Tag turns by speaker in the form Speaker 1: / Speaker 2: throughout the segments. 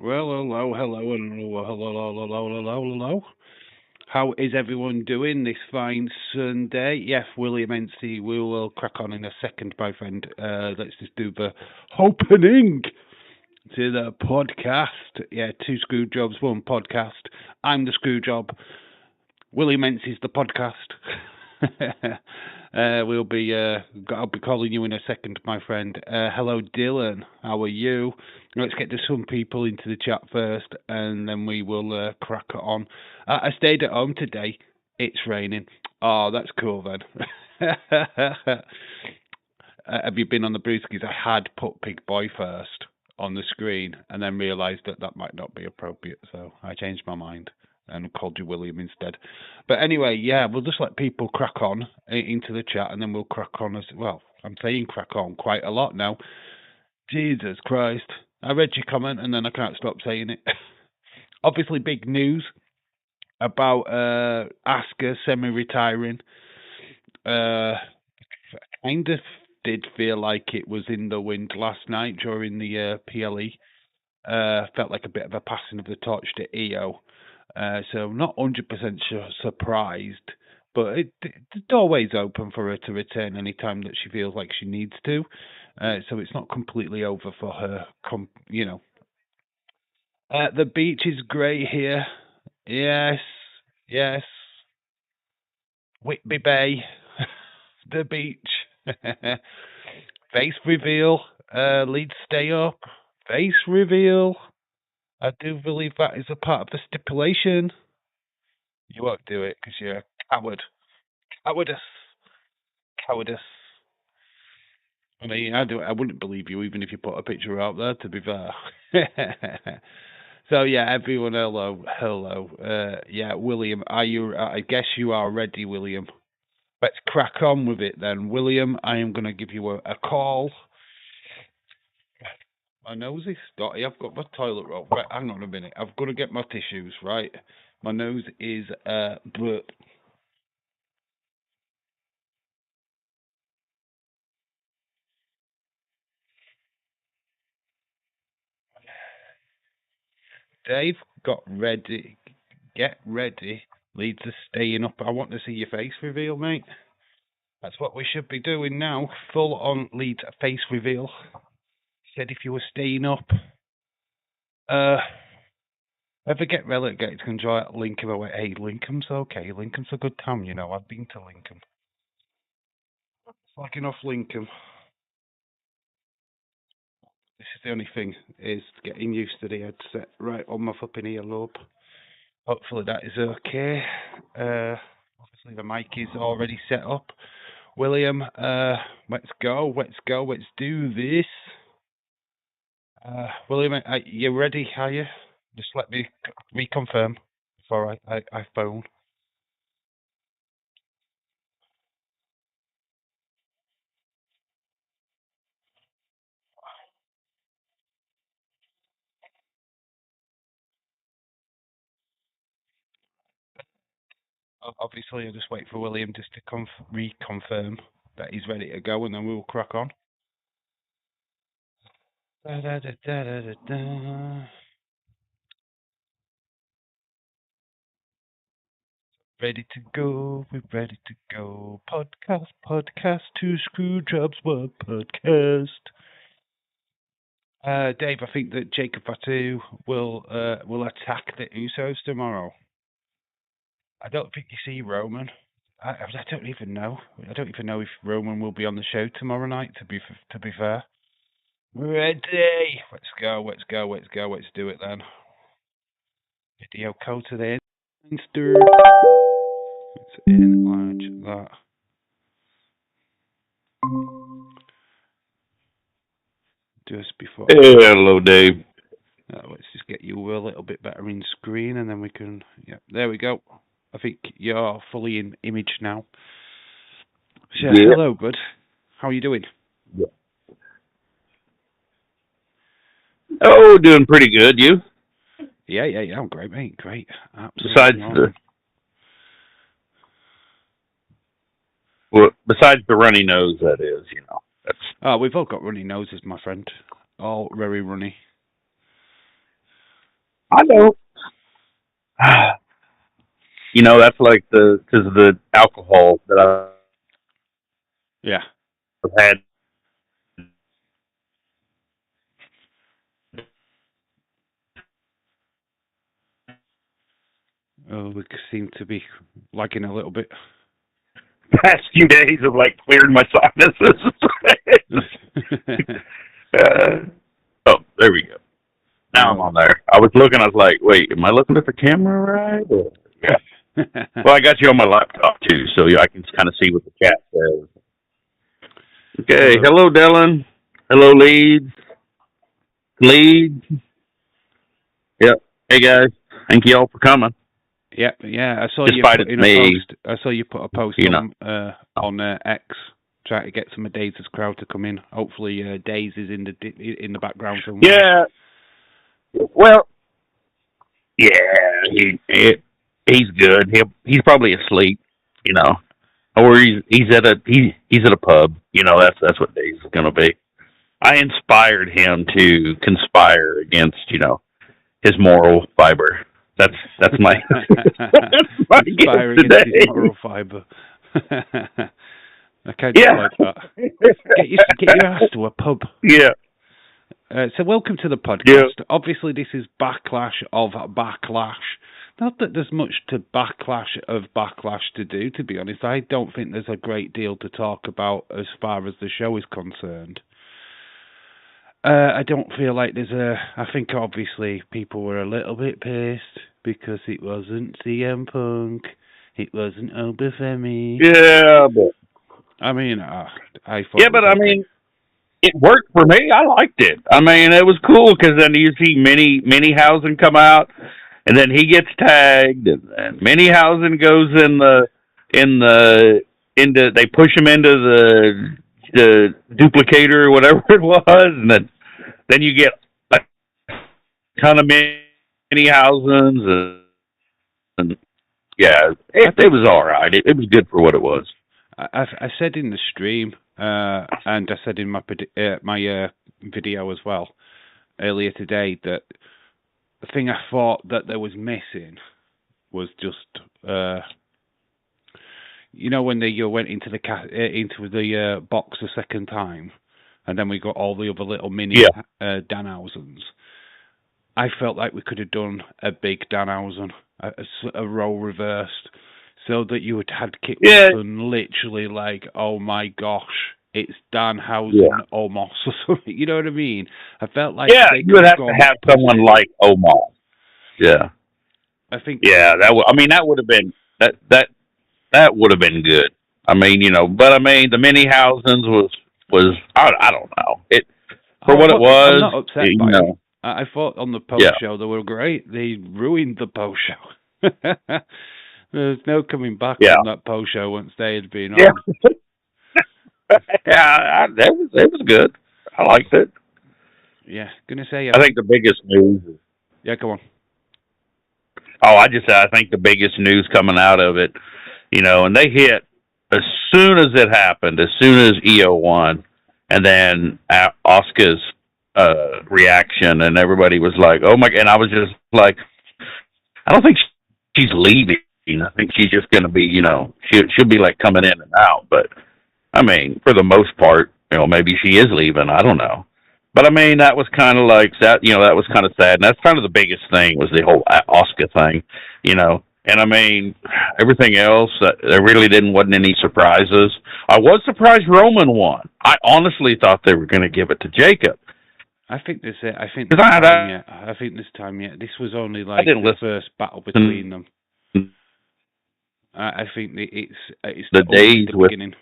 Speaker 1: Well, hello. How is everyone doing this fine Sunday? Yes, William NC, we will crack on in a second, my friend. Let's just do the opening to the podcast. Yeah, two screw jobs, one podcast. I'm the screw job. William NC's the podcast. I'll be calling you in a second, my friend. Hello, Dylan. How are you? Let's get to some people into the chat first, and then we will crack it on. I stayed at home today. It's raining. Oh, that's cool then. Have you been on the Brewskis? I had put Pig Boy first on the screen, and then realised that might not be appropriate, so I changed my mind and called you William instead. But anyway, yeah, we'll just let people crack on into the chat, and then we'll crack on as well. I'm saying crack on quite a lot now. Jesus Christ. I read your comment, and then I can't stop saying it. Obviously, big news about ASUKA semi-retiring. Kind of did feel like it was in the wind last night during the PLE. Felt like a bit of a passing of the torch to EO. So not 100% surprised, but the doorway's open for her to return anytime that she feels like she needs to. So it's not completely over for her, the beach is great here. Yes. Whitby Bay, the beach. Face reveal. Lead stay up. Face reveal. I do believe that is a part of the stipulation. You won't do it because you're a coward. Cowardice. I mean, I wouldn't believe you even if you put a picture out there, to be fair. So, yeah, everyone, hello. Yeah, William, are you? I guess you are ready, William. Let's crack on with it then. William, I am going to give you a call. My nose is snotty. I've got my toilet roll. Right, hang on a minute. I've got to get my tissues, right? My nose is but Dave got ready. Get ready. Leads us staying up. I want to see your face reveal, mate. That's what we should be doing now. Full on Leeds face reveal. Said if you were staying up. Ever get relegated to enjoy Lincoln away? Hey, Lincoln's okay. Lincoln's a good town, you know. I've been to Lincoln. Slacking off Lincoln. This is the only thing, is getting used to the headset right on my flipping earlobe. Hopefully that is okay. Obviously the mic is already set up. William, let's go. Let's do this. William, are you ready? Are you? Just let me reconfirm before I phone. Obviously, I'll just wait for William just to reconfirm that he's ready to go, and then we will crack on. Ready to go, we're ready to go. Podcast, two screw jobs, one podcast. Dave, I think that Jacob FATU will attack the Usos tomorrow. I don't think you see Roman. I don't even know. I don't even know if Roman will be on the show tomorrow night. To be fair, ready. Let's go. Let's do it then. Video code to the Insta. Let's enlarge that. Just before.
Speaker 2: Hey, hello, Dave.
Speaker 1: Let's just get you a little bit better in screen, and then we can. Yeah, there we go. I think you're fully in image now. So, yeah. Hello, bud. How are you doing?
Speaker 2: Yeah. Oh, doing pretty good. You?
Speaker 1: Yeah. I'm great, mate. Great.
Speaker 2: Absolutely. Besides the runny nose, that is, you know.
Speaker 1: Oh, we've all got runny noses, my friend. All very runny.
Speaker 2: I don't. That's like because of the alcohol that
Speaker 1: Yeah.
Speaker 2: I've had.
Speaker 1: Oh, we seem to be lagging a little bit.
Speaker 2: Past few days of like clearing my sinuses. Oh, there we go. Now I'm on there. I was looking. I was like, wait, am I looking at the camera right? Or, yeah. Well, I got you on my laptop too, so I can kind of see what the chat says. Okay. Hello, Dylan. Hello, Leeds. Yep. Hey guys. Thank you all for coming.
Speaker 1: Yeah. I saw
Speaker 2: Despite
Speaker 1: you put in a post. I saw you put a post on X, trying to get some of Daze's crowd to come in. Hopefully, Daze is in the background somewhere.
Speaker 2: Yeah. Well. Yeah. He's good. He's probably asleep. Or he's at a pub. That's what Daze is gonna be. I inspired him to conspire against his moral fiber. That's my that's my
Speaker 1: inspiring
Speaker 2: gift today.
Speaker 1: His moral fiber. I can't like that. Get your ass to a pub.
Speaker 2: Yeah.
Speaker 1: So welcome to the podcast. Yeah. Obviously, this is Backlash of Backlash. Not that there's much to Backlash of Backlash to do, to be honest. I don't think there's a great deal to talk about as far as the show is concerned. I don't feel like I think obviously people were a little bit pissed because it wasn't CM Punk, it wasn't Obafemi.
Speaker 2: Yeah, but
Speaker 1: I mean, I thought.
Speaker 2: Yeah, but I mean, it worked for me. I liked it. I mean, it was cool because then you see Minihausen come out, and then he gets tagged, and Minihausen goes they push him into the duplicator or whatever it was, and then you get a ton of Minihausens, and yeah, it was all right. It was good for what it was.
Speaker 1: I said in the stream, and I said in my video as well earlier today, that the thing I thought that there was missing was just when you went into the box a second time, and then we got all the other little mini Danhausens. I felt like we could have done a big Danhausen, a role reversed, so that you had Kit Wilson literally like, oh my gosh, it's Danhausen Omos or something. You know what I mean? I felt like
Speaker 2: you would have to have someone like Omos. Yeah,
Speaker 1: I think.
Speaker 2: Yeah, that would have been that would have been good. I mean, but I mean, the Minihausens was I don't know it for what it was.
Speaker 1: I'm not upset by them. I thought on the post show they were great. They ruined the post show. There's no coming back on that post show once they had been on.
Speaker 2: Yeah, it was good. I liked it.
Speaker 1: Yeah, gonna say.
Speaker 2: I think the biggest news.
Speaker 1: Yeah, come on.
Speaker 2: Oh, I think the biggest news coming out of it, and they hit as soon as it happened, as soon as EO won, and then Asuka's reaction, and everybody was like, "Oh my!" And I was just like, "I don't think she's leaving. I think she's just going to be, she'll be like coming in and out." But I mean, for the most part, maybe she is leaving. I don't know. But I mean, that was kind of like that. That was kind of sad. And that's kind of the biggest thing was the whole Asuka thing. And I mean, everything else, there really wasn't any surprises. I was surprised Roman won. I honestly thought they were going to give it to Jacob.
Speaker 1: I think this it. I think this time yet. This was only like the first battle between them. I think it's
Speaker 2: the days
Speaker 1: the beginning.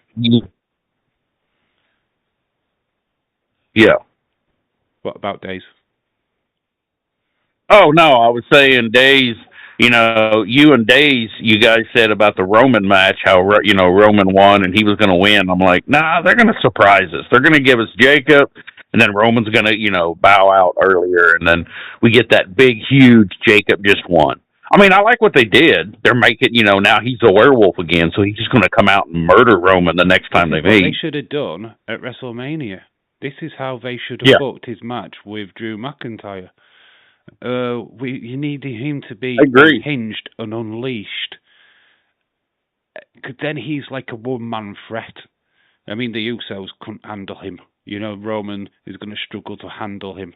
Speaker 2: Yeah.
Speaker 1: What about Days?
Speaker 2: Oh no, I was saying Days. You and Days, you guys said about the Roman match, how Roman won and he was going to win. I'm like, nah, they're going to surprise us. They're going to give us Jacob, and then Roman's going to bow out earlier, and then we get that big, huge Jacob just won. I mean, I like what they did. They're making, now he's a werewolf again, so he's just going to come out and murder Roman the next time they meet.
Speaker 1: They should have done at WrestleMania. This is how they should have booked his match with Drew McIntyre. You need him to be
Speaker 2: I agree.
Speaker 1: unhinged and unleashed. Because then he's like a one-man threat. I mean, the Usos couldn't handle him. You know, Roman is going to struggle to handle him.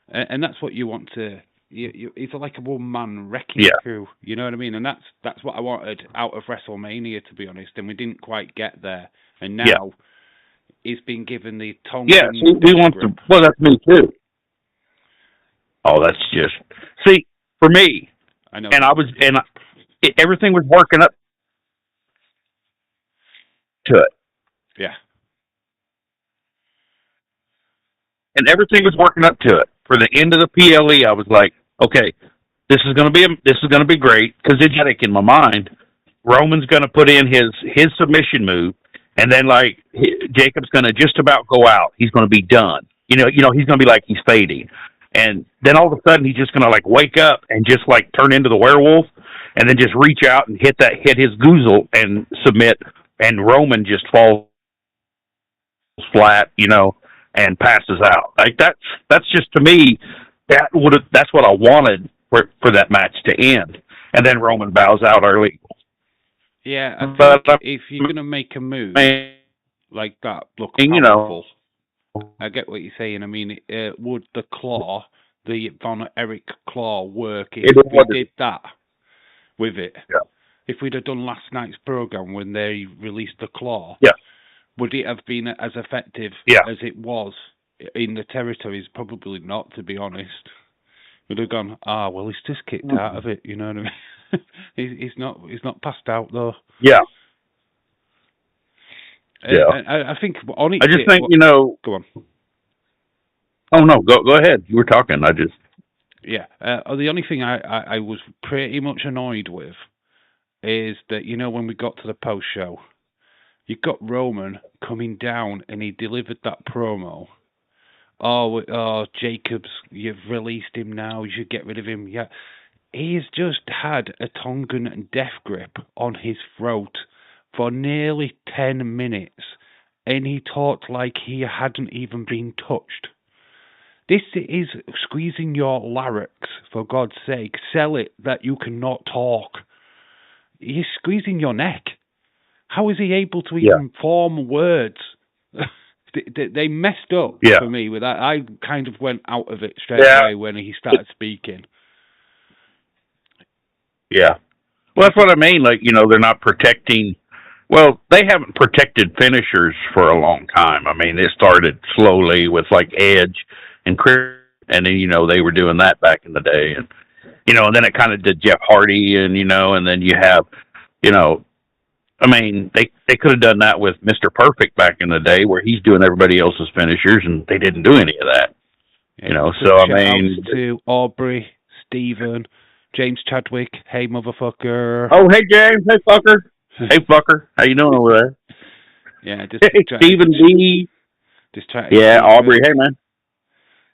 Speaker 1: And that's what you want to... He's like a one-man wrecking crew. You know what I mean? And that's what I wanted out of WrestleMania, to be honest. And we didn't quite get there. And now he's been given the tongue.
Speaker 2: Yeah, so we want to... Well, that's me, too. Oh, that's just... See, for me... I know. And everything was working up to it.
Speaker 1: Yeah.
Speaker 2: And everything was working up to it. For the end of the PLE, I was like, okay, this is going to be great, because it's headache in my mind. Roman's going to put in his submission move, and then like Jacob's going to just about go out. He's going to be done. You know, he's going to be like he's fading, and then all of a sudden he's just going to like wake up and just like turn into the werewolf, and then just reach out and hit his goozle and submit, and Roman just falls flat, and passes out. Like that's just, to me, that's what I wanted for that match to end, and then Roman bows out early.
Speaker 1: Yeah, I think if you're gonna make a move like that, look powerful, I get what you're saying. I mean, would the claw, the Von Erich claw, work if we did that with it?
Speaker 2: Yeah.
Speaker 1: If we'd have done last night's program when they released the claw, would it have been as effective as it was in the territories? Probably not, to be honest. We'd have gone, well, he's just kicked out of it, you know what I mean? He's not passed out, though.
Speaker 2: Yeah.
Speaker 1: I think on it.
Speaker 2: I just think,
Speaker 1: Go on.
Speaker 2: Oh, no, go ahead. You were talking. I just...
Speaker 1: Yeah. The only thing I was pretty much annoyed with is that, when we got to the post-show, you got Roman coming down and he delivered that promo. Oh, Jacobs, you've released him now. You should get rid of him. Yeah. He's just had a Tongan death grip on his throat for nearly 10 minutes, and he talked like he hadn't even been touched. This is squeezing your larynx, for God's sake. Sell it that you cannot talk. He's squeezing your neck. How is he able to even form words? They messed up for me with that. I kind of went out of it straight away when he started speaking. Yeah.
Speaker 2: Well, that's what I mean. Like, they're not protecting... Well, they haven't protected finishers for a long time. I mean, it started slowly with, like, Edge and Chris, and then, they were doing that back in the day. And, and then it kind of did Jeff Hardy, and, and then you have, I mean, they could have done that with Mr. Perfect back in the day, where he's doing everybody else's finishers, and they didn't do any of that. So, I mean...
Speaker 1: to Aubrey, Steven, James Chadwick, hey, motherfucker.
Speaker 2: Oh, hey, James, hey, fucker. Hey, fucker. How you doing over there?
Speaker 1: Yeah, just...
Speaker 2: Hey, Steven D.
Speaker 1: Just try.
Speaker 2: Yeah, Aubrey, hey, man.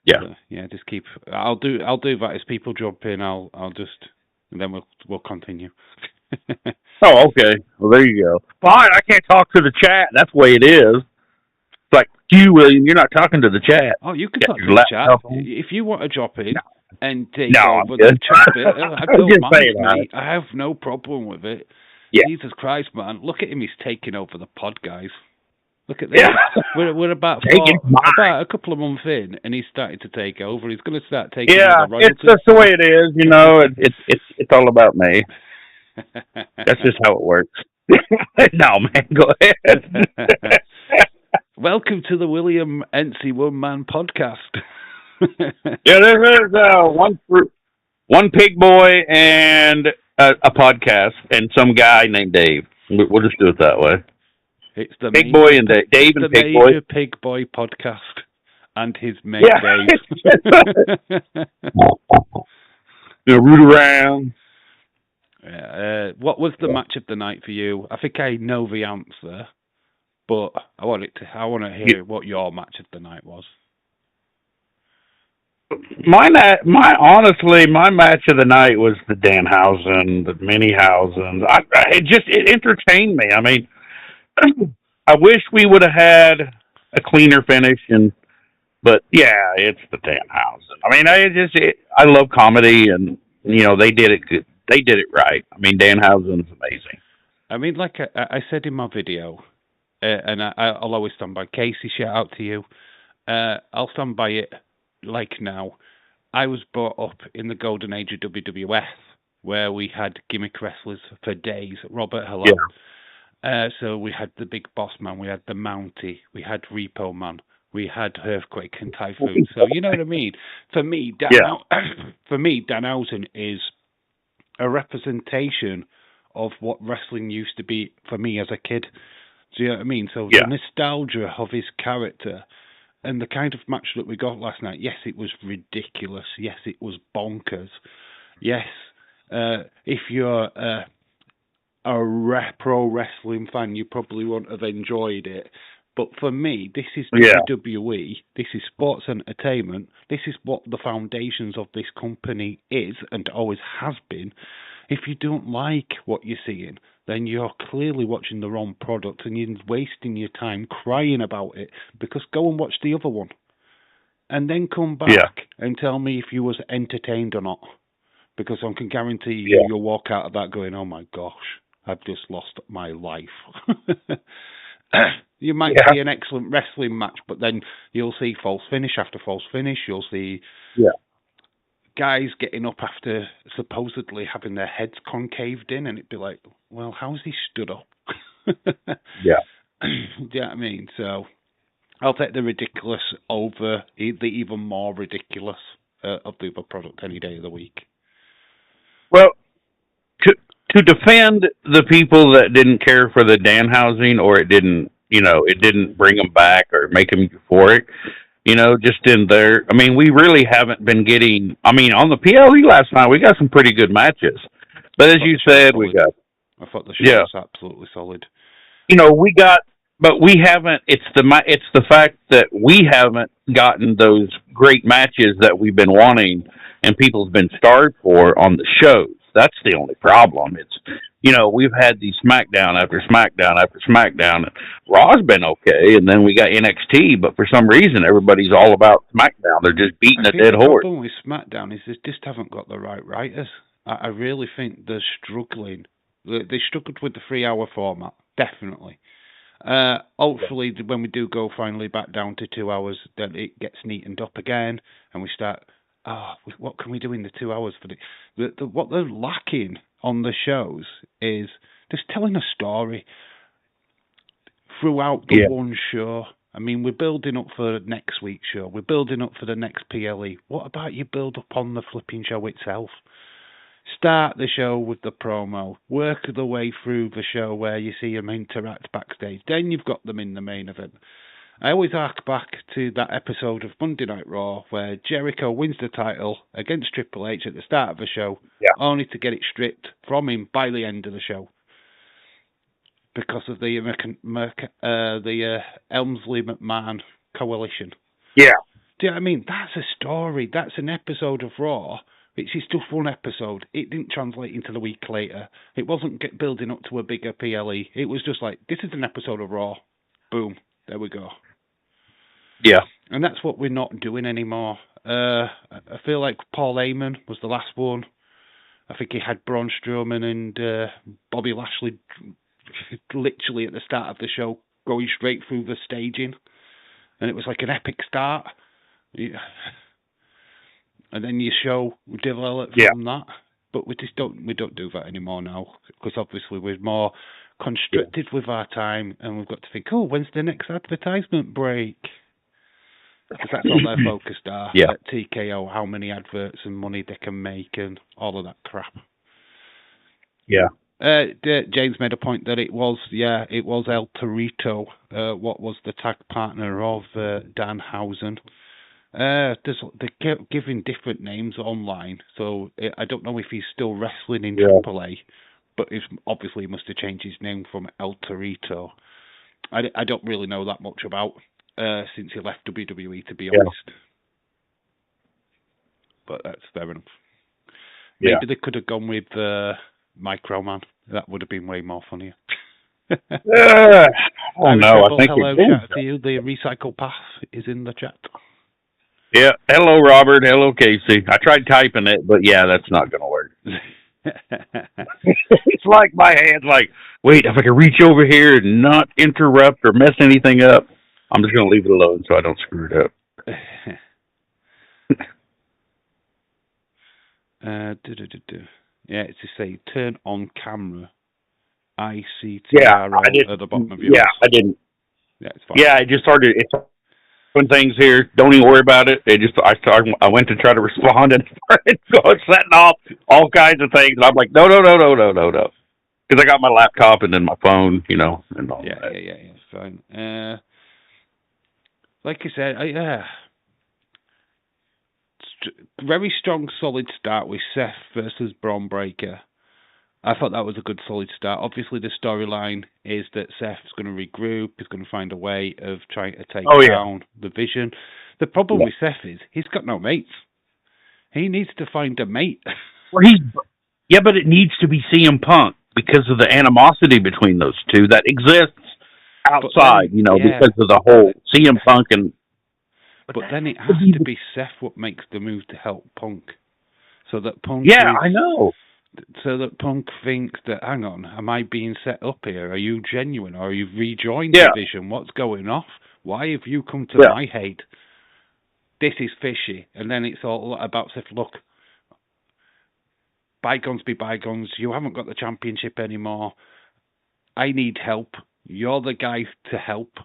Speaker 2: Yeah.
Speaker 1: Just keep... I'll do that as people jump in. I'll just... And then we'll continue.
Speaker 2: Oh, okay. Well, there you go. Fine, I can't talk to the chat. That's the way it is. It's like, you, William, you're not talking to the chat.
Speaker 1: Oh, you can talk to the chat. If you want to drop in and take over the chat bit, I don't mind, mate. I have no problem with it. Yeah. Jesus Christ, man. Look at him. He's taking over the pod, guys. Look at this. Yeah. We're about a couple of months in, and he's starting to take over. He's going to start taking over royalties.
Speaker 2: It's just the way it is, It's all about me. That's just how it works. No, man, go ahead.
Speaker 1: Welcome to the William Ency One Man Podcast.
Speaker 2: Yeah, this is one pig boy and a podcast, and some guy named Dave. We'll just do it that way.
Speaker 1: It's the
Speaker 2: Pig Boy and Dave and Pig Boy.
Speaker 1: The Pig Boy podcast and his mate Dave.
Speaker 2: Root around.
Speaker 1: What was the match of the night for you? I think I know the answer, but I want to hear what your match of the night was.
Speaker 2: Honestly, my match of the night was the Danhausen, the Minihausen. It entertained me. I mean, I wish we would have had a cleaner finish, and But yeah, it's the Danhausen. I mean, I love comedy, and they did it good. They did it right. I mean, Danhausen's amazing.
Speaker 1: I mean, like I said in my video, and I'll always stand by. Casey, shout out to you. I'll stand by it. Like now, I was brought up in the golden age of WWF, where we had gimmick wrestlers for days. Robert, hello.
Speaker 2: Yeah.
Speaker 1: So we had the Big Boss Man, we had the Mountie, we had Repo Man, we had Earthquake and Typhoon. So you know what I mean. For me, Danhausen is a representation of what wrestling used to be for me as a kid. Do you know what I mean? So the nostalgia of his character and the kind of match that we got last night, yes, it was ridiculous. Yes, it was bonkers. Yes, if you're a pro wrestling fan, you probably won't have enjoyed it. But for me, this is WWE. This is sports entertainment. This is what the foundations of this company is and always has been. If you don't like what you're seeing, then you're clearly watching the wrong product and you're wasting your time crying about it, because go and watch the other one. And then come back and tell me if you was entertained or not. Because I can guarantee you, you'll walk out of that going, oh my gosh, I've just lost my life. You might see an excellent wrestling match, but then you'll see false finish after false finish. You'll see guys getting up after supposedly having their heads concaved in, and it'd be like, well, how's he stood up? Do you know what I mean? So I'll take the ridiculous over the even more ridiculous of the other product any day of the week.
Speaker 2: Well, to defend the people that didn't care for the Danhausen, or it didn't bring them back or make them euphoric, just in there. I mean, we really haven't been getting. I mean, on the PLE last night, we got some pretty good matches. But as you said,
Speaker 1: I thought the show was absolutely solid.
Speaker 2: But we haven't. It's the fact that we haven't gotten those great matches that we've been wanting, and people's been starved for on the shows. That's the only problem. It's we've had these SmackDown after SmackDown after SmackDown, and Raw's been okay, and then we got NXT, but for some reason everybody's all about SmackDown. They're just beating a dead horse.
Speaker 1: The problem with SmackDown is they just haven't got the right writers. I really think they're struggling. They struggled with the 3-hour format, definitely. Hopefully, when we do go finally back down to 2 hours, then it gets neatened up again, and we start. What can we do in the 2 hours for what they're lacking on the shows is just telling a story throughout the one show. I mean, we're building up for next week's show. We're building up for the next PLE. What about you build up on the flipping show itself? Start the show with the promo. Work the way through the show where you see them interact backstage. Then you've got them in the main event. I always hark back to that episode of Monday Night Raw where Jericho wins the title against Triple H at the start of the show, only to get it stripped from him by the end of the show because of the Elmsley McMahon coalition. Yeah. Do you know what I mean? That's a story. That's an episode of Raw. It's just one episode. It didn't translate into the week later. It wasn't building up to a bigger PLE. It was just like, this is an episode of Raw. Boom. There we go. Yeah. And that's what we're not doing anymore. I feel like Paul Heyman was the last one. I think he had Braun Strowman and Bobby Lashley literally at the start of the show going straight through the staging. And it was like an epic start. Yeah. And then your show developed from that. But we don't do that anymore now. Because obviously we're more constructed with our time, and we've got to think, when's the next advertisement break? Because that's all they're focused at TKO, how many adverts and money they can make and all of that crap. Yeah. James made a point that it was El Torito, what was the tag partner of Danhausen. They're giving different names online, so I don't know if he's still wrestling in AAA, but obviously he must have changed his name from El Torito. I don't really know that much about since he left WWE, to be honest. But that's fair enough. Maybe they could have gone with Microman. That would have been way more funnier. Oh no, I think hello, shout out to you. The Recycle Path is in the chat.
Speaker 2: Yeah. Hello, Robert. Hello, Casey. I tried typing it, but yeah, that's not going to work. It's like my hand's like, wait, if I can reach over here and not interrupt or mess anything up, I'm just going to leave it alone so I don't screw it up.
Speaker 1: Yeah, it's to say turn on camera. ICTRL
Speaker 2: Yeah, I did.
Speaker 1: at the bottom of yours.
Speaker 2: Yeah, I didn't.
Speaker 1: Yeah, it's fine.
Speaker 2: Yeah, I just started. It's when things here. Don't even worry about it. I went to try to respond and started setting off all kinds of things. And I'm like, no, because I got my laptop and then my phone, and all that.
Speaker 1: Yeah, it's fine. Like I said, very strong, solid start with Seth versus Braun Breaker. I thought that was a good, solid start. Obviously, the storyline is that Seth's going to regroup. He's going to find a way of trying to take down the Vision. The problem with Seth is he's got no mates. He needs to find a mate.
Speaker 2: Well, but it needs to be CM Punk because of the animosity between those two that exists outside, because of the whole CM Punk and...
Speaker 1: But then it has to be Seth what makes the move to help Punk. So that Punk
Speaker 2: I know.
Speaker 1: So that Punk thinks that, hang on, am I being set up here? Are you genuine? Or are you rejoined the Vision? What's going off? Why have you come to my hate? This is fishy. And then it's all about Seth, look, bygones be bygones. You haven't got the championship anymore. I need help. You're the guy to help.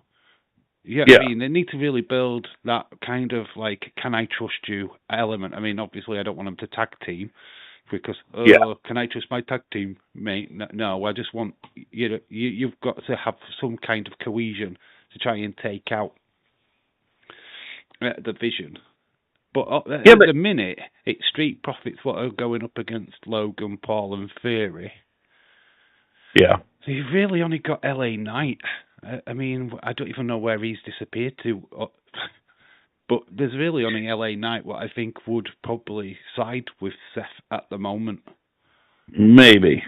Speaker 1: Yeah, I mean, they need to really build that kind of like, can I trust you element. I mean, obviously, I don't want them to tag team because, can I trust my tag team mate? No, I just want you've got to have some kind of cohesion to try and take out the Vision. But at the minute, it's Street Profits what are going up against Logan Paul and Theory.
Speaker 2: Yeah.
Speaker 1: So you've really only got LA Knight. I mean, I don't even know where he's disappeared to. But there's really only LA Knight what I think would probably side with Seth at the moment.
Speaker 2: Maybe.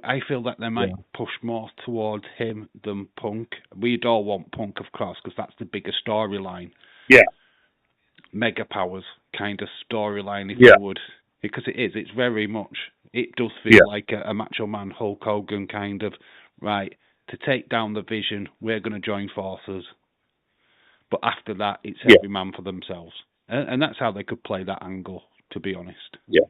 Speaker 1: I feel that they might push more towards him than Punk. We'd all want Punk, of course, because that's the bigger storyline.
Speaker 2: Yeah.
Speaker 1: Mega Powers kind of storyline, if you would. Because it is. It's very much... It does feel like a Macho Man, Hulk Hogan kind of, right, to take down the Vision, we're going to join forces. But after that, it's every man for themselves. And that's how they could play that angle, to be honest.
Speaker 2: Yeah.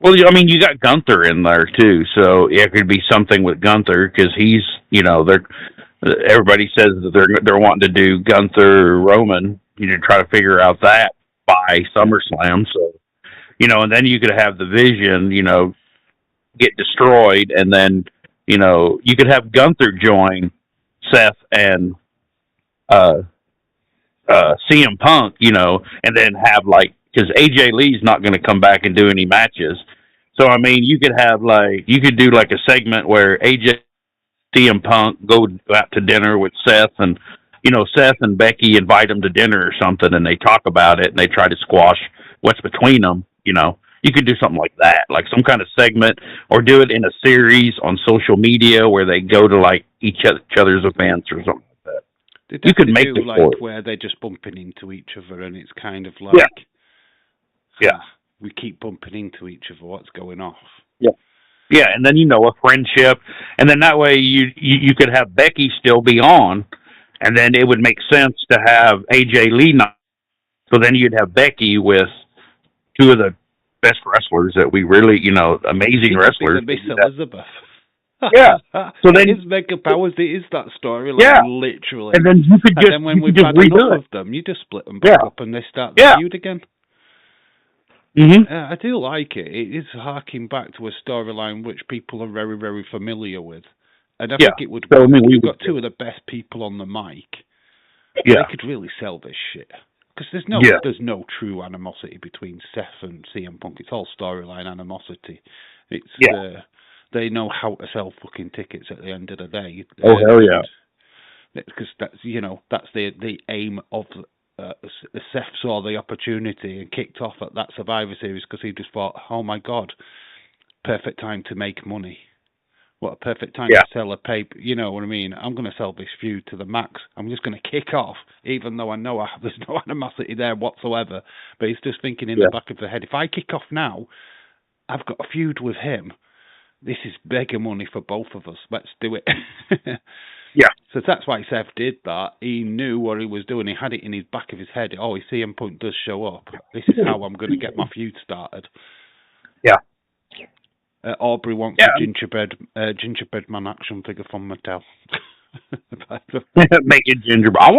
Speaker 2: Well, I mean, you got Gunther in there, too. So it could be something with Gunther, because he's, everybody says that they're wanting to do Gunther or Roman, try to figure out that by SummerSlam. So, and then you could have the Vision, get destroyed, and then, you could have Gunther join Seth and CM Punk, and then have because AJ Lee's not going to come back and do any matches. So, I mean, you could do a segment where AJ, CM Punk go out to dinner with Seth, and, Seth and Becky invite him to dinner or something, and they talk about it, and they try to squash what's between them, You could do something like that, like some kind of segment, or do it in a series on social media where they go to, each other's events or something like that. You could make it
Speaker 1: where they're just bumping into each other, and it's kind of we keep bumping into each other. What's going off?
Speaker 2: Yeah, and then a friendship, and then that way you could have Becky still be on, and then it would make sense to have AJ Lee not. So then you'd have Becky with two of the best wrestlers that we really, amazing wrestlers.
Speaker 1: Miss Elizabeth.
Speaker 2: So then
Speaker 1: his Mega Powers, it is that story, literally.
Speaker 2: And then you could just,
Speaker 1: and then when we've had enough of them, you just split them back up and they start the feud again.
Speaker 2: Mm-hmm.
Speaker 1: I do like it. It is harking back to a storyline which people are very, very familiar with. And I think it would work. We've got two of the best people on the mic. They could really sell this shit. Because there's no true animosity between Seth and CM Punk. It's all storyline animosity. It's they know how to sell fucking tickets at the end of the day.
Speaker 2: Oh hell yeah!
Speaker 1: Because that's the aim of Seth saw the opportunity and kicked off at that Survivor Series because he just thought, oh my god, perfect time to make money. What a perfect time
Speaker 2: Yeah.
Speaker 1: to sell a paper. You know what I mean? I'm going to sell this feud to the max. I'm just going to kick off, even though I know there's no animosity there whatsoever. But he's just thinking in the back of the head, if I kick off now, I've got a feud with him. This is bigger money for both of us. Let's do it.
Speaker 2: Yeah.
Speaker 1: So that's why Seth did that. He knew what he was doing. He had it in his back of his head. Oh, if CM Punk does show up, this is how I'm going to get my feud started.
Speaker 2: Yeah.
Speaker 1: Aubrey wants a gingerbread man action figure from Mattel.
Speaker 2: Make it gingerbread. I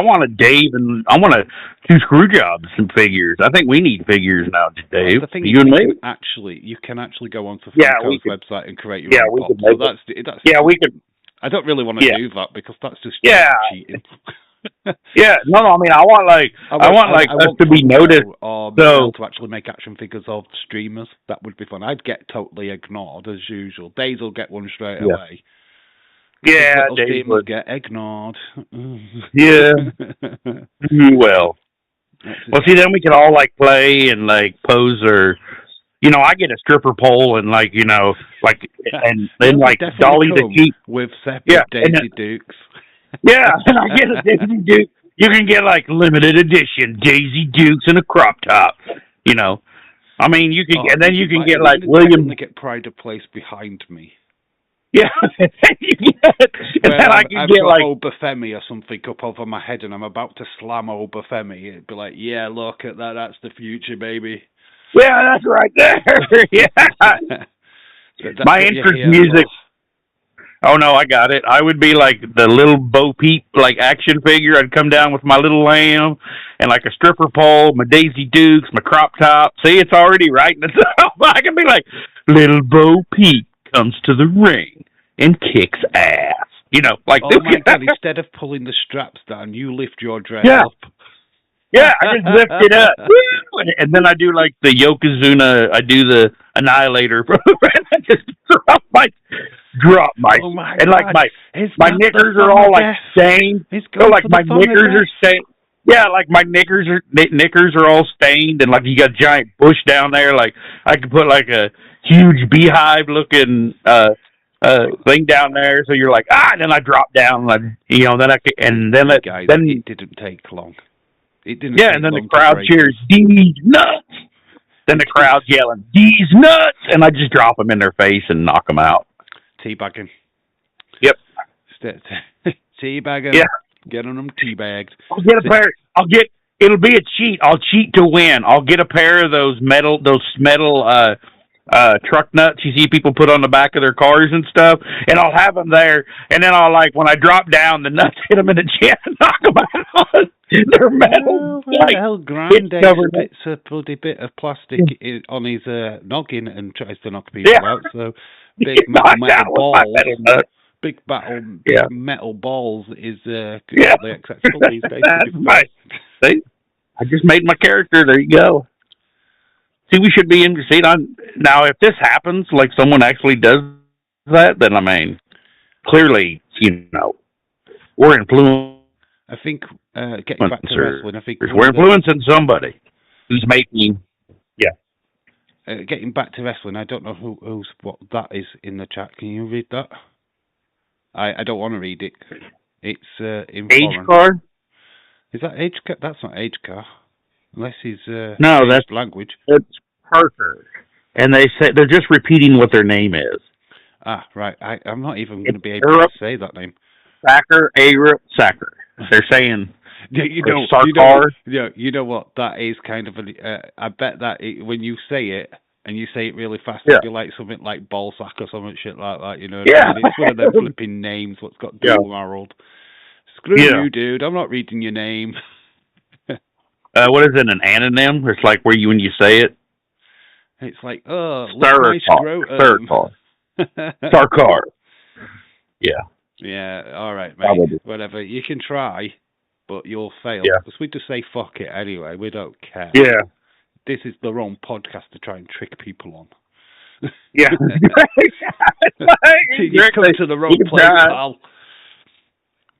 Speaker 2: want a Dave, and I want 2 Screwjobs and figures. I think we need figures now, Dave.
Speaker 1: The thing
Speaker 2: you
Speaker 1: is,
Speaker 2: and me.
Speaker 1: you can actually go onto Funko's website and create your own pop.
Speaker 2: So
Speaker 1: that's
Speaker 2: we could.
Speaker 1: I don't really want to do that because that's just cheating.
Speaker 2: Yeah, no. I mean, I want us to be noticed,
Speaker 1: or to actually make action figures of streamers. That would be fun. I'd get totally ignored as usual. Days will get one straight away.
Speaker 2: Yeah, Days
Speaker 1: will get ignored.
Speaker 2: Yeah. Well, see, then we can all play and pose, or I get a stripper pole and and then Dolly the Sheep
Speaker 1: with separate Daisy Dukes.
Speaker 2: Yeah, and I get a Daisy Duke. You can get limited edition Daisy Dukes in a crop top. I mean, you can, and then you can get William.
Speaker 1: Get Pride of Place behind me.
Speaker 2: Yeah, and then I can get
Speaker 1: Obafemi or something up over my head, and I'm about to slam Obafemi. It'd be like, yeah, look at that. That's the future, baby.
Speaker 2: Yeah, that's right there. Yeah. My entrance music. Oh no, I got it. I would be the little Bo Peep action figure. I'd come down with my little lamb and a stripper pole, my Daisy Dukes, my crop top. See, it's already writing itself. I can be little Bo Peep comes to the ring and kicks ass. Oh my
Speaker 1: God! Instead of pulling the straps down, you lift your dress up.
Speaker 2: Yeah, I just lift it up, and then I do the Yokozuna. I do the Annihilator, and I just drop my,
Speaker 1: oh my
Speaker 2: and
Speaker 1: God.
Speaker 2: my knickers are all stained. So my knickers are stained. Yeah, my knickers are all stained, and you got a giant bush down there. I could put a huge beehive looking thing down there. So you're and then I drop down, then
Speaker 1: it didn't take long. It didn't.
Speaker 2: Yeah, and then the crowd cheers, "These nuts!" Then the crowd's yelling, "These nuts!" And I just drop them in their face and knock them out.
Speaker 1: Teabagging.
Speaker 2: Yep.
Speaker 1: Teabagging.
Speaker 2: Yeah.
Speaker 1: Getting them teabagged.
Speaker 2: I'll get a pair. It'll be a cheat. I'll cheat to win. I'll get a pair of those metal truck nuts you see people put on the back of their cars and stuff, and I'll have them there, and then I'll when I drop down, the nuts hit them in the chin and knock them out. They're metal.
Speaker 1: Hell, grind a bloody bit of plastic on his noggin and tries to knock people out. So big metal balls. Big metal balls is completely acceptable these days.
Speaker 2: That's right. See, I just made my character. There you go. See, we should be interested on now. If this happens, someone actually does that, then I mean, clearly, we're influencing.
Speaker 1: I think getting back to wrestling,
Speaker 2: we're influencing somebody who's making. Yeah.
Speaker 1: Getting back to wrestling, I don't know who's what that is in the chat. Can you read that? I don't want to read it. It's in
Speaker 2: Age car.
Speaker 1: Is that age car? That's not age car. Unless he's
Speaker 2: no, that's
Speaker 1: language.
Speaker 2: It's Parker, and they're just repeating what their name is.
Speaker 1: Ah, right. I'm not even going to be able to say that name.
Speaker 2: Sacker. They're saying
Speaker 1: you know what that is kind of. I bet that when you say it and you say it really fast, it'll be something like ballsack or something shit like that.
Speaker 2: Yeah.
Speaker 1: I mean? It's one of them flipping names. What's got dual Harold? Screw you, dude. I'm not reading your name.
Speaker 2: What is it, an anonym? It's where when you say it?
Speaker 1: It's Sarkar.
Speaker 2: Yeah.
Speaker 1: Yeah, all right, mate. Whatever. You can try, but you'll fail. Because we just say fuck it anyway. We don't care.
Speaker 2: Yeah.
Speaker 1: This is the wrong podcast to try and trick people on.
Speaker 2: Yeah.
Speaker 1: You come to the wrong place, pal.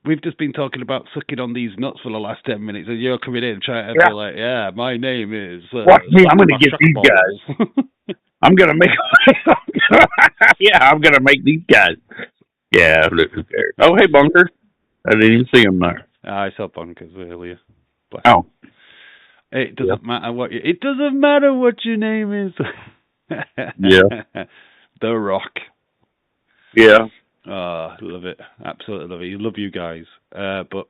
Speaker 1: We've just been talking about sucking on these nuts for the last 10 minutes, and you're coming in trying to be my name is...
Speaker 2: Watch me, I'm going to get these guys. I'm gonna make. Yeah, I'm gonna make these guys. Yeah, who cares? Oh, hey, Bunker. I didn't even see him there.
Speaker 1: I saw Bunkers earlier. But
Speaker 2: Oh,
Speaker 1: it doesn't matter what it doesn't matter what your name is.
Speaker 2: yeah,
Speaker 1: The Rock.
Speaker 2: yeah.
Speaker 1: Oh, love it. Absolutely love it. You love you guys. But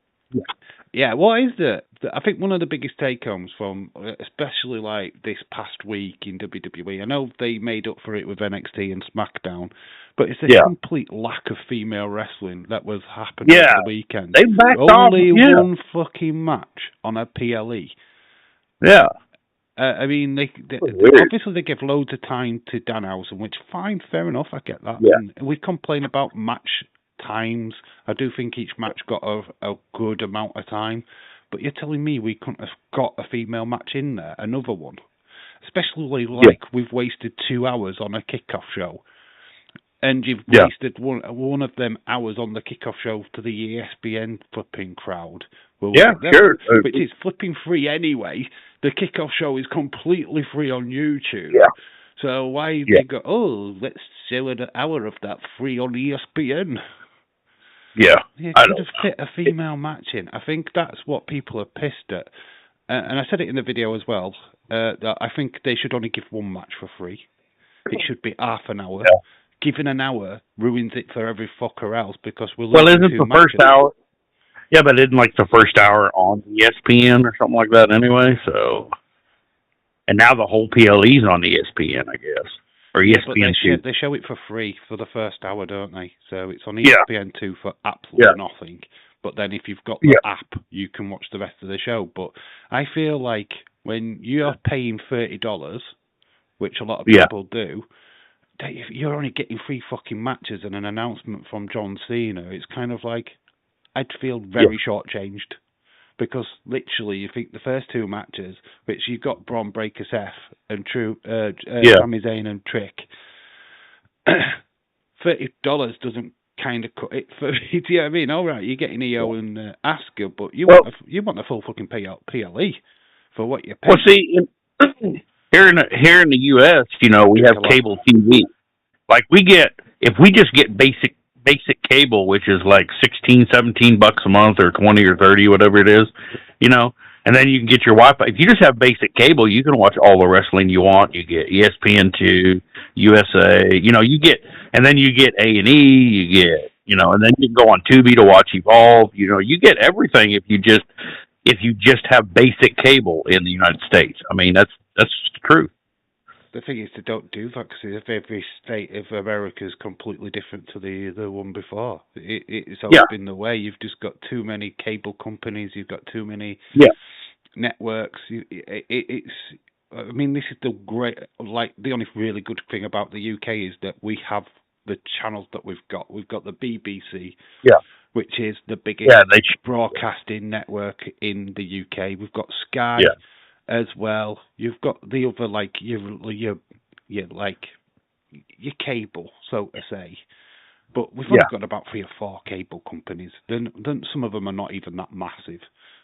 Speaker 1: yeah, what is I think one of the biggest take homes from, especially like this past week in WWE, I know they made up for it with NXT and SmackDown, but it's a complete lack of female wrestling that was happening over the weekend.
Speaker 2: They backed
Speaker 1: Only
Speaker 2: off.
Speaker 1: one fucking match on a PLE.
Speaker 2: Yeah.
Speaker 1: I mean, they obviously they give loads of time to Danhausen, which fine, fair enough, I get that.
Speaker 2: Yeah.
Speaker 1: And we complain about match times. I do think each match got a good amount of time, but you're telling me we couldn't have got a female match in there, another one, especially like we've wasted 2 hours on a kickoff show, and you've wasted one of them hours on the kickoff show to the ESPN flipping crowd. Well,
Speaker 2: sure.
Speaker 1: Which is flipping free anyway. The kickoff show is completely free on YouTube.
Speaker 2: Yeah.
Speaker 1: So why they go, oh, let's show an hour of that free on ESPN?
Speaker 2: Yeah.
Speaker 1: You could have fit a female match in. I think that's what people are pissed at. And I said it in the video as well, that I think they should only give one match for free. It should be half an hour.
Speaker 2: Yeah.
Speaker 1: Giving an hour ruins it for every fucker else because we're
Speaker 2: Well,
Speaker 1: losing
Speaker 2: isn't the
Speaker 1: matches.
Speaker 2: first hour? Yeah, but isn't like the first hour on ESPN or something like that anyway? So, and now the whole PLE's on ESPN, I guess, or ESPN
Speaker 1: but they show it for free for the first hour, don't they? So it's on ESPN2 for absolutely nothing. But then if you've got the app, you can watch the rest of the show. But I feel like when you're paying $30, which a lot of people do, you're only getting 3 fucking matches and an announcement from John Cena. It's kind of like, I'd feel very shortchanged, because literally you think the first 2 matches, which you've got Braun Breaker Seth and Sami Zayn and Trick, $30 doesn't kind of cut it for you. Do you know what I mean? All right, you're getting EO and Asuka, but you want the full fucking PLE for what you're paying.
Speaker 2: Well, see, here in the U.S., we have cable TV. Like if we just get basic cable, which is like $16-17 a month, or 20 or 30, whatever it is, and then you can get your Wi-Fi. If you just have basic cable, you can watch all the wrestling you want. You get ESPN2, USA, and then you get A&E, you get, and then you can go on Tubi to watch Evolve. You get everything if you just have basic cable in the United States. I mean, that's the truth.
Speaker 1: The thing is, they don't do that because every state of America is completely different to the one before. It's always been the way. You've just got too many cable companies. You've got too many networks. I mean, this is the only really good thing about the UK is that we have the channels that we've got. We've got the BBC, which is the biggest broadcasting network in the UK. We've got Sky. As well, you've got the other your cable, so to say, but we've only got about 3 or 4 cable companies. Then some of them are not even that massive.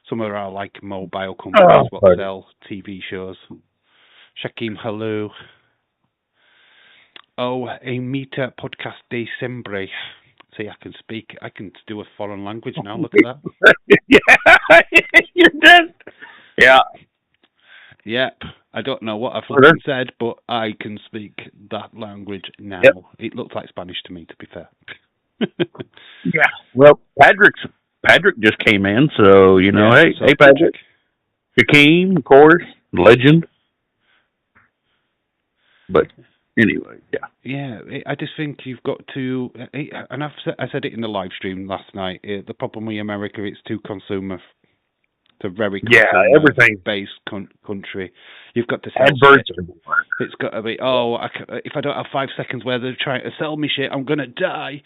Speaker 1: Some are like mobile companies that sell TV shows. Shakim, hello. Oh, a meter podcast de sempre. See, I can speak. I can do a foreign language now. Look at that.
Speaker 2: You're dead. Yeah.
Speaker 1: Yep, I don't know what I fucking said, but I can speak that language now. Yep. It looks like Spanish to me, to be fair.
Speaker 2: Yeah. Well, Patrick just came in, so hey Patrick. Shaquem, of course, legend. But anyway,
Speaker 1: yeah. I just think you've got to, and I said it in the live stream last night. The problem with America, it's too consumer. It's a very everything-based country. You've got to sell shit. It's got to be, if I don't have 5 seconds where they're trying to sell me shit, I'm going to die.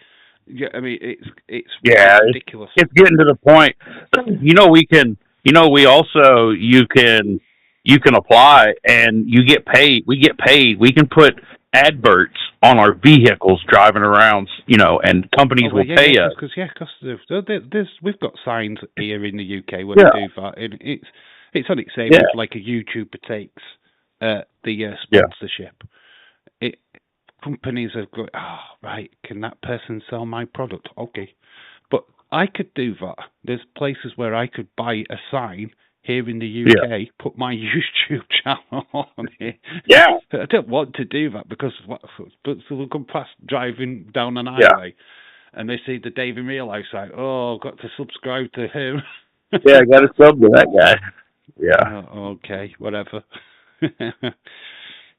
Speaker 1: Yeah, I mean, it's ridiculous.
Speaker 2: It's getting to the point. You can apply and you get paid. We get paid. We can put adverts on our vehicles driving around, and companies will pay us.
Speaker 1: Because we've got signs here in the UK where they do that. And it's on its same as like a YouTuber takes the sponsorship. companies are going, oh, right, can that person sell my product? Okay. But I could do that. There's places where I could buy a sign here in the UK, put my YouTube channel on it.
Speaker 2: Yeah.
Speaker 1: I don't want to do that because someone come past driving down an highway and they see the Dave in Real Life site. Oh, I've got to subscribe to him.
Speaker 2: Yeah, I got to sub to that guy. Yeah.
Speaker 1: Oh, okay, whatever.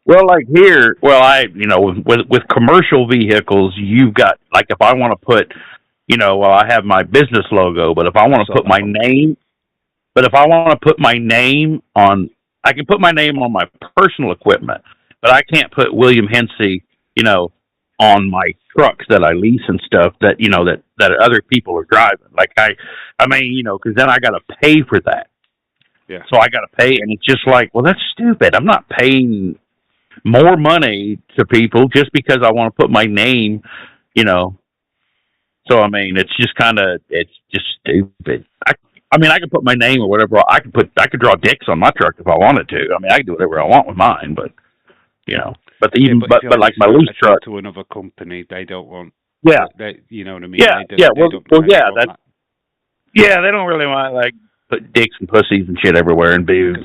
Speaker 2: Well, like here, with commercial vehicles, you've got, like, if I want to put, I have my business logo, but if I want to put my name, on, I can put my name on my personal equipment, but I can't put William Hensey, on my trucks that I lease and stuff that, that other people are driving. Like because then I got to pay for that.
Speaker 1: Yeah.
Speaker 2: So I got to pay, and it's just like, well, that's stupid. I'm not paying more money to people just because I want to put my name, So, it's just it's just stupid. I can put my name or whatever. I could draw dicks on my truck if I wanted to. I can do whatever I want with mine, but, but like my loose truck
Speaker 1: to another company, they don't want.
Speaker 2: Yeah.
Speaker 1: You know what I mean?
Speaker 2: Yeah. They don't really want, like, put dicks and pussies and shit everywhere and boobs.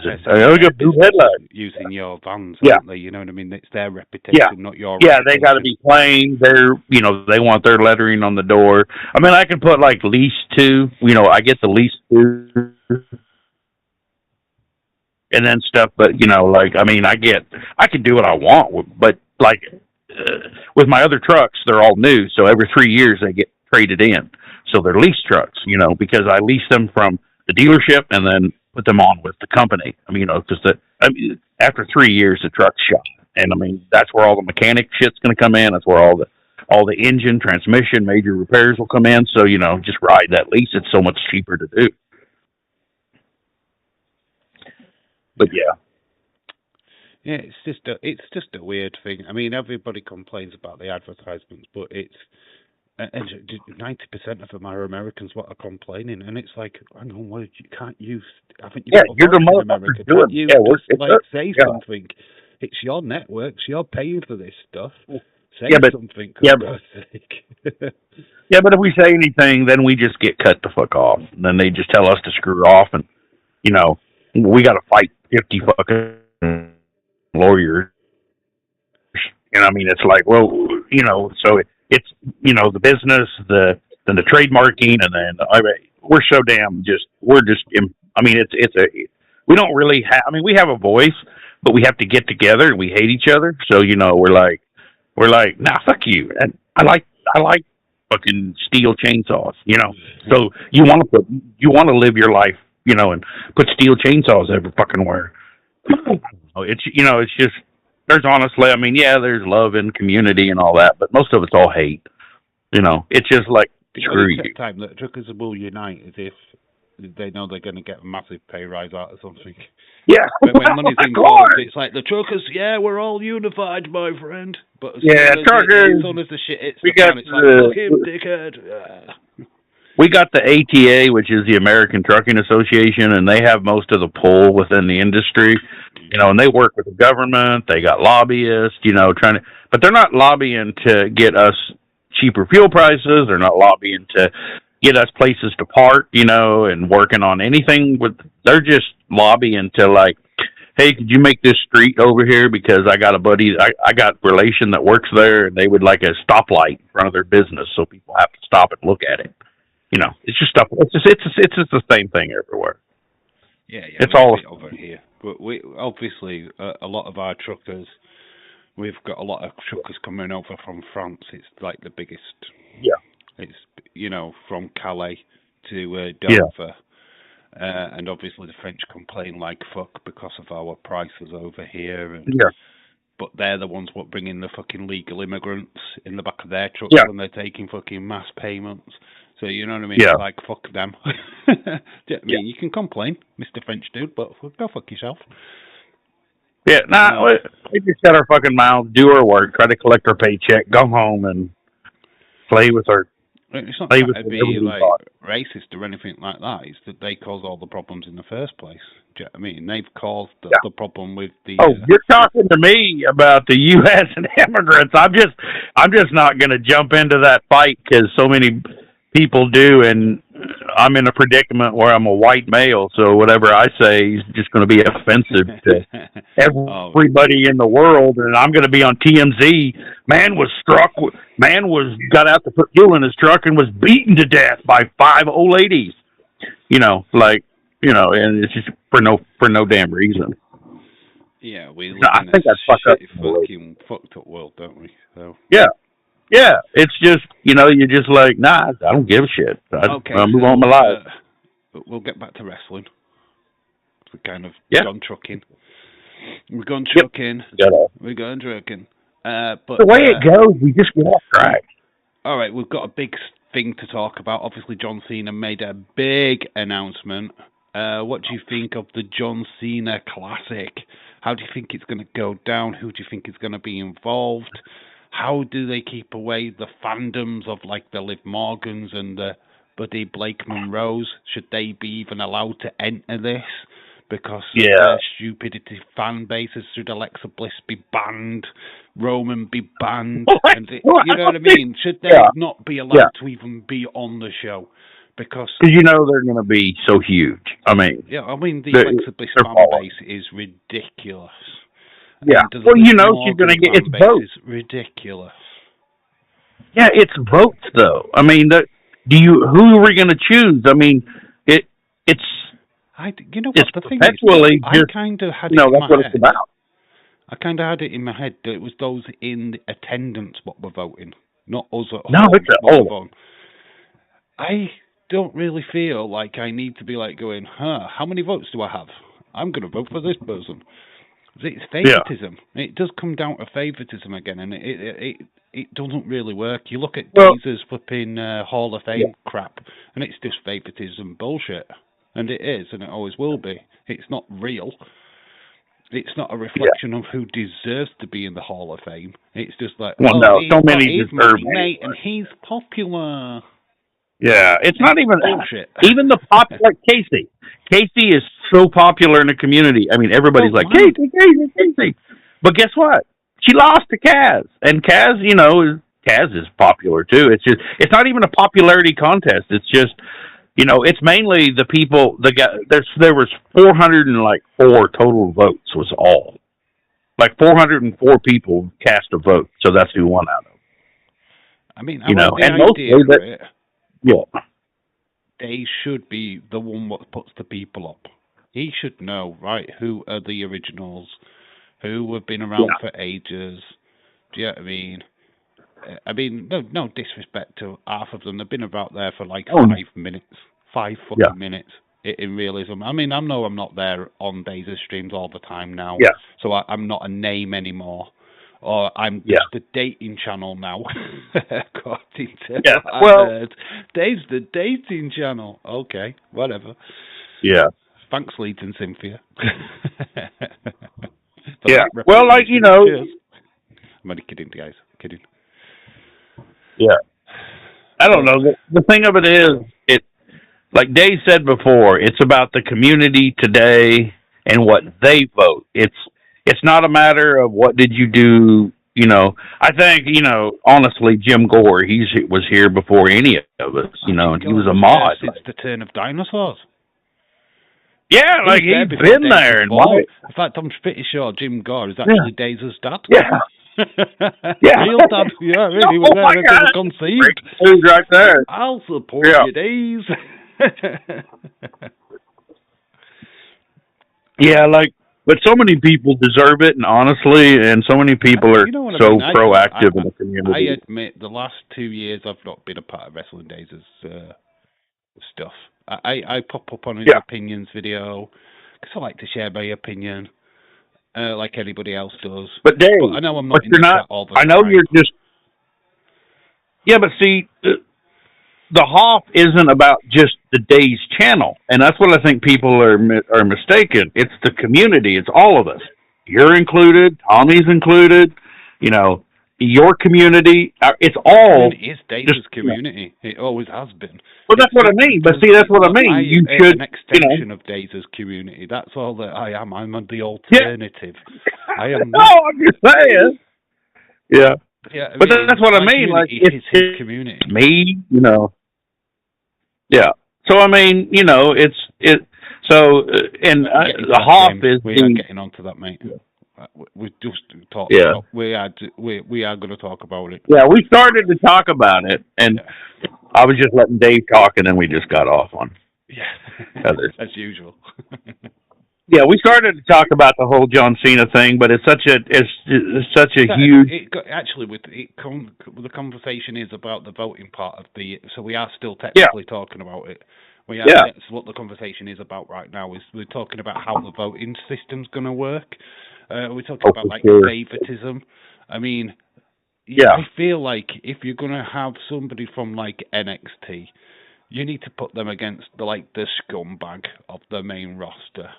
Speaker 1: Using your vans, aren't they? You know what I mean? It's their reputation, not your
Speaker 2: reputation.
Speaker 1: They
Speaker 2: got to be plain. They want their lettering on the door. I can put, like, lease to, I get the lease to and then stuff, but, I can do what I want, but, like, with my other trucks, they're all new, so every 3 years they get traded in. So they're lease trucks, because I lease them from the dealership and then put them on with the company. Because after 3 years, the truck's shot, and that's where all the mechanic shit's going to come in. That's where all the engine, transmission, major repairs will come in. So just ride that lease. It's so much cheaper to do. But yeah,
Speaker 1: it's just a weird thing. Everybody complains about the advertisements, but it's. And 90% of them are Americans what are complaining, and it's like, hang on, you can't use. Haven't you?
Speaker 2: You're the motherfucker doing.
Speaker 1: You say something. It's your networks. You're paying for this stuff. Say something.
Speaker 2: But if we say anything, then we just get cut the fuck off. And then they just tell us to screw off, and we got to fight 50 fucking lawyers. And it's like, well, so it's the business, then the trademarking, and then we're so damn we don't really have. We have a voice, but we have to get together and we hate each other. So we're like, nah, fuck you. And I like fucking steel chainsaws. So you want to live your life, and put steel chainsaws every fucking where. It's just. There's honestly, there's love and community and all that, but most of it's all hate. It's just like, screw you.
Speaker 1: Time that truckers will unite as if they know they're going to get a massive pay rise out of something.
Speaker 2: Yeah.
Speaker 1: But when money's involved, it's like the truckers, we're all unified, my friend. But
Speaker 2: truckers.
Speaker 1: As soon as the shit hits the fan, it's like, fuck him, dickhead.
Speaker 2: We got the ATA, which is the American Trucking Association, and they have most of the pull within the industry. And they work with the government. They got lobbyists, but they're not lobbying to get us cheaper fuel prices. They're not lobbying to get us places to park, and working on anything. They're just lobbying to, like, hey, could you make this street over here? Because I got a buddy, I got a relation that works there, and they would like a stoplight in front of their business, so people have to stop and look at it. It's just stuff. It's just the same thing everywhere.
Speaker 1: Yeah,
Speaker 2: it's all
Speaker 1: over here. But we obviously a lot of our truckers. We've got a lot of truckers coming over from France. It's like the biggest.
Speaker 2: Yeah.
Speaker 1: It's from Calais to Dover, and obviously the French complain like fuck because of our prices over here. And, but they're the ones what bring in the fucking legal immigrants in the back of their trucks when they're taking fucking mass payments. So you know what I mean?
Speaker 2: Yeah.
Speaker 1: It's like, fuck them. You can complain, Mr. French dude, but go fuck yourself.
Speaker 2: Yeah, we just got our fucking mouths, do our work, try to collect our paycheck, go home and play with our
Speaker 1: It's not
Speaker 2: They
Speaker 1: trying
Speaker 2: was
Speaker 1: to
Speaker 2: the
Speaker 1: be
Speaker 2: Liberty
Speaker 1: like
Speaker 2: Party.
Speaker 1: racist or anything like that. It's that they cause all the problems in the first place. Do you know what I mean? They've caused the problem with the.
Speaker 2: Oh, you're talking to me about the U.S. and immigrants. I'm just not going to jump into that fight because so many people do, and I'm in a predicament where I'm a white male, so whatever I say is just going to be offensive to everybody in the world, and I'm going to be on TMZ. Man got out to put fuel in his truck and was beaten to death by 5 old ladies. And it's just for no damn reason.
Speaker 1: Yeah, we live in a fucked up world, don't we? So.
Speaker 2: Yeah, it's just, you're just like, nah, I don't give a shit. I move on my life.
Speaker 1: We'll get back to wrestling. We're kind of gone trucking. We're going trucking. We're going trucking. But
Speaker 2: the way it goes, we just get off track.
Speaker 1: All right, we've got a big thing to talk about. Obviously, John Cena made a big announcement. What do you think of the John Cena Classic? How do you think it's going to go down? Who do you think is going to be involved? How do they keep away the fandoms of like the Liv Morgans and the Buddy Blake Monroes? Should they be even allowed to enter this? Because of their stupidity fan bases, should Alexa Bliss be banned? Roman be banned? You know what I mean? Should they not be allowed to even be on the show? Because
Speaker 2: they're going to be so huge. I mean,
Speaker 1: the Alexa Bliss fan base is ridiculous.
Speaker 2: Yeah, well, she's going to get its votes.
Speaker 1: It's ridiculous.
Speaker 2: Yeah, it's votes though. I mean, who are we going to choose? I mean, it's.
Speaker 1: You know what the thing
Speaker 2: is?
Speaker 1: I kind of had it in my head. About. I kind of had it in my head that it was those in the attendance what were voting, not us at home.
Speaker 2: No, it's at home.
Speaker 1: I don't really feel like I need to be like going, how many votes do I have? I'm going to vote for this person. It's favoritism. Yeah. It does come down to favoritism again, and it doesn't really work. You look at Dazer's flipping Hall of Fame crap, and it's just favoritism bullshit. And it is, and it always will be. It's not real. It's not a reflection of who deserves to be in the Hall of Fame. It's just like,
Speaker 2: he's my
Speaker 1: mate, and he's popular.
Speaker 2: Yeah, it's not even
Speaker 1: bullshit.
Speaker 2: Even the popular Casey. Casey is so popular in the community. I mean, everybody's like, Casey. But guess what? She lost to Kaz. And Kaz, Kaz is popular too. It's not even a popularity contest. It's just, it's mainly the people, there was 404 total votes was all. Like 404 people cast a vote. So that's who won out of.
Speaker 1: I mean, and mostly they should be the one what puts the people up. He should know, right, who are the originals, who have been around for ages. Do you know what I mean? No disrespect to half of them. They've been about there for like 5 minutes. 5 fucking minutes in realism. I mean, I know I'm not there on Days' streams all the time now.
Speaker 2: Yeah.
Speaker 1: So I'm not a name anymore. Or I'm just a dating channel now, according to what I heard. Dave's the dating channel. Okay, whatever.
Speaker 2: Yeah.
Speaker 1: Thanks, Leeds and Cynthia.
Speaker 2: Well,
Speaker 1: Cheers. I'm only kidding, guys. Kidding.
Speaker 2: Yeah. I don't know. The thing of it is, like Dave said before, it's about the community today and what they vote. It's not a matter of what did you do, I think, honestly, Jim Gore, he was here before any of us, and he was a mod.
Speaker 1: Since the turn of dinosaurs.
Speaker 2: Yeah, like he's been there.
Speaker 1: In fact, I'm pretty sure Jim Gore is actually Daze's dad.
Speaker 2: Yeah.
Speaker 1: Real dad. Yeah, really. He was there until he conceived.
Speaker 2: Who's right there?
Speaker 1: I'll support you, Daze.
Speaker 2: But so many people deserve it, and honestly, and so many people are so proactive in the community.
Speaker 1: I admit, the last 2 years I've not been a part of Wrestling Days' stuff. I pop up on his opinions video, because I like to share my opinion, like anybody else does.
Speaker 2: But Dave,
Speaker 1: I know I'm not in the chat all the time.
Speaker 2: I know you're just... Yeah, but see... The Hoff isn't about just the Days channel, and that's what I think people are mistaken. It's the community. It's all of us. You're included. Tommy's included. your community. It's all
Speaker 1: Community is Data's community. It always has been.
Speaker 2: Well, that's what I mean. But see, that's what I mean. You should,
Speaker 1: an extension of Data's community. That's all that I am. I'm the alternative. I am.
Speaker 2: No, I'm just saying. Yeah.
Speaker 1: Yeah,
Speaker 2: but that's what I mean. Like,
Speaker 1: it's his community.
Speaker 2: Me, Yeah. So I mean, So and the Hoff is.
Speaker 1: We are getting onto that, mate. We just talked.
Speaker 2: Yeah.
Speaker 1: We are going to talk about it.
Speaker 2: Yeah, we started to talk about it, and I was just letting Dave talk, and then we just got off on.
Speaker 1: Yeah. As usual.
Speaker 2: Yeah, we started to talk about the whole John Cena thing, but it's such a huge.
Speaker 1: The conversation is about the voting part of the. So we are still technically talking about it. That's what the conversation is about right now. Is we're talking about how the voting system's going to work. We're talking about favoritism. I mean, I feel like if you're going to have somebody from like NXT, you need to put them against the scumbag of the main roster.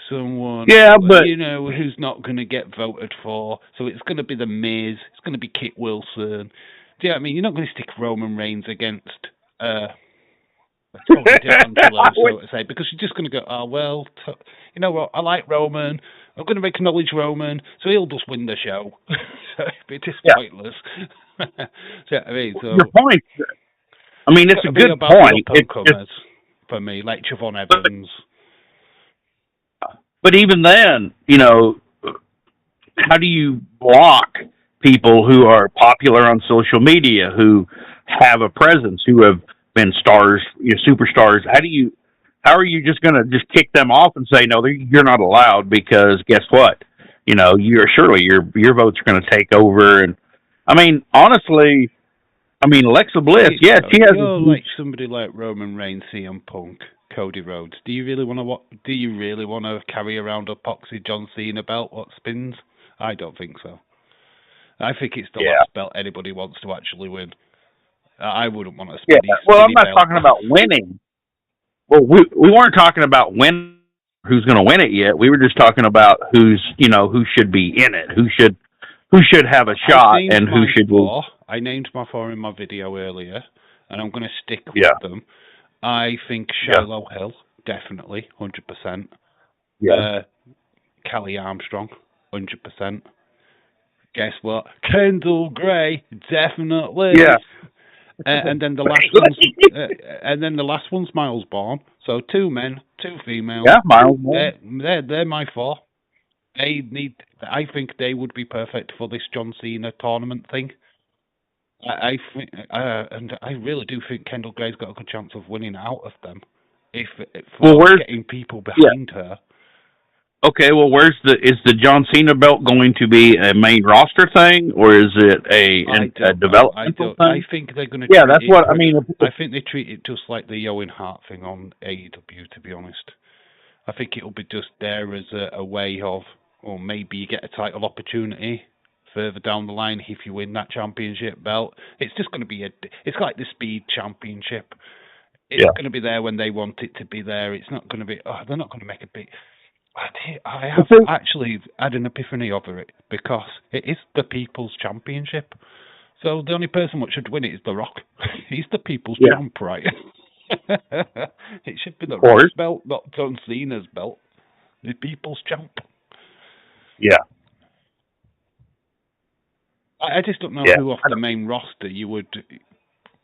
Speaker 1: Someone who's not going to get voted for. So it's going to be The Miz. It's going to be Kit Wilson. Do you know what I mean? You're not going to stick Roman Reigns against Tony D'Angelo, so to say, because you're just going to go, oh, well, you know what? I like Roman. I'm going to acknowledge Roman, so he'll just win the show. So it's just pointless.
Speaker 2: Your point. I mean, it's a good point.
Speaker 1: It's for me, like Siobhan Evans.
Speaker 2: But even then, how do you block people who are popular on social media, who have a presence, who have been stars, superstars? How are you just going to just kick them off and say, no, you're not allowed, because guess what? Your votes are going to take over. And I mean, honestly, Alexa Bliss, she has
Speaker 1: like somebody like Roman Reigns, CM Punk, Cody Rhodes. Do you really want to carry around a poxy John Cena belt what spins? I don't think so. I think it's the last belt anybody wants to actually win. I wouldn't want to spin.
Speaker 2: Well, I'm not talking about winning. Well, we weren't talking about who's going to win it yet. We were just talking about who should be in it, who should have a shot, and who should win.
Speaker 1: I named my four in my video earlier, and I'm going to stick with them. I think Shiloh Hill, definitely, 100%. Yeah. Kelly Armstrong, 100%. Guess what? Kendall Gray, definitely.
Speaker 2: Yeah.
Speaker 1: And then the last one's Miles Bourne. So 2 men, 2 females.
Speaker 2: Yeah, Miles Bourne.
Speaker 1: They're my 4. I think they would be perfect for this John Cena tournament thing. I think, and I really do think Kendall Gray's got a good chance of winning out of them if getting people behind her.
Speaker 2: Okay, well, is the John Cena belt going to be a main roster thing, or is it a developmental thing?
Speaker 1: I think they're going to.
Speaker 2: Yeah, that's what I mean.
Speaker 1: I think they treat it just like the Owen Hart thing on AEW. To be honest, I think it'll be just there as a way of, or maybe you get a title opportunity further down the line if you win that championship belt. It's just going to be it's like the Speed Championship. It's going to be there when they want it to be there. It's not going to be. They're not going to make a big. I have actually had an epiphany over it, because it is the People's Championship. So the only person that should win it is The Rock. He's the People's Champ, right? It should be The Rock's belt, not John Cena's belt. The People's Champ.
Speaker 2: Yeah.
Speaker 1: I just don't know who off the main roster you would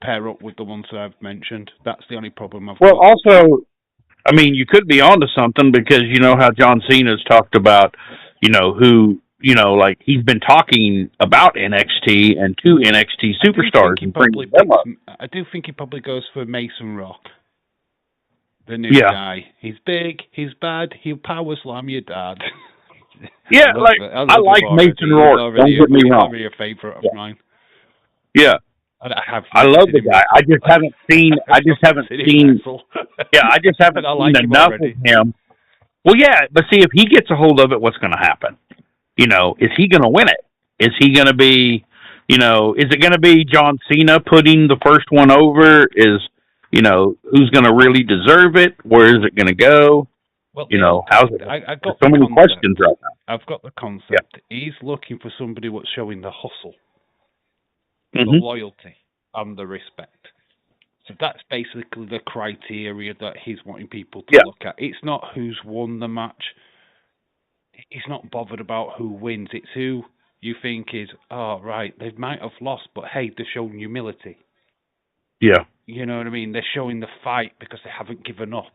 Speaker 1: pair up with the ones that I've mentioned. That's the only problem I've got.
Speaker 2: Well, also, I mean, you could be onto something, because you know how John Cena's talked about, who, like he's been talking about NXT and 2 NXT superstars and bringing them up.
Speaker 1: I do think he probably goes for Mason Rock, the new guy. He's big, he's bad, he'll power slam your dad.
Speaker 2: Yeah, I like Mason Rourke. Don't get me wrong.
Speaker 1: He's already a favorite of mine.
Speaker 2: Yeah.
Speaker 1: I
Speaker 2: love the guy. I just haven't seen. I just haven't seen enough of him. Well, yeah, but see, if he gets a hold of it, what's going to happen? Is he going to win it? Is he going to be? Is it going to be John Cena putting the first one over? Who's going to really deserve it? Where is it going to go?
Speaker 1: Well,
Speaker 2: You know, how's it?
Speaker 1: I
Speaker 2: There's
Speaker 1: got
Speaker 2: so
Speaker 1: the
Speaker 2: many
Speaker 1: concept.
Speaker 2: questions right now.
Speaker 1: I've got the
Speaker 2: Yeah.
Speaker 1: concept. He's looking for somebody what's showing the hustle, the
Speaker 2: Mm-hmm.
Speaker 1: loyalty, and the respect. So that's basically the criteria that he's wanting people to
Speaker 2: Yeah.
Speaker 1: look at. It's not who's won the match. He's not bothered about who wins. It's who you think is, oh, right, they might have lost, but hey, they're showing humility.
Speaker 2: Yeah.
Speaker 1: You know what I mean? They're showing the fight because they haven't given up.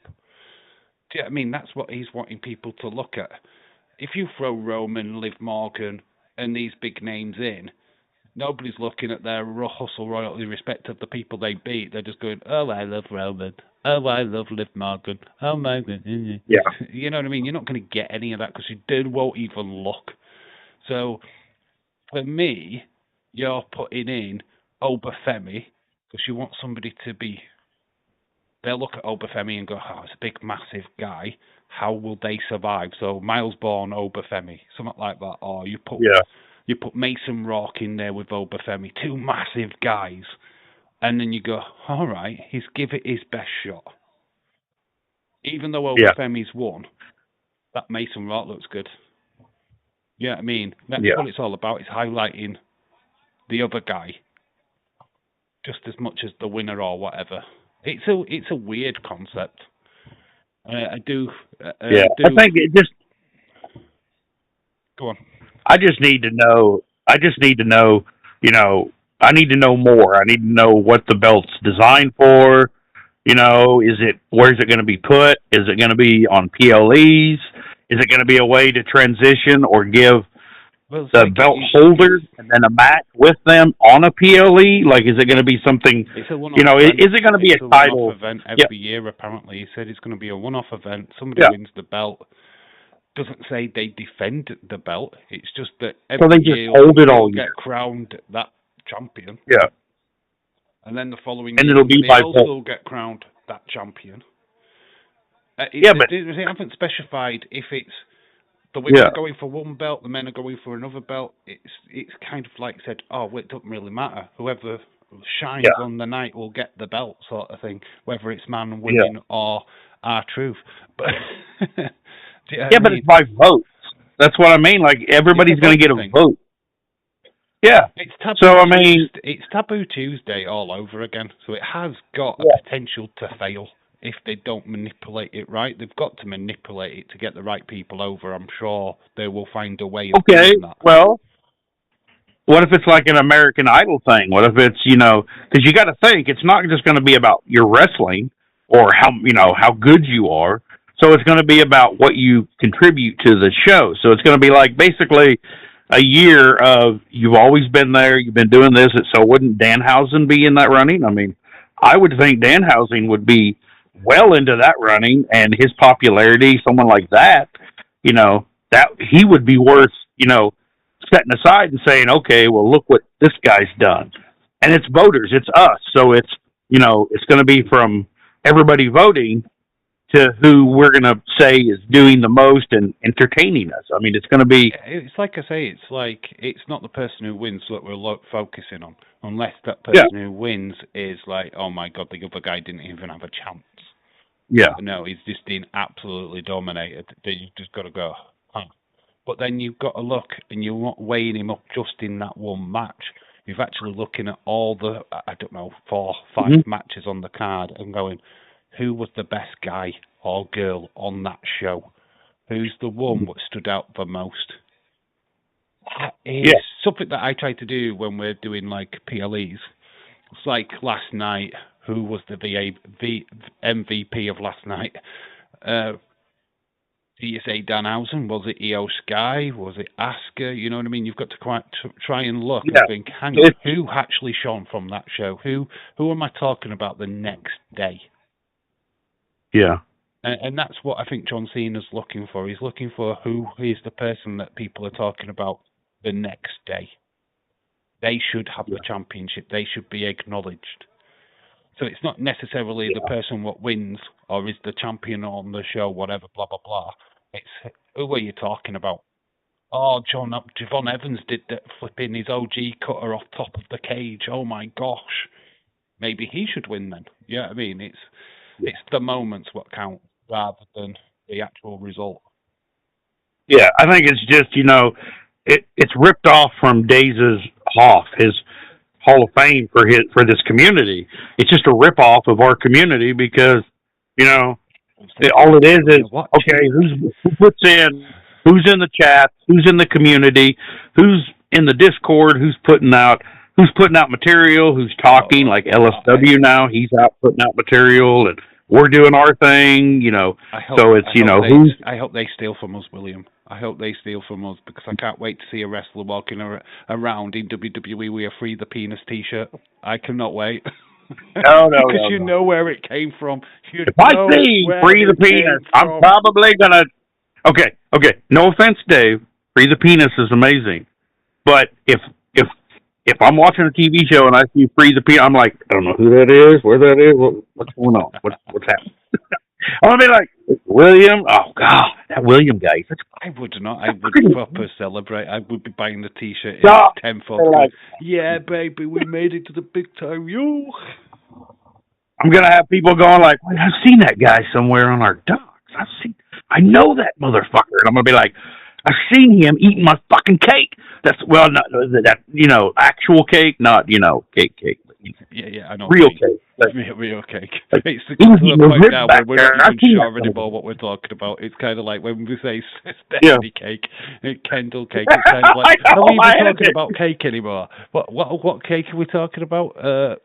Speaker 1: Do you know what I mean? That's what he's wanting people to look at. If you throw Roman, Liv Morgan, and these big names in, nobody's looking at their hustle, royalty, respect of the people they beat. They're just going, oh, I love Roman. Oh, I love Liv Morgan. Oh, my God.
Speaker 2: Yeah.
Speaker 1: You know what I mean? You're not going to get any of that because you won't even look. So, for me, you're putting in Obafemi because you want somebody to be. They'll look at Obafemi and go, oh, it's a big, massive guy. How will they survive? So, Miles Bourne, Obafemi, something like that. Or you put Mason Rourke in there with Obafemi, two massive guys. And then you go, all right, he's give it his best shot. Even though Obafemi's won, that Mason Rourke looks good. Yeah, I mean, that's what it's all about. It's highlighting the other guy just as much as the winner or whatever. It's a weird concept. I do.
Speaker 2: I think it just.
Speaker 1: Go on.
Speaker 2: I just need to know. You know, I need to know more. I need to know what the belt's designed for. You know, where's it going to be put? Is it going to be on PLEs? Is it going to be a way to transition or give the belt holder and then a match with them on a PLE? Like, is it going to be something? You know, is it going to be a title
Speaker 1: event every year? Apparently, he said it's going to be a one-off event. Somebody wins the belt. Doesn't say they defend the belt. It's just that every year
Speaker 2: hold it all
Speaker 1: get crowned that champion.
Speaker 2: Yeah.
Speaker 1: And then the following
Speaker 2: year,
Speaker 1: it'll be by also get crowned that champion. But they haven't specified if it's the women are going for one belt, the men are going for another belt. It's kind of like said, oh, well, it doesn't really matter. Whoever shines on the night will get the belt, sort of thing. Whether it's man, women, or R-Truth. But
Speaker 2: but it's by votes. That's what I mean. Like everybody's going to get a vote. Yeah.
Speaker 1: It's taboo. It's Taboo Tuesday all over again. So it has got a potential to fail if they don't manipulate it right. They've got to manipulate it to get the right people over. I'm sure they will find a way of doing that.
Speaker 2: Well, what if it's like an American Idol thing? What if it's, because you got to think, it's not just going to be about your wrestling or how good you are. So it's going to be about what you contribute to the show. So it's going to be like basically a year of you've always been there, you've been doing this. So wouldn't Danhausen be in that running? I mean, I would think Danhausen would be well into that running, and his popularity, someone like that, that he would be worth, setting aside and saying, okay, well, look what this guy's done. And it's voters, it's us. So it's, it's going to be from everybody voting to who we're going to say is doing the most and entertaining us. I mean, it's going to be...
Speaker 1: It's like I say, it's not the person who wins that we're focusing on, unless that person who wins is like, oh my God, the other guy didn't even have a chance.
Speaker 2: Yeah.
Speaker 1: No, he's just been absolutely dominated. You've just got to go, huh. But then you've got to look, and you're not weighing him up just in that one match. You're actually looking at all the, 4, 5 matches on the card and going, who was the best guy or girl on that show? Who's the one that stood out the most? That is something that I try to do when we're doing like PLEs. It's like last night, who was the MVP of last night? Do you say Danhausen? Was it Io Sky? Was it Asuka? You know what I mean? You've got to try and look and think, hang on, who actually shone from that show? Who am I talking about the next day?
Speaker 2: Yeah.
Speaker 1: And that's what I think John Cena's looking for. He's looking for who is the person that people are talking about the next day. They should have the championship. They should be acknowledged. So it's not necessarily the person what wins or is the champion on the show, whatever, blah, blah, blah. It's who are you talking about? Oh, Javon Evans did that flipping his OG cutter off top of the cage. Oh, my gosh. Maybe he should win then. Yeah, I mean, it's the moments what count rather than the actual result.
Speaker 2: Yeah, I think it's just it's ripped off from Daze's Hoff, his Hall of Fame for this community. It's just a rip off of our community because you know all it is okay. Who puts in? Who's in the chat? Who's in the community? Who's in the Discord? Who's putting out? Who's putting out material? Who's talking? Like LSW now, he's out putting out material, and we're doing our thing. So it's who's.
Speaker 1: I hope they steal from us, William. I hope they steal from us because I can't wait to see a wrestler walking around in WWE with a Free the Penis T-shirt. I cannot wait.
Speaker 2: No,
Speaker 1: because you know where it came from.
Speaker 2: If I see Free the Penis, I'm probably gonna. Okay. No offense, Dave. Free the Penis is amazing, but if I'm watching a TV show and I see Free the Penis, I'm like, I don't know who that is, where that is, what's going on, what's happening. I'm gonna be like, William. Oh God, that William guy.
Speaker 1: I would not. I would proper celebrate. I would be buying the T-shirt in tenfold. Like, yeah, baby, we made it to the big time, yo.
Speaker 2: I'm gonna have people going like, well, I've seen that guy somewhere on our docks. I know that motherfucker, and I'm gonna be like, I've seen him eating my fucking cake. That's not that actual cake, not cake.
Speaker 1: Yeah, I know.
Speaker 2: Real cake.
Speaker 1: Real cake. It's the point now where we're not even sure anymore what we're talking about. It's kind of like when we say Stephanie cake, Kendall cake. It's kind of like, are we even talking about cake anymore? What cake are we talking about? I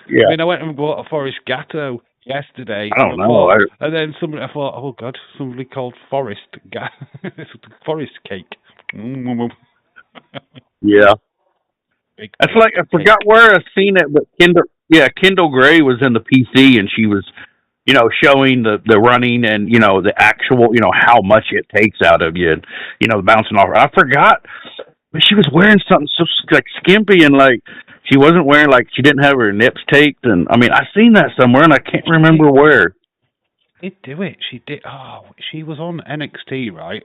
Speaker 1: mean, I went and bought a Forest Gatto yesterday.
Speaker 2: I don't know.
Speaker 1: And then I thought, oh God, somebody called Forest Forest cake.
Speaker 2: Yeah. That's like, I forgot where I seen it, but Kendall Gray was in the PC and she was, showing the running and, the actual, how much it takes out of you and, bouncing off. I forgot, but she was wearing something so like skimpy and like, she wasn't wearing she didn't have her nips taped. And I mean, I seen that somewhere and I can't remember where.
Speaker 1: She did do it. She did. Oh, she was on NXT, right?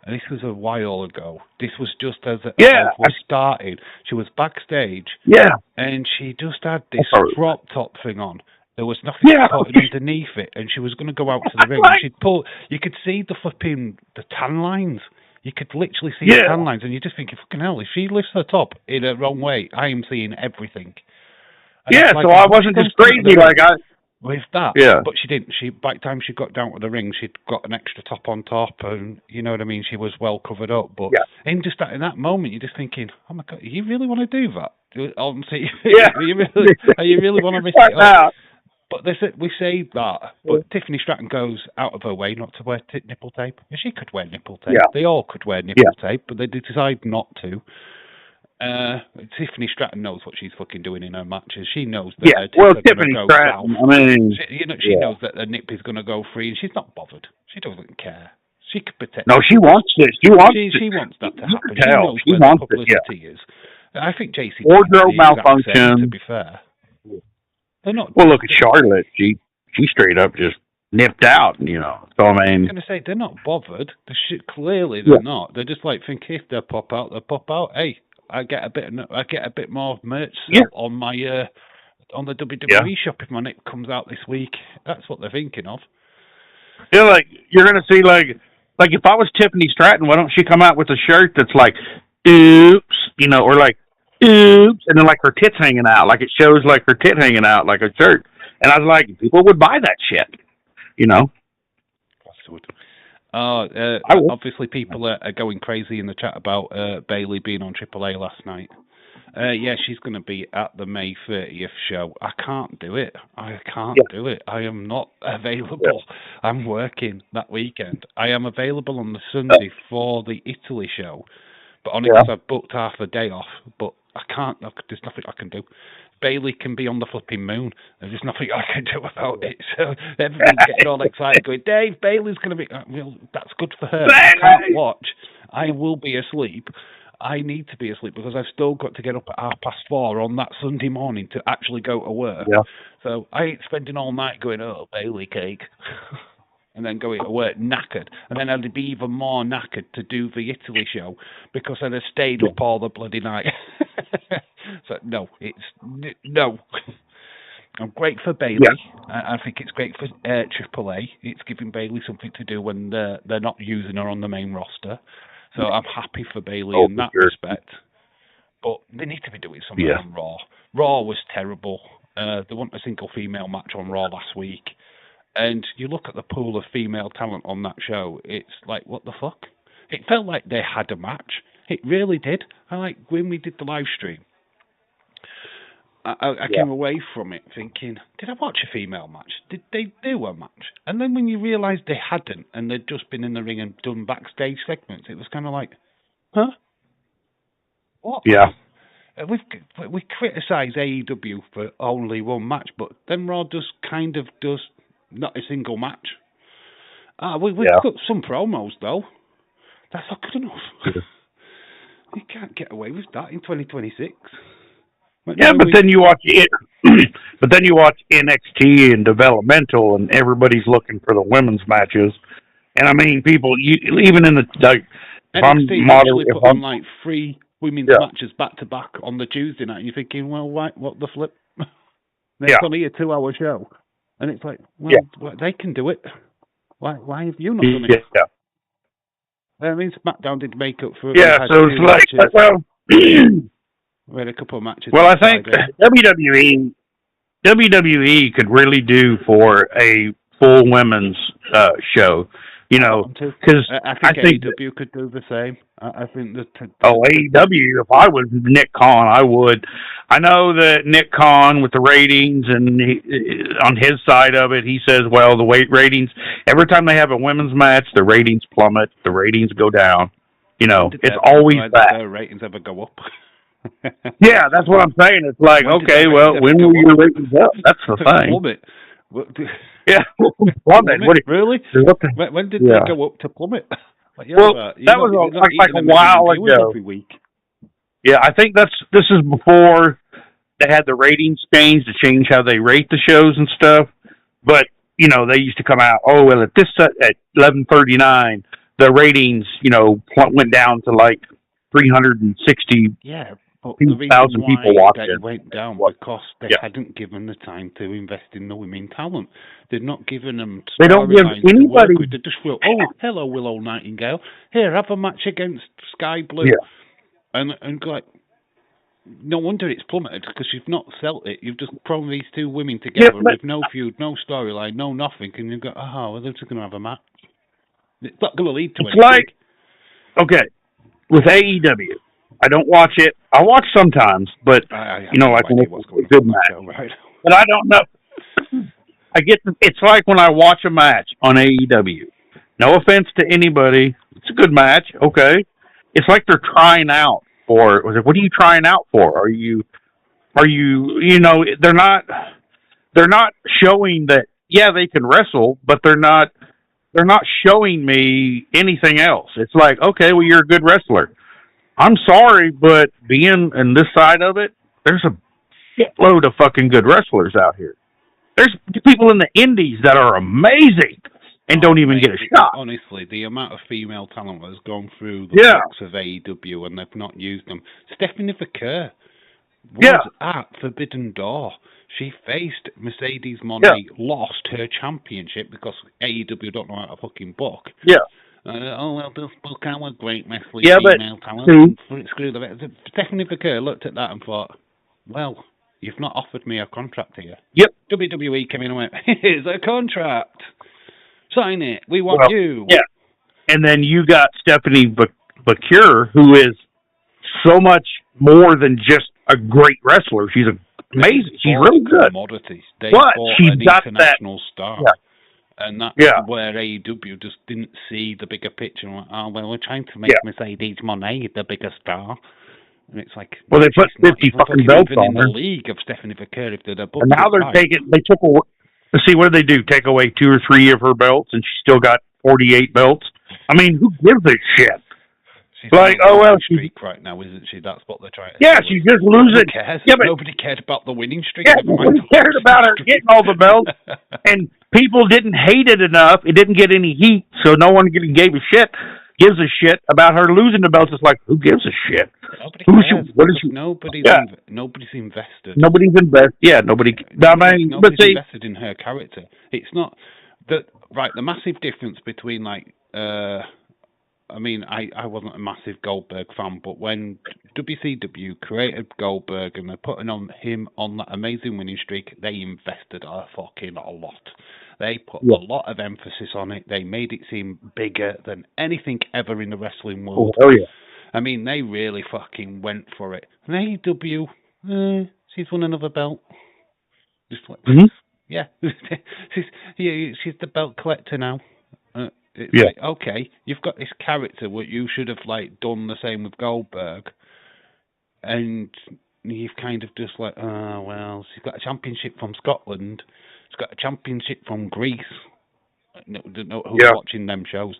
Speaker 1: And this was a while ago. This was just as was starting. She was backstage.
Speaker 2: Yeah.
Speaker 1: And she just had this crop top thing on. There was nothing underneath it, and she was going to go out to the ring. And she'd pull. You could see the tan lines. You could literally see the tan lines, and you're just thinking, "Fucking hell!" If she lifts her top in a wrong way, I am seeing everything. And
Speaker 2: so I wasn't just crazy
Speaker 1: with that, but she didn't. By the time she got down to the ring, she'd got an extra top on top, and you know what I mean. She was well covered up, but in that moment, you're just thinking, "Oh my God, you really want to do that? Are you really want to risk it up?" But we say that, but Tiffany Stratton goes out of her way not to wear nipple tape. She could wear nipple tape. Yeah. They all could wear nipple tape, but they decide not to. Tiffany Stratton knows what she's fucking doing in her matches. She knows that her tits are going to go
Speaker 2: Stratton,
Speaker 1: south. I mean, she knows that the nip is going to go free, and she's not bothered. She doesn't care. She could protect.
Speaker 2: No, she wants this. She wants
Speaker 1: that to happen. She knows where the publicity is. I think JC
Speaker 2: wardrobe malfunction.
Speaker 1: To be fair, they're not.
Speaker 2: Well, look at Charlotte. She straight up just nipped out. So I mean,
Speaker 1: I was going to say they're not bothered. Clearly, they're not. They're just like think if they pop out, they pop out. Hey. I get a bit more merch on my on the WWE shop if my nip comes out this week. That's what they're thinking of.
Speaker 2: Yeah, like you're gonna see like if I was Tiffany Stratton, why don't she come out with a shirt that's like oops, or like oops, and then like her tits hanging out, like it shows like her tit hanging out like a shirt. And I was like, people would buy that shit,
Speaker 1: Obviously, people are going crazy in the chat about Bayley being on AAA last night. She's going to be at the May 30th show. I can't do it. I am not available. Yeah. I'm working that weekend. I am available on the Sunday for the Italy show, but only because I've booked half a day off. But I can't. There's nothing I can do. Bayley can be on the flipping moon. There's just nothing I can do about it. So everybody's getting all excited, going, Dave, Bayley's going to be... Well, that's good for her. I can't watch. I will be asleep. I need to be asleep because I've still got to get up at 4:30 on that Sunday morning to actually go to work. Yeah. So I ain't spending all night going, Bayley cake. And then going to work knackered. And then I'd be even more knackered to do the Italy show because I'd have stayed up all the bloody night. So, no. Great for Bailey.
Speaker 2: Yeah.
Speaker 1: I think it's great for AAA. It's giving Bailey something to do when they're not using her on the main roster. So I'm happy for Bailey in that respect. But they need to be doing something on Raw. Raw was terrible. There wasn't a single female match on Raw last week. And you look at the pool of female talent on that show, it's like, what the fuck? It felt like they had a match. It really did. When we did the live stream, I came away from it thinking, did I watch a female match? Did they do a match? And then when you realise they hadn't, and they'd just been in the ring and done backstage segments, it was kind of like, huh? What?
Speaker 2: Yeah.
Speaker 1: We criticise AEW for only one match, but then Raw just kind of does not a single match. We've got some promos, though. That's not good enough. You can't get away with that in 2026. But
Speaker 2: then you watch it. But then you watch NXT and developmental, and everybody's looking for the women's matches. And I mean, people, even in the
Speaker 1: NXT actually put on like 3 women's matches back to back on the Tuesday night, and you're thinking, well, why? What the flip? It's only a 2-hour show, and it's like, well, they can do it. Why have you not done it?
Speaker 2: Yeah.
Speaker 1: I mean, SmackDown did make up for it.
Speaker 2: Yeah, so it's like, well,
Speaker 1: we had a couple of matches.
Speaker 2: Well, I think WWE could really do for a full women's show. You know, because
Speaker 1: I think AEW could do the same. I think that.
Speaker 2: AEW. If I was Nick Khan, I would. I know that Nick Khan with the ratings, and on his side of it, he says, "Well, the ratings. Every time they have a women's match, the ratings plummet. The ratings go down. You know, it's always that.
Speaker 1: The ratings ever go up."
Speaker 2: Yeah, that's what I'm saying. It's like, okay, well, when will your ratings up? That's the thing.
Speaker 1: Plummet.
Speaker 2: Yeah, plummet.
Speaker 1: Really? When did they go up to plummet? Like,
Speaker 2: that was like a while ago.
Speaker 1: Every week.
Speaker 2: Yeah, I think this is before they had the ratings change to change how they rate the shows and stuff. But you know, they used to come out. Oh well, at 11:39, the ratings went down to like 360.
Speaker 1: Yeah. But the reason why they went down because they hadn't given the time to invest in the women talent. They've not given them.
Speaker 2: They don't give anybody.
Speaker 1: They just feel, oh, hello, Willow Nightingale. Here, have a match against Sky Blue.
Speaker 2: Yeah.
Speaker 1: And like, no wonder it's plummeted because you've not sold it. You've just thrown these 2 women together with no feud, no storyline, no nothing, and you've got, well, they're just going to have a match. It's not going to lead to anything.
Speaker 2: Like, okay, with AEW. I don't watch it. I watch sometimes, but like when it's a good match.
Speaker 1: Right?
Speaker 2: But I don't know. It's like when I watch a match on AEW. No offense to anybody, it's a good match. Okay, it's like they're trying out for. What are you trying out for? Are you? They're not showing that. Yeah, they can wrestle, but they're not showing me anything else. It's like, okay, well, you're a good wrestler. I'm sorry, but being in this side of it, there's a shitload of fucking good wrestlers out here. There's people in the indies that are amazing and don't even get a shot.
Speaker 1: Honestly, the amount of female talent that's gone through the books of AEW and they've not used them. Stephanie Vaquer was at Forbidden Door. She faced Mercedes Moné, lost her championship because AEW don't know how to fucking book.
Speaker 2: Yeah.
Speaker 1: This book our great wrestling female talent. Screw the rest. Stephanie Vaquer looked at that and thought, well, you've not offered me a contract here.
Speaker 2: Yep.
Speaker 1: WWE came in and went, here's a contract. Sign it. We want you.
Speaker 2: Yeah. And then you got Stephanie Vaquer, who is so much more than just a great wrestler. She's amazing. She's really good.
Speaker 1: Commodities.
Speaker 2: But she's got
Speaker 1: international star.
Speaker 2: Yeah.
Speaker 1: And that's where AEW just didn't see the bigger picture. And went, we're trying to make Mercedes Moné the bigger star. And it's like,
Speaker 2: well, they put 50 fucking belts on
Speaker 1: in the league of Stephanie Vaquer if they're
Speaker 2: and now they're they took away, let's see, what did they do? Take away 2 or 3 of her belts and she still got 48 belts? I mean, who gives a shit?
Speaker 1: She's she's streak right now, isn't she? That's what they're trying to do.
Speaker 2: She's just losing.
Speaker 1: Nobody cared about the winning streak.
Speaker 2: Nobody cared about her getting all the belts. And people didn't hate it enough. It didn't get any heat, so no one gave a shit. gives a shit about her losing the belts. It's like, who gives a shit?
Speaker 1: Nobody cares.
Speaker 2: What is she?
Speaker 1: Nobody's invested.
Speaker 2: Nobody's invested. Yeah, nobody.
Speaker 1: Nobody's invested in her character. It's not the massive difference between I mean, I wasn't a massive Goldberg fan, but when WCW created Goldberg and they're putting him on that amazing winning streak, they invested a fucking lot. They put a lot of emphasis on it. They made it seem bigger than anything ever in the wrestling world.
Speaker 2: Oh, yeah.
Speaker 1: I mean, they really fucking went for it. And AEW, she's won another belt. Just like, yeah, she's the belt collector now. It's like, okay, you've got this character, what you should have done the same with Goldberg, and you've kind of just well, she's got a championship from Scotland, she's got a championship from Greece. Don't know who's watching them shows.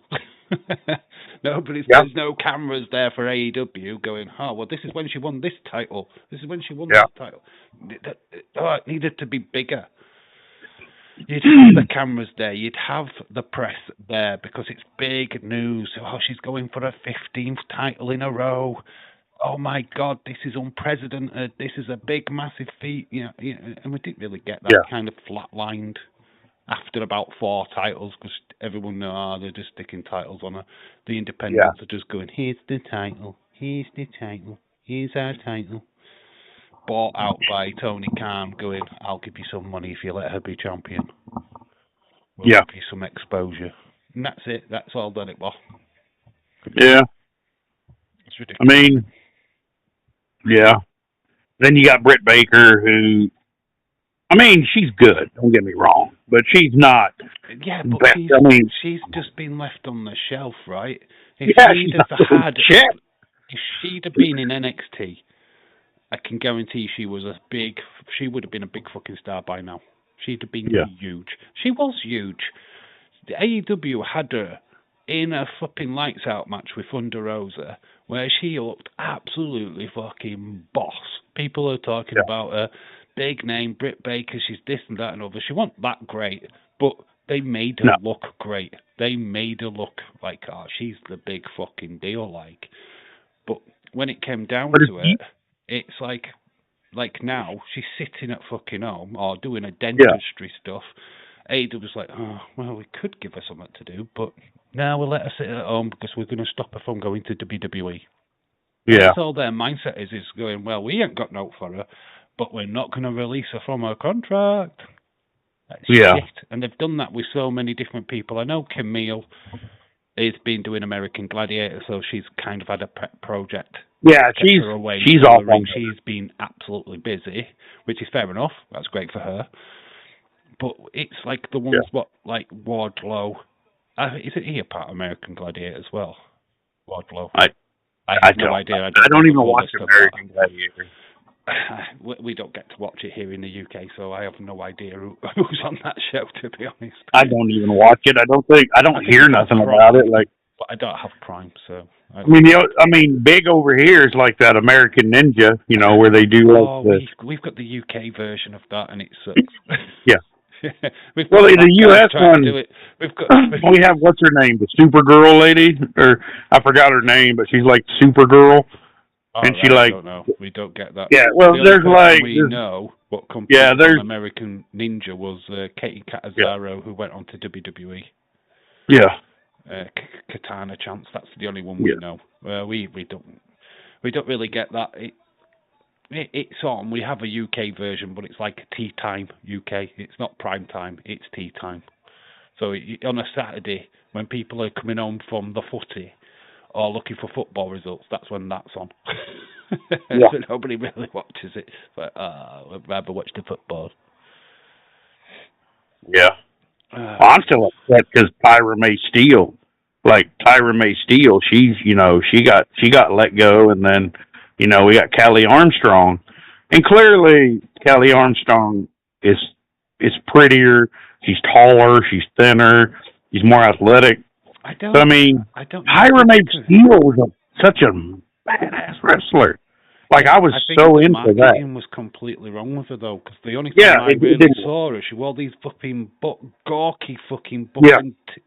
Speaker 1: There's no cameras there for AEW going, oh, well, this is when she won this title. This is when she won this title. It needed to be bigger. You'd have the cameras there. You'd have the press there because it's big news. Oh, she's going for her 15th title in a row. Oh, my God, this is unprecedented. This is a big, massive feat. And we didn't really get that kind of flatlined after about 4 titles because everyone knows they're just sticking titles on her. The independents are just going, here's the title, here's the title, here's our title. Bought out by Tony Khan going, I'll give you some money if you let her be champion. We'll give you some exposure. And that's it. That's all that it was.
Speaker 2: Yeah.
Speaker 1: It's ridiculous.
Speaker 2: I mean, Then you got Britt Baker, who, I mean, she's good. Don't get me wrong. But she's not.
Speaker 1: Yeah, but
Speaker 2: best.
Speaker 1: She's just been left on the shelf, right?
Speaker 2: If
Speaker 1: she'd have been in NXT, I can guarantee she would have been a big fucking star by now. She'd have been huge. She was huge. The AEW had her in a flipping lights out match with Thunder Rosa, where she looked absolutely fucking boss. People are talking about her big name, Britt Baker. She's this and that and other. She wasn't that great, but they made her look great. They made her look like, oh, she's the big fucking deal, But when it came down to it, it's like now she's sitting at fucking home or doing a dentistry stuff. AEW was like, oh, well, we could give her something to do, but now we'll let her sit at home because we're going to stop her from going to WWE. Yeah. That's all their mindset is going, well, we ain't got no for her, but we're not going to release her from her contract. That's shit. And they've done that with so many different people. I know Camille has been doing American Gladiator, so she's kind of had a pet project.
Speaker 2: Yeah, she's off.
Speaker 1: She's been absolutely busy, which is fair enough. That's great for her. But it's like the ones like Wardlow. Isn't he a part of American Gladiator as well? Wardlow.
Speaker 2: I have no idea. I don't even watch American Gladiator.
Speaker 1: We don't get to watch it here in the UK, so I have no idea who's on that show, to be honest.
Speaker 2: I don't even watch it. I don't hear nothing about it.
Speaker 1: But I don't have Prime, so.
Speaker 2: I mean, big over here is like that American Ninja, where they do
Speaker 1: we've got the UK version of that, and it's
Speaker 2: the US one. We have what's her name, the Supergirl lady, or I forgot her name, but she's like Supergirl. And she
Speaker 1: I don't know. We don't get that.
Speaker 2: Yeah, well, there's
Speaker 1: what there's American Ninja was Katie Catanzaro, who went on to WWE.
Speaker 2: Yeah.
Speaker 1: Katana Chance. That's the only one we know. We don't really get that. It's on. We have a UK version, but it's like tea time UK. It's not prime time. It's tea time. So on a Saturday, when people are coming home from the footy or looking for football results, that's when that's on. So nobody really watches it. But I'd rather watch the football.
Speaker 2: Yeah. I'm still upset because Tyra May Steele, she's, she got let go, and then, we got Callie Armstrong, and clearly Callie Armstrong is prettier, she's taller, she's thinner, she's more athletic. Tyra May Steele was such a badass wrestler. Like, I was so into that.
Speaker 1: The marketing was completely wrong with her, though, because the only time I really saw her, she wore these fucking gawky fucking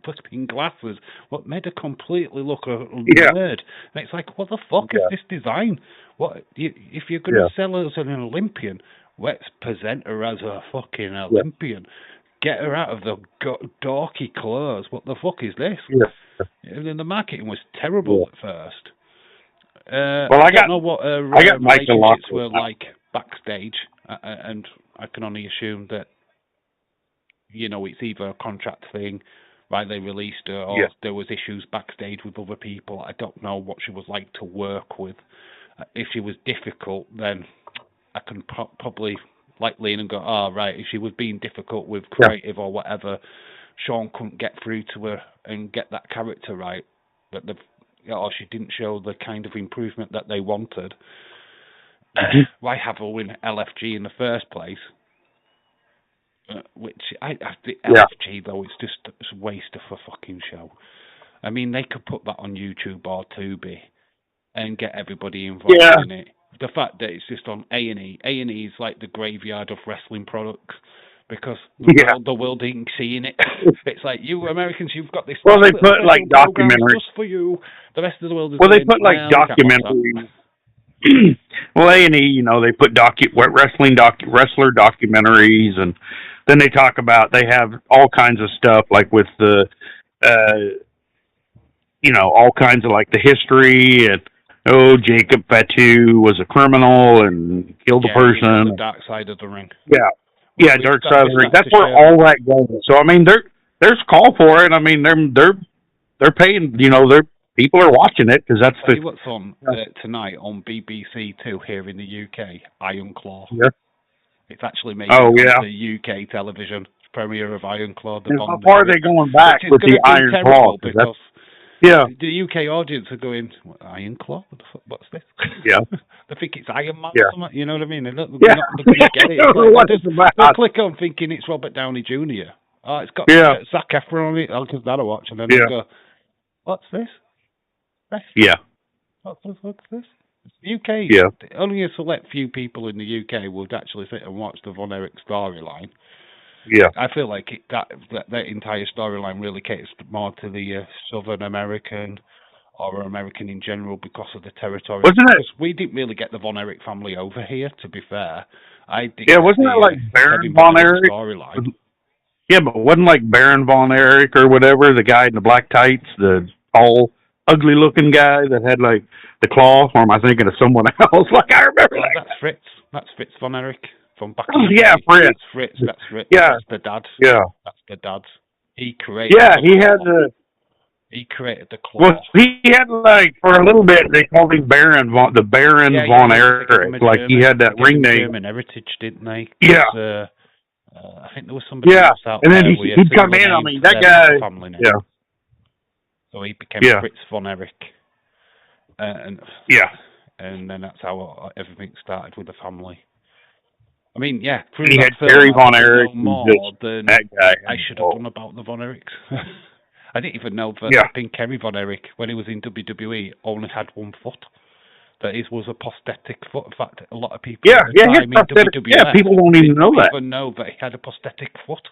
Speaker 1: fucking glasses, what made her completely look a nerd. And it's like, what the fuck is this design? What if you're going to sell her as an Olympian, let's present her as a fucking Olympian. Get her out of the dorky clothes. What the fuck is this? And the marketing was terrible at first. I don't know what relationships were like backstage, and I can only assume that, you know, it's either a contract thing, right? They released her, or there was issues backstage with other people. I don't know what she was like to work with. If she was difficult, then I can probably lean and go, right, if she was being difficult with creative or whatever, Sean couldn't get through to her and get that character right, or she didn't show the kind of improvement that they wanted. Why have her win LFG in the first place? Which the LFG though, it's a waste of a fucking show. I mean, they could put that on YouTube or Tubi and get everybody involved in it. The fact that it's just on A&E is like the graveyard of wrestling products, because the world ain't seeing it. It's like, you Americans, you've got this.
Speaker 2: Well, they put like documentaries
Speaker 1: just for you. The rest of the world is.
Speaker 2: Well, they put like documentaries. Well, A&E, you know, they put wrestler documentaries, and then they talk about, they have all kinds of stuff like with the, you know, all kinds of like the history, and Jacob FATU was a criminal and killed a person.
Speaker 1: The dark side of the ring.
Speaker 2: Dark side of the ring. That's where all that goes. So I mean, there's call for it. I mean, they're paying. You know, people are watching it because that's
Speaker 1: the. What's on tonight on BBC Two here in the UK? Iron Claw.
Speaker 2: Yeah.
Speaker 1: It's actually made the UK television premiere of Iron Claw.
Speaker 2: How far are they going back with the Iron Claw?
Speaker 1: Because the UK audience are going, Iron Claw? What's this?
Speaker 2: Yeah.
Speaker 1: They think it's Iron Man or something, you know what I mean? They're not going to get it. They'll click on thinking it's Robert Downey Jr. Oh, it's got Zac Efron on it. I'll give that a watch. And then they'll go, what's this? What's this? The UK, only a select few people in the UK would actually sit and watch the Von Erich storyline. I feel like that entire storyline really caters more to the Southern American or American in general because of the territory.
Speaker 2: Wasn't it?
Speaker 1: Because we didn't really get the Von Erich family over here, to be fair.
Speaker 2: Wasn't it like Baron Von Erich?
Speaker 1: Storyline.
Speaker 2: Yeah, but wasn't like Baron Von Erich or whatever, the guy in the black tights, the tall, ugly-looking guy that had like the claw? Or am I thinking of someone else? Like, I remember that.
Speaker 1: That's Fritz. That's Fritz Von Erich. From back
Speaker 2: Fritz.
Speaker 1: That's Fritz.
Speaker 2: Yeah.
Speaker 1: That's the dad.
Speaker 2: Yeah.
Speaker 1: That's the dad. He created He created the claw.
Speaker 2: Well, he had like, for a little bit, they called him Baron Von Erich. Like, he had that ring name.
Speaker 1: German heritage, didn't they?
Speaker 2: Yeah.
Speaker 1: I think there was somebody else out
Speaker 2: and then
Speaker 1: there.
Speaker 2: He'd come in, I mean, that guy.
Speaker 1: So he became Fritz Von Erich. And then that's how everything started with the family. I mean,
Speaker 2: he had Gary Von Erich
Speaker 1: more than
Speaker 2: that guy.
Speaker 1: I should have done about the Von Erichs. I didn't even know that Kerry Von Erich, when he was in WWE, only had one foot. That his was a prosthetic foot. In fact, a lot of people
Speaker 2: people don't even know that.
Speaker 1: Even know that he had a prosthetic foot.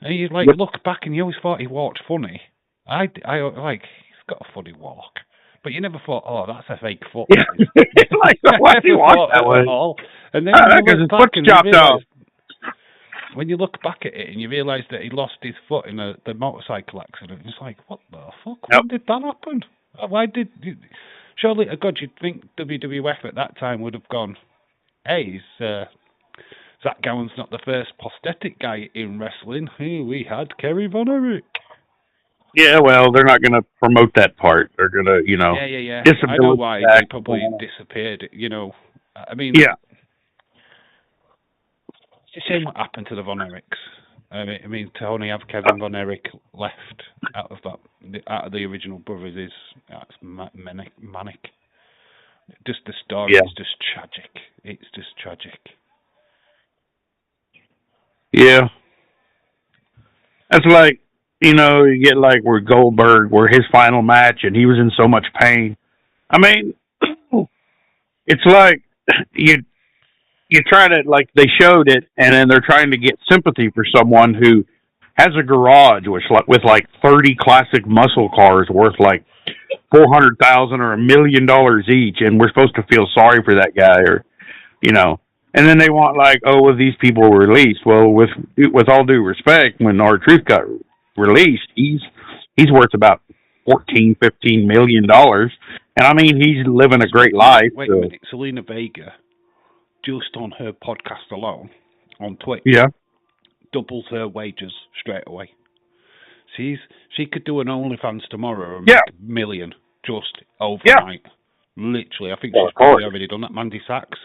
Speaker 1: And you look back and you always thought he walked funny. I like, he's got a funny walk. But you never thought, that's a fake foot.
Speaker 2: Yeah. Like, why do you walk that way?
Speaker 1: And then when you look back at it and you realise that he lost his foot in the motorcycle accident, it's like, what the fuck? When did that happen? Why did... Surely, God, you'd think WWF at that time would have gone, hey, Zach Gowen's not the first prosthetic guy in wrestling. We had Kerry Von Erich.
Speaker 2: Yeah, well, they're not going to promote that part. They're going to,
Speaker 1: I know why they probably disappeared. I mean, it's the same what happened to the Von Erichs. I mean, to only have Kevin Von Erich left out of the original brothers that's manic. Just the story is just tragic. It's just tragic.
Speaker 2: Yeah, that's like. You get like where Goldberg, where his final match, and he was in so much pain. I mean, it's like you try to, like, they showed it, and then they're trying to get sympathy for someone who has a garage with like 30 classic muscle cars worth like $400,000 or $1 million each, and we're supposed to feel sorry for that guy, or and then they want, like, oh, well, these people were released. Well, with all due respect, when R-Truth got released, he's worth about $14-15 million, and I mean, he's living a great life.
Speaker 1: Wait a minute, Selena Vega, just on her podcast alone on Twitch, doubles her wages straight away. She could do an OnlyFans tomorrow and make $1 million just overnight. Literally, I think she's probably already done that. Mandy Sachs,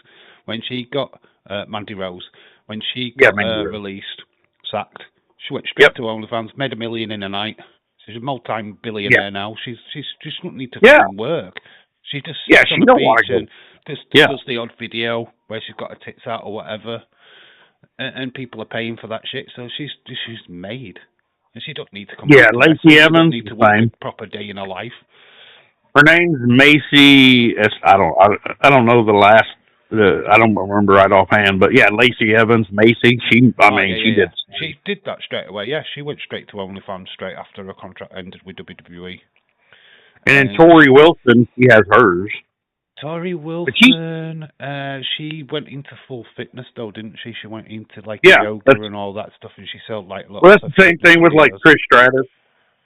Speaker 1: when she got Mandy Rose, when she got released, sacked, she went straight to OnlyFans, made $1 million in a night. She's a multi-billionaire now. She just doesn't need to work. She just sits on the beach and does the odd video where she's got her tits out or whatever, and people are paying for that shit. So she's made, and she don't need to come. Yeah,
Speaker 2: Lacey Evans,
Speaker 1: need to work a proper day in her life.
Speaker 2: Her name's Macy. I don't know the last. I don't remember right offhand, but yeah, Lacey Evans, Macy. She did.
Speaker 1: She did that straight away. Yeah, she went straight to OnlyFans straight after her contract ended with WWE.
Speaker 2: And then Tori Wilson, she has hers.
Speaker 1: Tori Wilson, she went into full fitness though, didn't she? She went into like yoga and all that stuff, and she sold like lots.
Speaker 2: Well, that's the same thing with like Trish Stratus.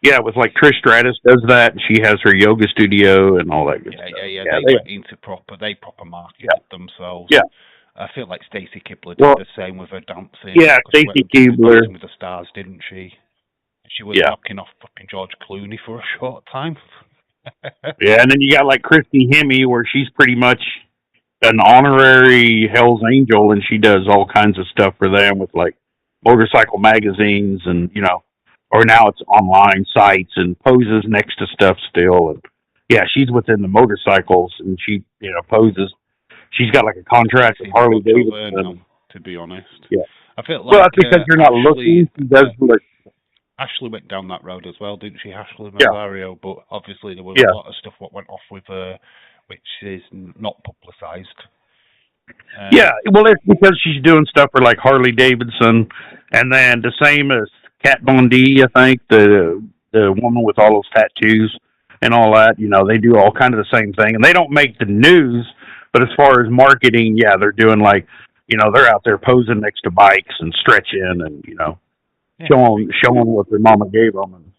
Speaker 2: Yeah, with like Trish Stratus does that, and she has her yoga studio and all that good stuff.
Speaker 1: Yeah. They went into proper marketed themselves.
Speaker 2: Yeah.
Speaker 1: I feel like Stacy Kibler did the same with her dancing.
Speaker 2: Yeah, Stacy Kibler
Speaker 1: with the stars, didn't she? She was knocking off fucking George Clooney for a short time.
Speaker 2: Yeah, and then you got like Christy Hemme, where she's pretty much an honorary Hell's Angel, and she does all kinds of stuff for them with like motorcycle magazines, and or now it's online sites, and poses next to stuff still. And yeah, she's within the motorcycles, and she poses. She's got like a contract with Harley Davidson.
Speaker 1: To be honest,
Speaker 2: I
Speaker 1: feel like
Speaker 2: that's because you're not looking. She does look.
Speaker 1: Ashley went down that road as well, didn't she? Ashley Mazario, but obviously there was a lot of stuff what went off with her, which is not publicised.
Speaker 2: Well, it's because she's doing stuff for like Harley Davidson, and then the same as Kat Von D, I think, the woman with all those tattoos and all that. They do all kind of the same thing, and they don't make the news, but as far as marketing, they're doing like, they're out there posing next to bikes and stretching and showing what their mama gave them, and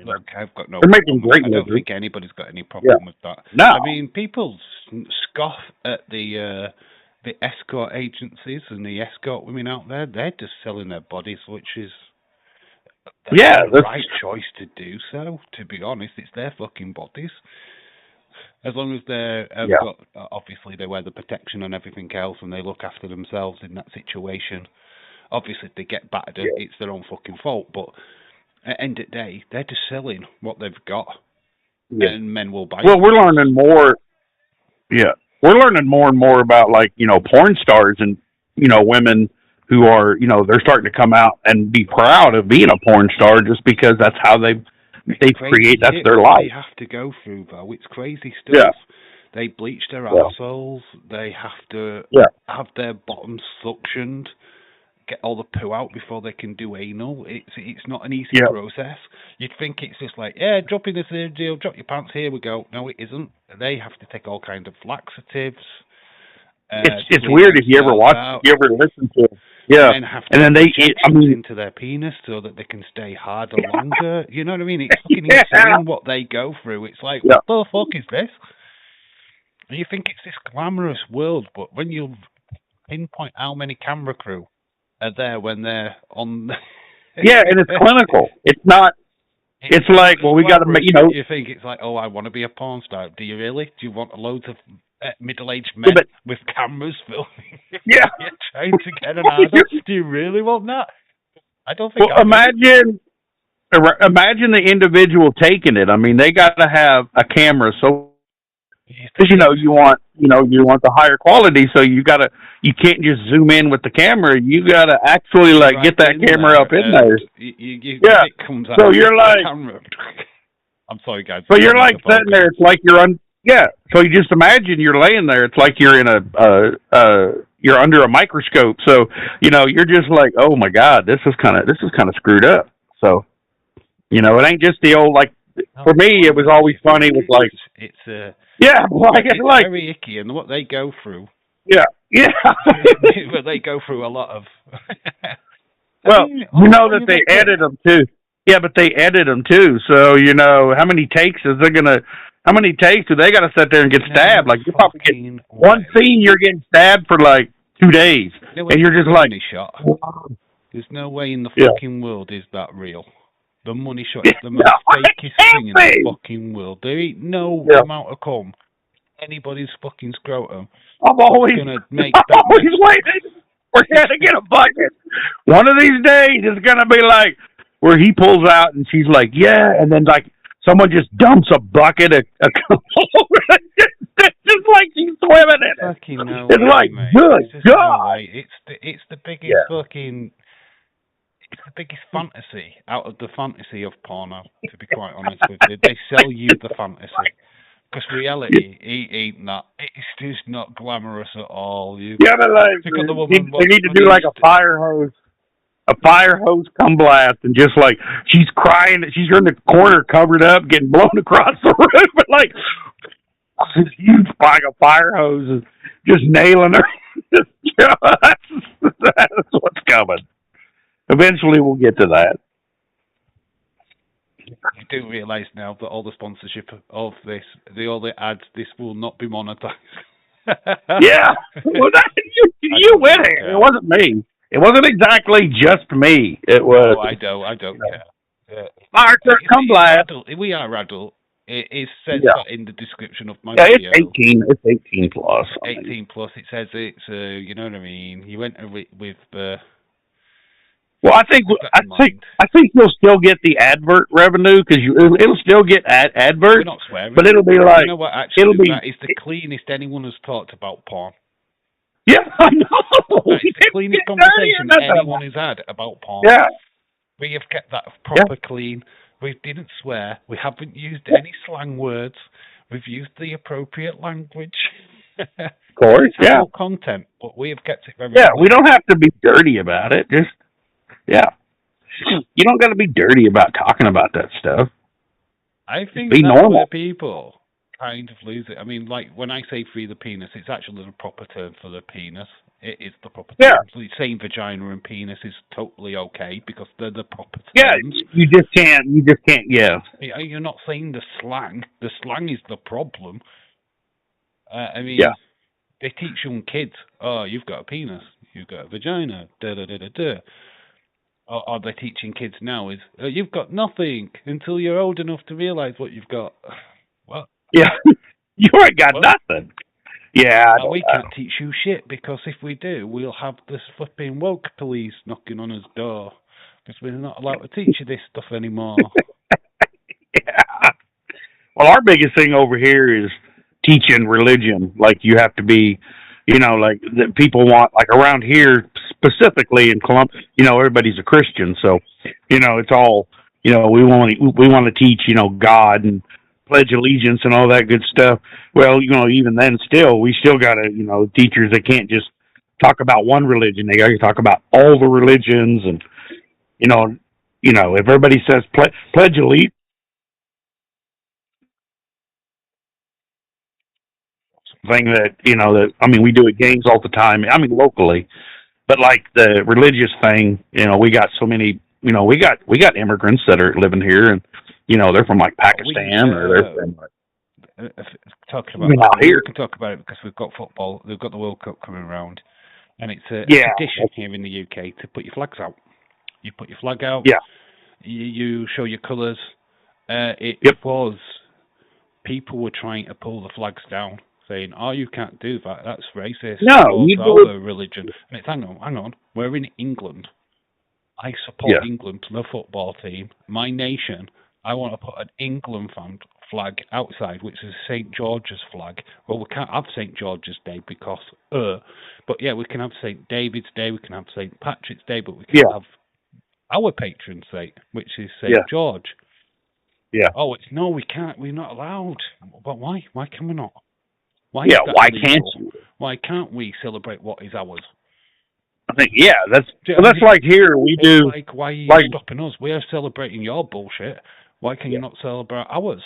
Speaker 1: look, I've got no.
Speaker 2: They're making great.
Speaker 1: I don't think anybody's got any problem with that.
Speaker 2: No,
Speaker 1: I mean, people scoff at the escort agencies and the escort women out there. They're just selling their bodies, which is the right choice to do so. To be honest, it's their fucking bodies. As long as they've got, obviously they wear the protection and everything else, and they look after themselves in that situation. Obviously, if they get battered, it's their own fucking fault. But at the end of the day, they're just selling what they've got, and men will buy.
Speaker 2: Well, we're learning more. Yeah, we're learning more and more about like porn stars and women who are they're starting to come out and be proud of being a porn star just because that's how they create. That's their life.
Speaker 1: They have to go through though. It's crazy stuff. Yeah. They bleach their assholes. They have to have their bottoms suctioned. Get all the poo out before they can do anal. It's not an easy process. You'd think it's just like, drop in this deal, drop your pants, here we go. No, it isn't. They have to take all kinds of laxatives.
Speaker 2: It's weird if you ever watch, you ever listen to it. Yeah, and then they
Speaker 1: into their penis so that they can stay harder longer. You know what I mean? It's fucking insane what they go through. It's like, what the fuck is this? And you think it's this glamorous world, but when you pinpoint how many camera crew are there when they're on.
Speaker 2: And it's clinical. It's not. It's like, well, we got to make.
Speaker 1: You think it's like, I want to be a porn star. Do you really? Do you want loads of middle-aged men with cameras filming? You're trying to get an idol. Do you really want that? I don't think.
Speaker 2: Well, imagine the individual taking it. I mean, they got to have a camera so. Because you want the higher quality, so you can't just zoom in with the camera. You gotta actually get that camera up in there.
Speaker 1: It comes out
Speaker 2: so you're like,
Speaker 1: camera. I'm sorry, guys.
Speaker 2: So you're like sitting there. It's like you're Yeah. So you just imagine you're laying there. It's like you're in you're under a microscope. So you're just like, oh my god, this is kind of screwed up. So it ain't just the old like. For me, it was always funny. It was like
Speaker 1: it's very icky, and what they go through.
Speaker 2: Yeah.
Speaker 1: But they go through a lot of.
Speaker 2: Well, that they edit them too. Yeah, but they edit them too. So how many takes is they gonna? How many takes do they got to sit there and get stabbed? Like you're probably getting one scene, you're getting stabbed for like 2 days, and you're just like,
Speaker 1: shot. There's no way in the fucking world is that real. The money shot is the most fakest thing in the fucking world. There ain't no amount of cum anybody's fucking scrotum.
Speaker 2: I'm always
Speaker 1: gonna make
Speaker 2: waiting. We're gonna get a bucket. One of these days it's gonna be like where he pulls out and she's like, yeah, and then like someone just dumps a bucket of cum over it. It's just like she's swimming in it.
Speaker 1: Fucking no
Speaker 2: it's
Speaker 1: way,
Speaker 2: like,
Speaker 1: mate.
Speaker 2: good God.
Speaker 1: No it's the biggest fucking. It's the biggest fantasy out of the fantasy of porno, to be quite honest with you. They sell you the fantasy. Because reality, ain't that. It's just not glamorous at all.
Speaker 2: But like, they need to do like a fire hose come blast, and just like, she's crying, she's in the corner covered up, getting blown across the roof, and like, this huge fire hose is just nailing her. That's what's coming. Eventually, we'll get to that.
Speaker 1: You do realise now that all the sponsorship of this, all the ads, this will not be monetized.
Speaker 2: Yeah, well, you went here. It wasn't me. It wasn't exactly just me. It was.
Speaker 1: Oh, I don't care.
Speaker 2: Fire come blast.
Speaker 1: We are adult. It says that in the description of my
Speaker 2: video. It's 18. It's 18 plus.
Speaker 1: 18 plus. It says it's. You know what I mean. You went with.
Speaker 2: Well, I think you'll still get the advert revenue because it'll still get adverts.
Speaker 1: We're not swearing,
Speaker 2: but it'll be like
Speaker 1: what? Actually, that is the cleanest anyone has talked about porn.
Speaker 2: Yeah, I know.
Speaker 1: That is the cleanest conversation anyone has had about porn.
Speaker 2: Yeah,
Speaker 1: we have kept that proper clean. We didn't swear. We haven't used any slang words. We've used the appropriate language.
Speaker 2: Of course,
Speaker 1: it's content, but we have kept it very.
Speaker 2: Yeah, clean. We don't have to be dirty about it. Just. Yeah. You don't got to be dirty about talking about that stuff.
Speaker 1: I think that's normal. Where people kind of lose it. I mean, like, when I say free the penis, it's actually the proper term for the penis. It is the proper term. So saying vagina and penis is totally okay because they're the proper terms.
Speaker 2: Yeah, you just can't,
Speaker 1: You're not saying the slang. The slang is the problem. I mean, they teach young kids, oh, you've got a penis, you've got a vagina, da-da-da-da-da. Or they're teaching kids now is, you've got nothing until you're old enough to realise what you've got. What?
Speaker 2: Yeah, you ain't got nothing. Yeah.
Speaker 1: We can't teach you shit because if we do, we'll have this flipping woke police knocking on his door because we're not allowed to teach you this stuff anymore.
Speaker 2: Yeah. Well, our biggest thing over here is teaching religion. Like, you have to be, like that people want, like around here specifically in Columbus, everybody's a Christian, so it's all we want to teach God and pledge allegiance and all that good stuff. Well, even then, we still got to teachers that can't just talk about one religion; they got to talk about all the religions, and if everybody says pledge allegiance. Thing that we do at games all the time. Locally, but like the religious thing, we got so many. We got immigrants that are living here, and they're from like Pakistan or they're from.
Speaker 1: Talking about here, we can talk about it because we've got football. We've got the World Cup coming around, and it's a tradition here in the UK to put your flags out. You put your flag out.
Speaker 2: Yeah.
Speaker 1: You show your colours. It was people were trying to pull the flags down, saying, "Oh, you can't do that. That's racist.
Speaker 2: No, you do
Speaker 1: our religion." And it's hang on. We're in England. I support England, the football team, my nation. I want to put an England flag outside, which is St. George's flag. Well, we can't have St. George's Day because, but yeah, we can have St. David's Day, we can have St. Patrick's Day, but we can't have our patron saint, which is St. George.
Speaker 2: Yeah.
Speaker 1: Oh, it's no, we can't. We're not allowed. But why? Why can we not? Why is
Speaker 2: Yeah,
Speaker 1: that
Speaker 2: why can't
Speaker 1: illegal?
Speaker 2: you?
Speaker 1: Why can't we celebrate what is ours?
Speaker 2: I think, yeah, that's,
Speaker 1: Do you know
Speaker 2: well,
Speaker 1: what I
Speaker 2: that's
Speaker 1: mean?
Speaker 2: like here, we
Speaker 1: It's
Speaker 2: do,
Speaker 1: like, why are you
Speaker 2: like,
Speaker 1: stopping us? We're celebrating your bullshit. Why can you
Speaker 2: yeah.
Speaker 1: not celebrate ours?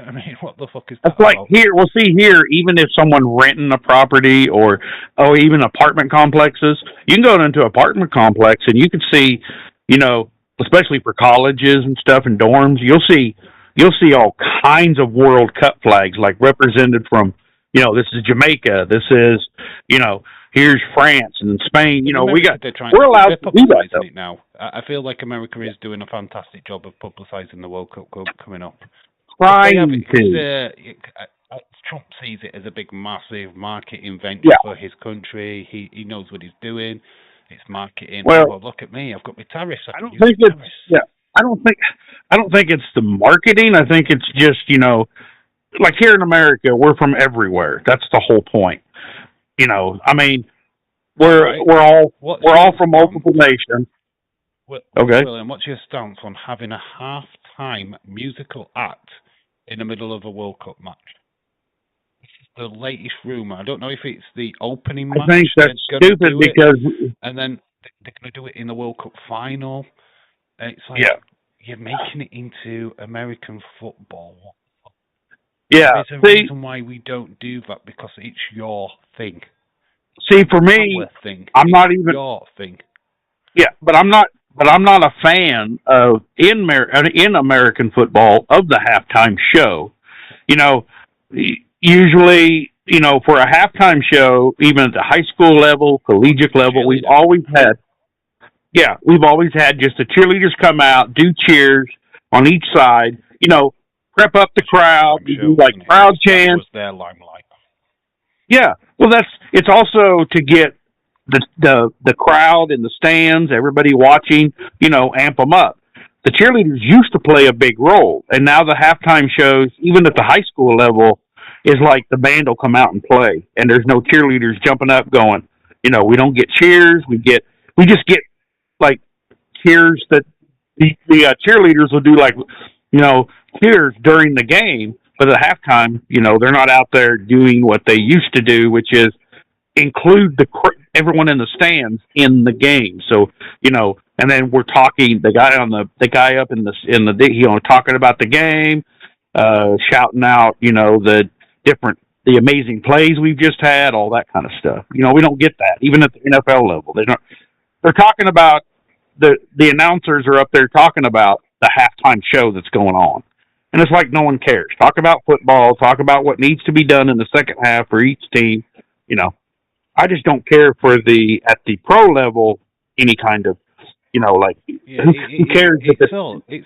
Speaker 1: I mean, what the fuck is
Speaker 2: That's
Speaker 1: that
Speaker 2: like
Speaker 1: about?
Speaker 2: here, well, see here, even if someone renting a property or, oh, even apartment complexes, you can go into an apartment complex and you can see, you know, especially for colleges and stuff and dorms, you'll see all kinds of World Cup flags, like represented from, you know, this is Jamaica, this is, you know, here's France and Spain. You
Speaker 1: In
Speaker 2: know,
Speaker 1: America,
Speaker 2: we're allowed
Speaker 1: they're
Speaker 2: to do that
Speaker 1: publicising
Speaker 2: though.
Speaker 1: it now. I feel like America is doing a fantastic job of publicising the World Cup coming up. If they have
Speaker 2: Trying
Speaker 1: it, because
Speaker 2: to,
Speaker 1: Trump sees it as a big, massive marketing venture
Speaker 2: yeah.
Speaker 1: for his country. He knows what he's doing. It's marketing. Oh,
Speaker 2: Well,
Speaker 1: well, look at me. I've got my tariffs. I
Speaker 2: I
Speaker 1: can
Speaker 2: don't
Speaker 1: use
Speaker 2: think
Speaker 1: my
Speaker 2: it's,
Speaker 1: tariffs.
Speaker 2: yeah. I don't think, I don't think it's the marketing. I think it's just, you know, like here in America, we're from everywhere. That's the whole point. You know, I mean,
Speaker 1: Right. What's
Speaker 2: we're
Speaker 1: your
Speaker 2: all from
Speaker 1: stance?
Speaker 2: multiple nations. Okay.
Speaker 1: William, what's your stance on having a half-time musical act in the middle of a World Cup match? The latest rumor. I don't know if it's the opening
Speaker 2: I
Speaker 1: match
Speaker 2: think
Speaker 1: they're
Speaker 2: that's
Speaker 1: going to
Speaker 2: stupid
Speaker 1: do it,
Speaker 2: because,
Speaker 1: and then they're going to do it in the World Cup final. And it's like
Speaker 2: yeah,
Speaker 1: you're making it into American football.
Speaker 2: yeah.
Speaker 1: There's a
Speaker 2: See,
Speaker 1: reason why we don't do that, because it's your thing.
Speaker 2: see, for me,
Speaker 1: Our thing.
Speaker 2: I'm
Speaker 1: It's
Speaker 2: not even,
Speaker 1: your thing.
Speaker 2: yeah, but I'm not a fan of in American football of the halftime show. You know, usually, you know, for a halftime show, even at the high school level, collegiate level, we've always had just the cheerleaders come out, do cheers on each side, you know, prep up the crowd, you do like crowd
Speaker 1: That
Speaker 2: chants.
Speaker 1: was their limelight.
Speaker 2: Yeah. Well, it's also to get the crowd in the stands, everybody watching, you know, amp them up. The cheerleaders used to play a big role, and now the halftime shows, even at the high school level, is like the band will come out and play, and there's no cheerleaders jumping up going, you know, we don't get cheers, we just get like cheers that the cheerleaders will do, like, you know, cheers during the game, but at halftime, you know, they're not out there doing what they used to do, which is include everyone in the stands in the game. So, you know, and then we're talking the guy up in the you know, talking about the game, shouting out, you know, the amazing plays we've just had, all that kind of stuff. You know, we don't get that even at the NFL level. They're talking about the announcers are up there talking about the halftime show that's going on. And it's like no one cares. Talk about football, talk about what needs to be done in the second half for each team, you know. I just don't care for at the pro level any kind of, you know, like, who cares?
Speaker 1: It's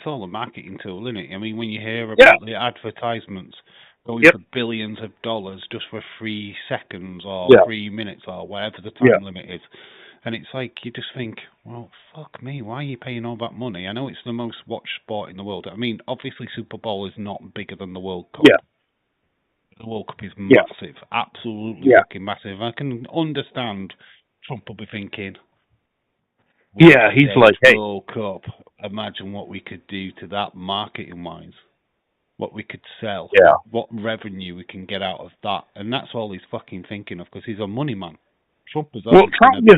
Speaker 1: all a marketing tool, isn't it? I mean, when you hear about the advertisements going for billions of dollars just for 3 seconds or 3 minutes or whatever the time limit is, and it's like you just think, well, fuck me, why are you paying all that money? I know it's the most watched sport in the world. I mean, obviously Super Bowl is not bigger than the World Cup.
Speaker 2: Yeah.
Speaker 1: The World Cup is massive, absolutely fucking massive. I can understand Trump will be thinking,
Speaker 2: he's like, hey,
Speaker 1: World Cup, imagine what we could do to that marketing-wise, what we could sell, what revenue we can get out of that. And that's all he's fucking thinking of, because he's a money man. Trump just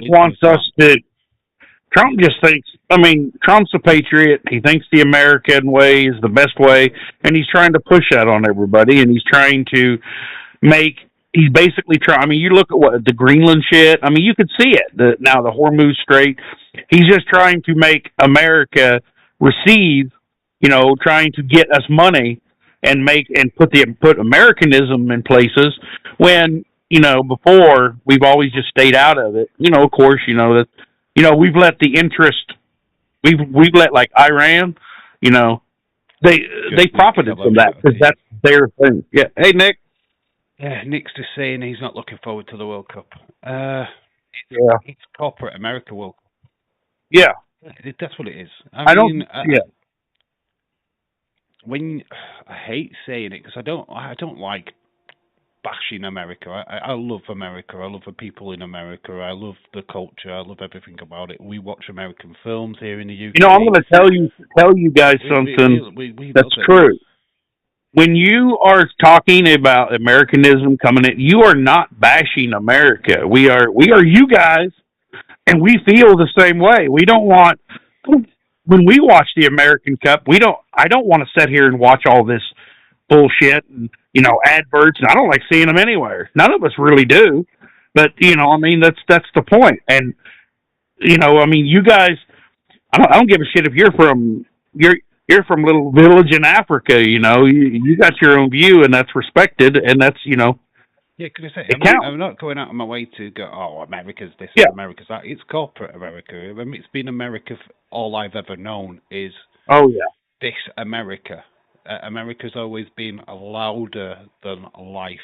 Speaker 2: wants us to, Trump just thinks, I mean, Trump's a patriot. He thinks the American way is the best way, and he's trying to push that on everybody, and he's trying to he's basically trying, I mean, you look at the Greenland shit, I mean, you could see it, now the Hormuz Strait. He's just trying to make America receive, you know, trying to get us money and put Americanism in places when, you know, before we've always just stayed out of it. You know, of course, you know that, you know, we've let the interest, we've let, like, Iran, you know, they profited from that because that's their thing. Yeah. Hey, Nick.
Speaker 1: Yeah, Nick's just saying he's not looking forward to the World Cup. It's corporate America World Cup.
Speaker 2: Yeah.
Speaker 1: That's what it is.
Speaker 2: I
Speaker 1: hate saying it because I don't like bashing America. I love America. I love the people in America. I love the culture. I love everything about it. We watch American films here in the UK.
Speaker 2: You know, I'm going to tell you guys something that's true. when you are talking about Americanism coming in, you are not bashing America. We are you guys, and we feel the same way. We don't want when we watch the American Cup. I don't want to sit here and watch all this bullshit and adverts. And I don't like seeing them anywhere. None of us really do, but I mean that's the point. And I mean, you guys, I don't give a shit if you're from little village in Africa. You got your own view, and that's respected, and that's
Speaker 1: Yeah, can I say,
Speaker 2: it counts.
Speaker 1: I'm not going out of my way to go, oh, America's this,
Speaker 2: Yeah.
Speaker 1: America's that. It's corporate America. I mean, it's been America all I've ever known is
Speaker 2: Oh yeah.
Speaker 1: this America. America's always been louder than life.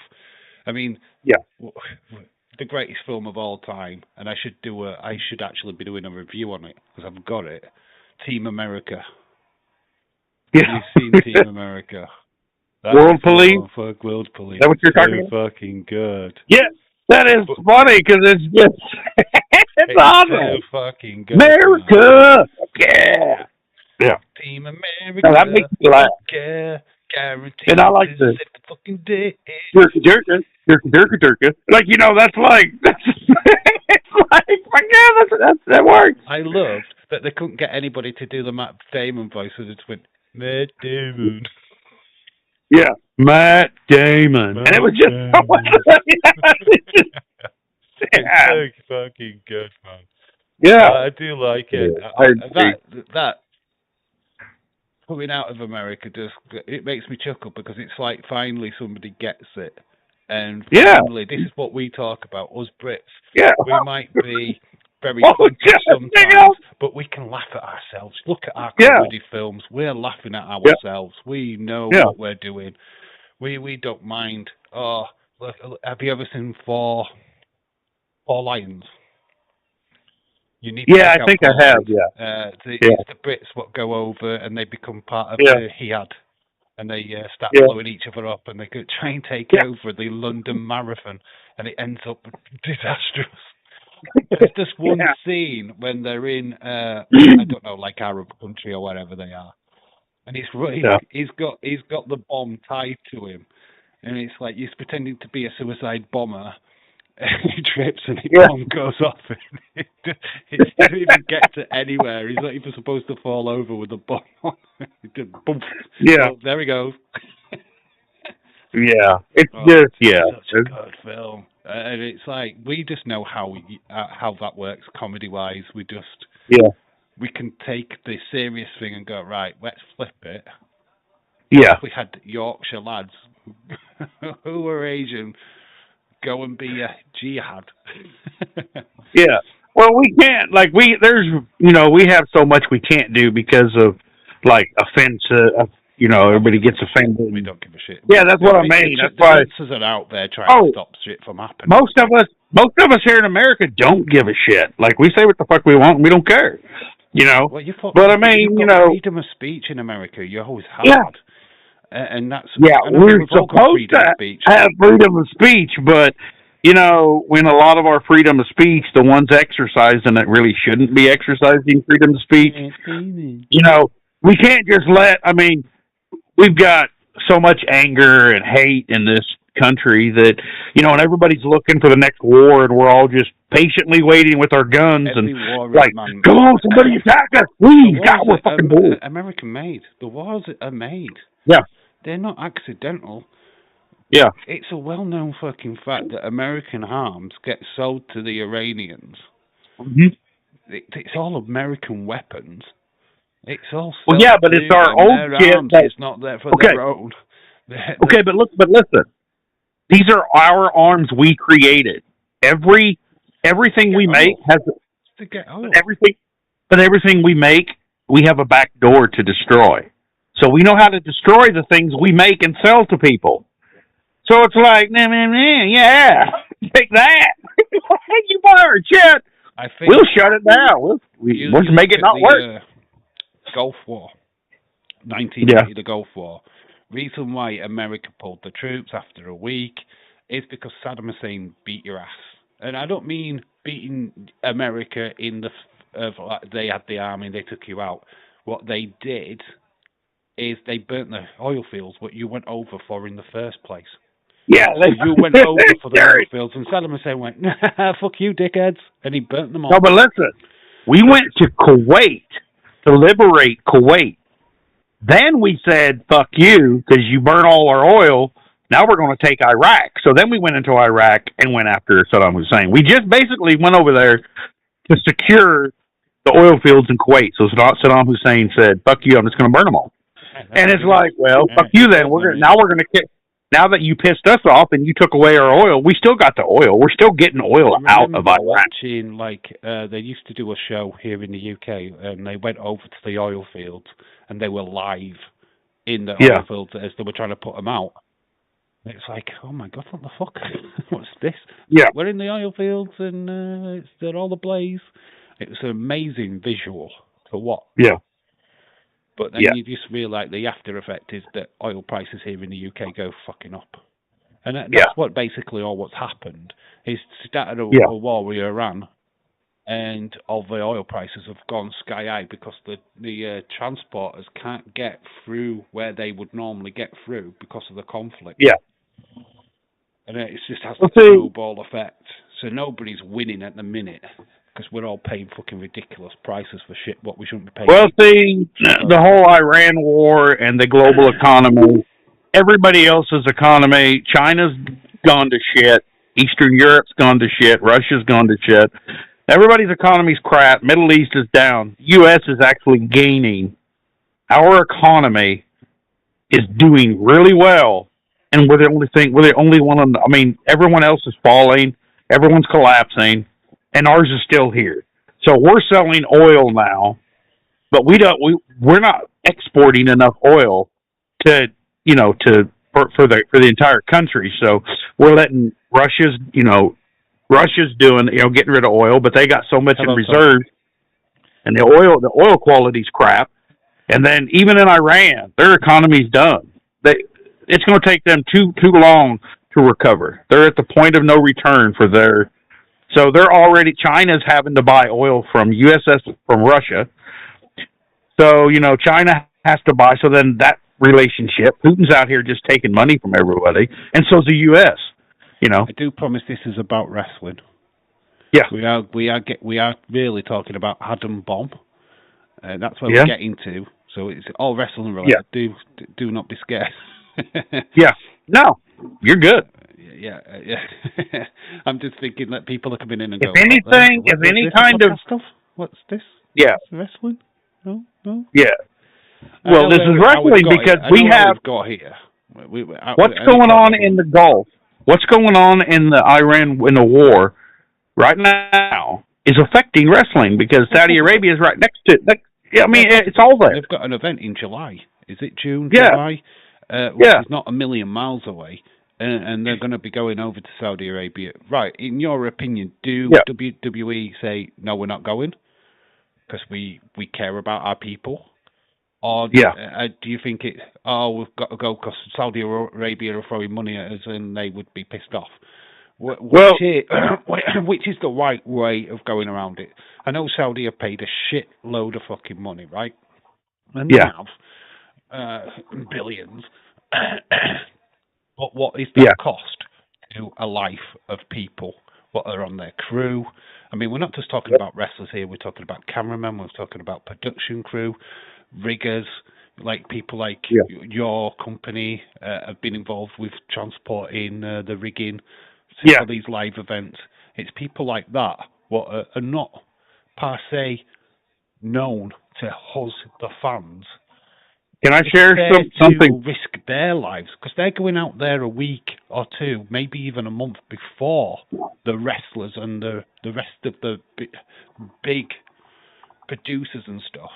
Speaker 1: I mean,
Speaker 2: Yeah.
Speaker 1: the greatest film of all time, and I should actually be doing a review on it because I've got it. Team America.
Speaker 2: Yeah.
Speaker 1: Have you seen Team America?
Speaker 2: World Police?
Speaker 1: Fuck World Police.
Speaker 2: Is that what you're talking
Speaker 1: about? Fucking good.
Speaker 2: Yeah, that is funny because it's just it's awesome.
Speaker 1: So fucking good.
Speaker 2: America, yeah, yeah.
Speaker 1: Team America.
Speaker 2: No, that makes me laugh.
Speaker 1: Yeah, guaranteed.
Speaker 2: And I like the
Speaker 1: fucking day.
Speaker 2: Durka. Like that's it's like my God, that works.
Speaker 1: I loved that they couldn't get anybody to do the Matt Damon voice, so they just went Matt Damon.
Speaker 2: Yeah, Matt Damon. And it was just so much.
Speaker 1: It's so fucking good, man.
Speaker 2: Yeah.
Speaker 1: I do like it.
Speaker 2: Yeah,
Speaker 1: that coming out of America it makes me chuckle because it's like finally somebody gets it. And finally, this is what we talk about, us Brits.
Speaker 2: Yeah.
Speaker 1: We might be very sometimes, but we can laugh at ourselves. Look at our comedy films. We're laughing at ourselves. We know what we're doing. We don't mind. Oh, look, have you ever seen Four Lions? You need to
Speaker 2: I think I have.
Speaker 1: It's the Brits what go over and they become part of the Hiad. And they start blowing each other up, and they could try and take over the London Marathon, and it ends up disastrous. There's just one scene when they're in, I don't know, like Arab country or wherever they are, and he's got the bomb tied to him, and it's like he's pretending to be a suicide bomber. He trips and the bomb goes off. It doesn't even get to anywhere. He's not even supposed to fall over with the bomb on.
Speaker 2: Yeah.
Speaker 1: Oh, there he goes.
Speaker 2: Yeah. It's just
Speaker 1: such a good film. And it's like we just know how that works comedy wise. We can take the serious thing and go, right, let's flip it.
Speaker 2: Yeah.
Speaker 1: If we had Yorkshire lads who were Asian go and be a jihad.
Speaker 2: Yeah. Well, we can't, like, we have so much we can't do because of, like, offense, everybody gets offended.
Speaker 1: We don't give a shit.
Speaker 2: Yeah, that's what I mean. That's why
Speaker 1: the are out there trying to stop shit from happening.
Speaker 2: Most of us here in America don't give a shit. Like, we say what the fuck we want and we don't care.
Speaker 1: Well, but I mean, freedom of speech in America, you always had.
Speaker 2: Yeah.
Speaker 1: And that's
Speaker 2: we're supposed to have freedom of speech, but when a lot of our freedom of speech, the ones exercising it really shouldn't be exercising freedom of speech. We can't just we've got so much anger and hate in this country that and everybody's looking for the next war, and we're all just patiently waiting with our guns come on, somebody attack us, please. God, we're fucking bored.
Speaker 1: American made. The wars are made.
Speaker 2: Yeah.
Speaker 1: They're not accidental.
Speaker 2: Yeah.
Speaker 1: It's a well-known fucking fact that American arms get sold to the Iranians.
Speaker 2: Mm-hmm.
Speaker 1: It's all American weapons. It's all
Speaker 2: but it's our own shit.
Speaker 1: It's not there for their own.
Speaker 2: But listen. These are our arms we created. Everything we make has everything we make, we have a back door to destroy. So we know how to destroy the things we make and sell to people. So it's like, yeah, take that. You buy our shit. We'll shut it down. We'll just make it not work.
Speaker 1: Gulf War, 1980, the Gulf War. Reason why America pulled the troops after a week is because Saddam Hussein beat your ass. And I don't mean beating America in they had the army and they took you out. What they did is they burnt the oil fields what you went over for in the first place.
Speaker 2: Yeah,
Speaker 1: so you went over for the oil fields, and Saddam Hussein went, fuck you, dickheads, and he burnt them all.
Speaker 2: No, but listen, we went to Kuwait to liberate Kuwait. Then we said, fuck you, because you burn all our oil. Now we're going to take Iraq. So then we went into Iraq and went after Saddam Hussein. We just basically went over there to secure the oil fields in Kuwait. So Saddam Hussein said, fuck you, I'm just going to burn them all. And it's like, well, fuck you then. Now that you pissed us off and you took away our oil, we still got the oil. We're still getting oil out of Iraq.
Speaker 1: Watching, they used to do a show here in the UK, and they went over to the oil fields, and they were live in the oil fields as they were trying to put them out. And it's like, oh my God, what the fuck? What's this?
Speaker 2: Yeah.
Speaker 1: We're in the oil fields, and they're all ablaze. It was an amazing visual to watch.
Speaker 2: Yeah.
Speaker 1: But then you just realise the after effect is that oil prices here in the UK go fucking up. And that's what basically all what's happened is started a war with Iran, and all the oil prices have gone sky high because the transporters can't get through where they would normally get through because of the conflict.
Speaker 2: Yeah.
Speaker 1: And it just has a snowball effect. So nobody's winning at the minute, because we're all paying fucking ridiculous prices for shit what we shouldn't be paying.
Speaker 2: Well, see, the whole Iran war and the global economy, everybody else's economy, China's gone to shit, Eastern Europe's gone to shit, Russia's gone to shit. Everybody's economy's crap, Middle East is down, U.S. is actually gaining. Our economy is doing really well, and we're the only one everyone else is falling, everyone's collapsing, and ours is still here. So we're selling oil now, but we're not exporting enough oil for the entire country. So we're letting Russia's doing, getting rid of oil, but they got so much in reserve, and the oil quality's crap. And then even in Iran, their economy's done. It's going to take them too long to recover. They're at the point of no return for their. So China's having to buy oil from Russia. So, China has to buy. So then that relationship, Putin's out here just taking money from everybody, and so's the U.S.
Speaker 1: I do promise this is about wrestling.
Speaker 2: Yeah,
Speaker 1: we are really talking about Adam Bomb. That's where we're getting to. So it's all wrestling related. Yeah. Do not be scared.
Speaker 2: Yeah. No, you're good.
Speaker 1: Yeah. I'm just thinking that people are coming in and
Speaker 2: going. If any kind of
Speaker 1: stuff. What's this?
Speaker 2: Yeah.
Speaker 1: Wrestling? No.
Speaker 2: Yeah. Well, this is wrestling because we have
Speaker 1: got here.
Speaker 2: What's going on in the Gulf? What's going on in the war right now is affecting wrestling because Saudi Arabia is right next to it. It's all there.
Speaker 1: They've got an event in July. Is it June, July? Which is not a million miles away. And they're going to be going over to Saudi Arabia. Right, in your opinion, do WWE say, no, we're not going because we care about our people? Or do you think we've got to go because Saudi Arabia are throwing money at us and they would be pissed off? Which is the right way of going around it? I know Saudi have paid a shit load of fucking money, right? And they have billions. But what is that cost to a life of people? What are on their crew? I mean, we're not just talking about wrestlers here. We're talking about cameramen. We're talking about production crew, riggers, like people like your company have been involved with transporting the rigging for these live events. It's people like that what are not per se known to us, the fans.
Speaker 2: Can I share something?
Speaker 1: To risk their lives because they're going out there a week or two, maybe even a month before the wrestlers and the rest of the big producers and stuff.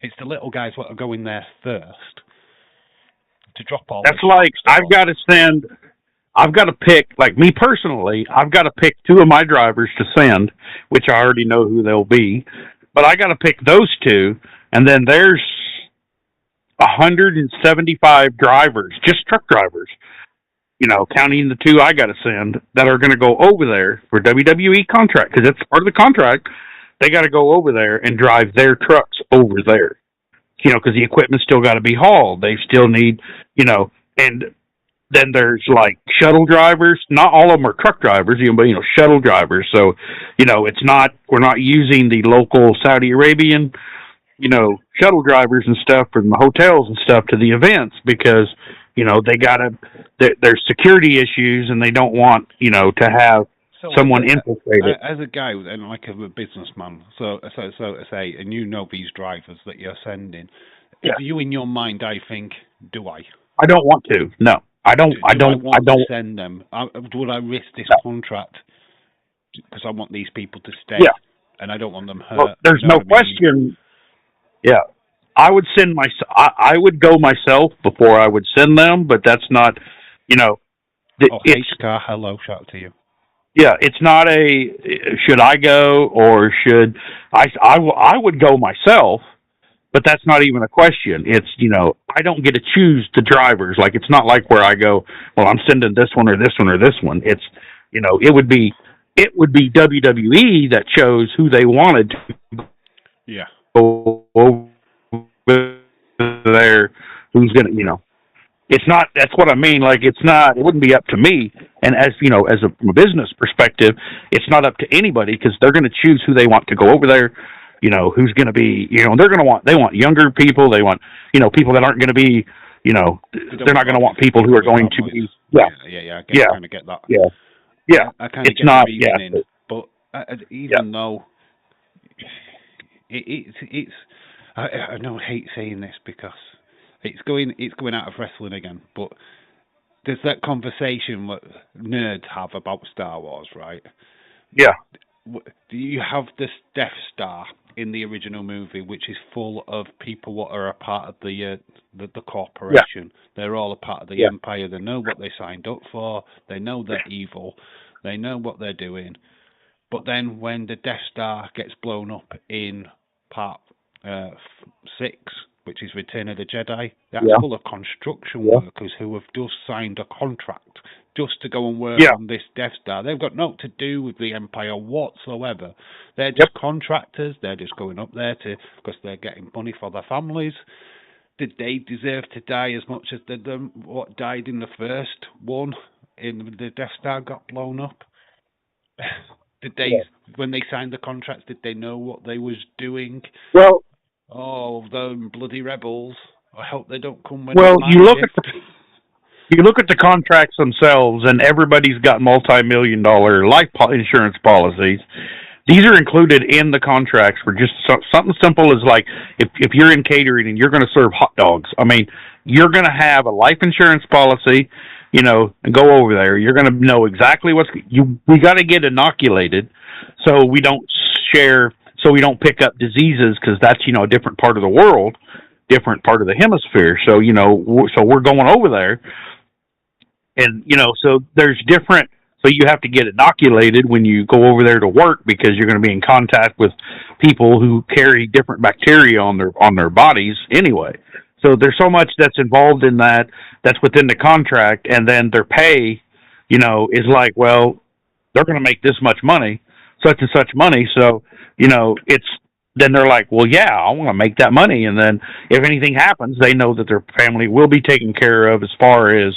Speaker 1: It's the little guys what are going there first to drop all.
Speaker 2: That's like I've got to pick, like me personally, I've got to pick two of my drivers to send, which I already know who they'll be, but I got to pick those two, and then there's 175 drivers, just truck drivers, counting the two I got to send that are going to go over there for WWE contract because it's part of the contract. They got to go over there and drive their trucks over there. because the equipment's still got to be hauled. They still need, and then there's like shuttle drivers. Not all of them are truck drivers, but shuttle drivers. So, we're not using the local Saudi Arabian, shuttle drivers and stuff from the hotels and stuff to the events because, there's security issues and they don't want, to have someone infiltrated.
Speaker 1: As a guy and like a businessman, so to say, and these drivers that you're sending, you in your mind, I think, do I?
Speaker 2: I don't want to. No, I don't. I don't
Speaker 1: send them. Would I risk this contract because I want these people to stay?
Speaker 2: Yeah.
Speaker 1: And I don't want them hurt.
Speaker 2: Well, there's no question. Yeah, I would send I would go myself before I would send them, but that's not.
Speaker 1: HCAR, hello, shout out to you.
Speaker 2: Yeah, it's not should I go or should I would go myself, but that's not even a question. It's, I don't get to choose the drivers. Like, it's not like where I go, well, I'm sending this one or this one or this one. It's, it would be WWE that chose who they wanted to go over there, who's going to, it's not, that's what I mean. Like, it wouldn't be up to me. And as, from a business perspective, it's not up to anybody because they're going to choose who they want to go over there. Who's going to be, they want younger people. They want, people that aren't going to be, they're not going to want people who are going to be,
Speaker 1: I kind of get that.
Speaker 2: Yeah.
Speaker 1: I kind of get the reasoning, but even though it's, I don't hate saying this because it's going out of wrestling again, but there's that conversation that nerds have about Star Wars, right?
Speaker 2: Yeah.
Speaker 1: Do you have this Death Star in the original movie, which is full of people what are a part of the corporation? Yeah. They're all a part of the empire. They know what they signed up for. They know they're evil. They know what they're doing. But then when the Death Star gets blown up in part 6, which is Return of the Jedi, that's full of construction workers who have just signed a contract just to go and work on this Death Star. They've got nothing to do with the Empire whatsoever. They're just contractors. They're just going up there because they're getting money for their families. Did they deserve to die as much as what died in the first one? In the Death Star got blown up. Did they, when they signed the contracts, did they know what they was doing?
Speaker 2: Well,
Speaker 1: them bloody rebels. I hope they don't come when.
Speaker 2: Well, you look at the contracts themselves, and everybody's got multi-million-dollar life insurance policies. These are included in the contracts for just something simple as like if you're in catering and you're going to serve hot dogs. I mean, you're going to have a life insurance policy, and go over there. You're going to know exactly we got to get inoculated so we don't we don't pick up diseases because that's, a different part of the world, different part of the hemisphere. So, so we're going over there and, so there's different, so you have to get inoculated when you go over there to work because you're going to be in contact with people who carry different bacteria on their bodies anyway. So there's so much that's involved in that's within the contract, and then their pay, is like, well, they're going to make this much money, such and such money. So, then they're like, well, yeah, I want to make that money. And then if anything happens, they know that their family will be taken care of as far as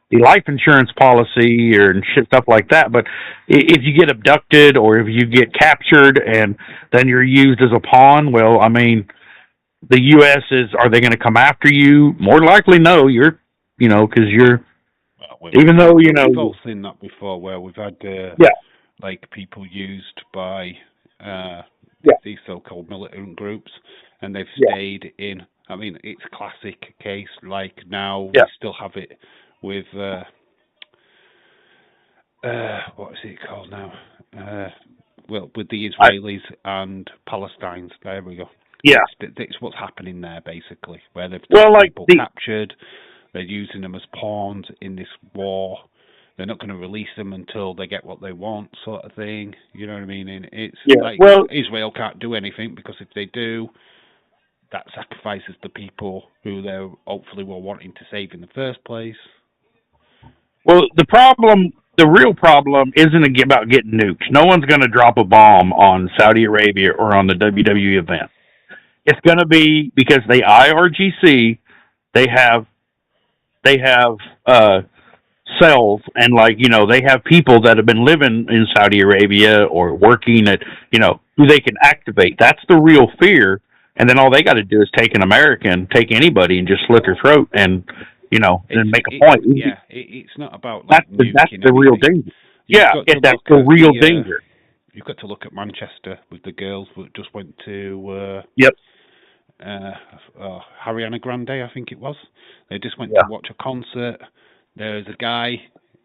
Speaker 2: the life insurance policy and stuff like that. But if you get abducted or if you get captured and then you're used as a pawn, well, I mean, the U.S. are they going to come after you? More likely, no. You're, because you're, even though,
Speaker 1: we've all seen that before where we've had, like, people used by these so-called militant groups, and they've stayed in, I mean, it's a classic case, like now we still have it with, what is it called now? Well, with the Israelis and Palestinians, there we go.
Speaker 2: Yeah.
Speaker 1: It's what's happening there, basically, where they've people captured, they're using them as pawns in this war. They're not going to release them until they get what they want, sort of thing. You know what I mean? And it's Israel can't do anything because if they do, that sacrifices the people who they hopefully were wanting to save in the first place.
Speaker 2: Well, the real problem isn't about getting nukes. No one's going to drop a bomb on Saudi Arabia or on the WWE event. It's going to be because they IRGC. They have cells, and they have people that have been living in Saudi Arabia or working at who they can activate. That's the real fear. And then all they got to do is take an American, take anybody, and just slit their throat, and then make a point.
Speaker 1: It's not about
Speaker 2: that's the real danger. That's the real danger.
Speaker 1: You've got to look at Manchester with the girls that just went to Ariana Grande, I think it was. They just went to watch a concert. There's a guy,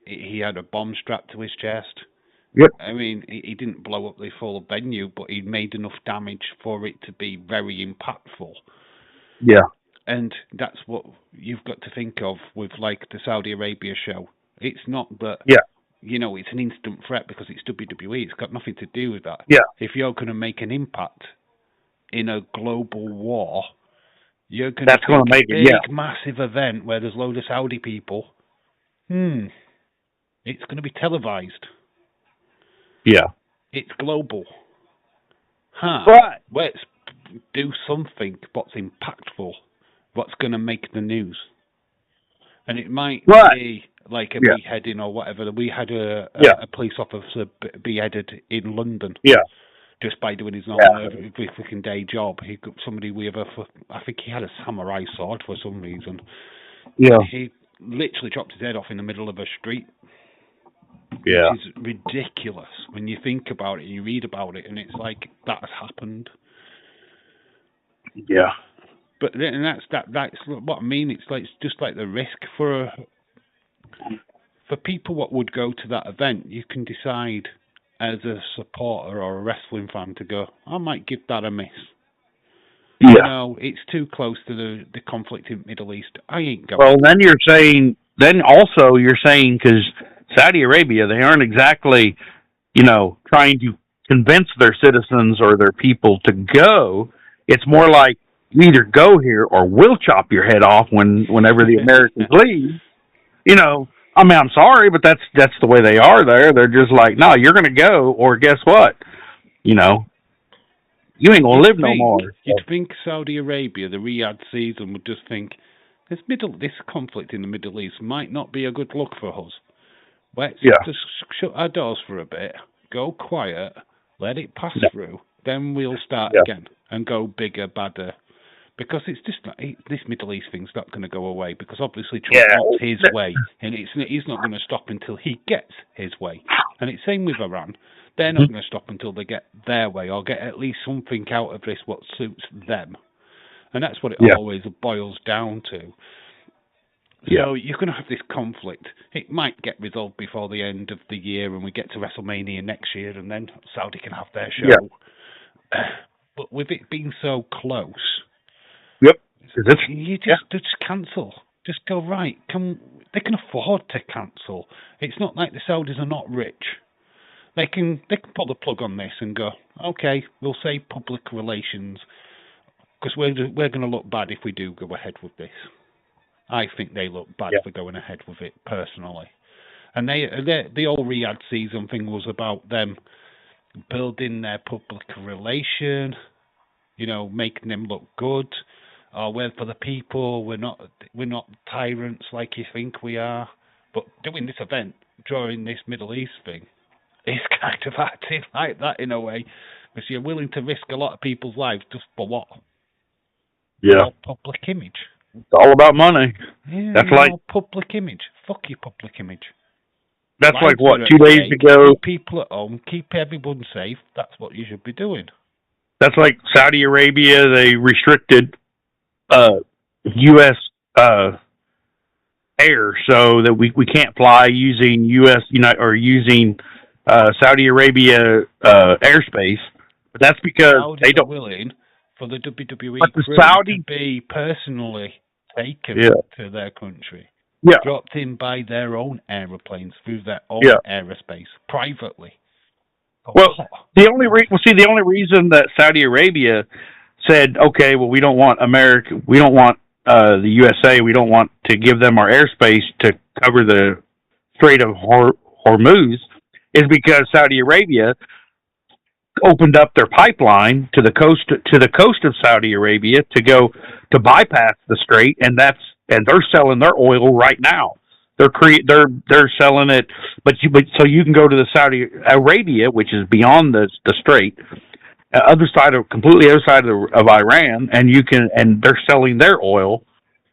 Speaker 1: he had a bomb strapped to his chest.
Speaker 2: Yep.
Speaker 1: I mean, he didn't blow up the full venue, but he made enough damage for it to be very impactful.
Speaker 2: Yeah.
Speaker 1: And that's what you've got to think of with the Saudi Arabia show. It's not that, it's an instant threat because it's WWE. It's got nothing to do with that.
Speaker 2: Yeah.
Speaker 1: If you're going to make an impact in a global war, you're going to make a big, massive event where there's a load of Saudi people. It's going to be televised.
Speaker 2: Yeah.
Speaker 1: It's global.
Speaker 2: Right.
Speaker 1: Let's do something what's impactful, what's going to make the news. And it might be like a beheading or whatever. We had a police officer beheaded in London.
Speaker 2: Yeah.
Speaker 1: Just by doing his normal freaking day job. He got somebody I think he had a samurai sword for some reason.
Speaker 2: Yeah.
Speaker 1: He literally chopped his head off in the middle of a street.
Speaker 2: Yeah.
Speaker 1: Which is ridiculous when you think about it and you read about it, and it's like that has happened.
Speaker 2: Yeah.
Speaker 1: But then that's what I mean. It's just like the risk for people what would go to that event. You can decide as a supporter or a wrestling fan to go, I might give that a miss.
Speaker 2: Yeah.
Speaker 1: No, it's too close to the conflict in the Middle East. I ain't going.
Speaker 2: Well, then you're saying, because Saudi Arabia, they aren't exactly, trying to convince their citizens or their people to go. It's more like you either go here or we'll chop your head off whenever the Americans leave. I'm sorry, but that's the way they are there. They're just like, no, you're going to go, or guess what? You ain't going to live no more.
Speaker 1: You'd think Saudi Arabia, the Riyadh season, would just think, this conflict in the Middle East might not be a good look for us. Let's just shut our doors for a bit, go quiet, let it pass through, then we'll start again and go bigger, badder. Because it's just this Middle East thing's not going to go away, because obviously Trump wants his way, and he's not going to stop until he gets his way. And it's same with Iran. They're not going to stop until they get their way, or get at least something out of this what suits them. And that's what it always boils down to. So you're going to have this conflict. It might get resolved before the end of the year and we get to WrestleMania next year, and then Saudi can have their show. But with it being so close, you just cancel. Just go, right, they can afford to cancel. It's not like the Saudis are not rich. They can pull the plug on this and go, okay, we'll say public relations, because we're going to look bad if we do go ahead with this. I think they look bad for going ahead with it, personally. And the whole Riyadh season thing was about them building their public relation, making them look good. We're for the people. We're not tyrants like you think we are. But doing this event during this Middle East thing is kind of acting like that in a way, because you're willing to risk a lot of people's lives just for what?
Speaker 2: Yeah.
Speaker 1: Public image.
Speaker 2: It's all about money.
Speaker 1: Yeah,
Speaker 2: that's like
Speaker 1: public image. Fuck your public image.
Speaker 2: That's like what, 2 days ago?
Speaker 1: Keep people at home, keep everyone safe. That's what you should be doing.
Speaker 2: That's like Saudi Arabia. They restricted U.S. air so that we can't fly using U.S. or using Saudi Arabia airspace. But that's because they don't
Speaker 1: willing for the WWE to be personally taken to their country.
Speaker 2: Yeah.
Speaker 1: Dropped in by their own aeroplanes through their own aerospace privately.
Speaker 2: The only reason that Saudi Arabia said, okay, well, we don't want America, we don't want the USA, we don't want to give them our airspace to cover the Strait of Hormuz, is because Saudi Arabia opened up their pipeline to the coast of Saudi Arabia to go to bypass the strait, and they're selling their oil right now. They're selling it, but so you can go to the Saudi Arabia, which is beyond the strait, completely other side of Iran, and they're selling their oil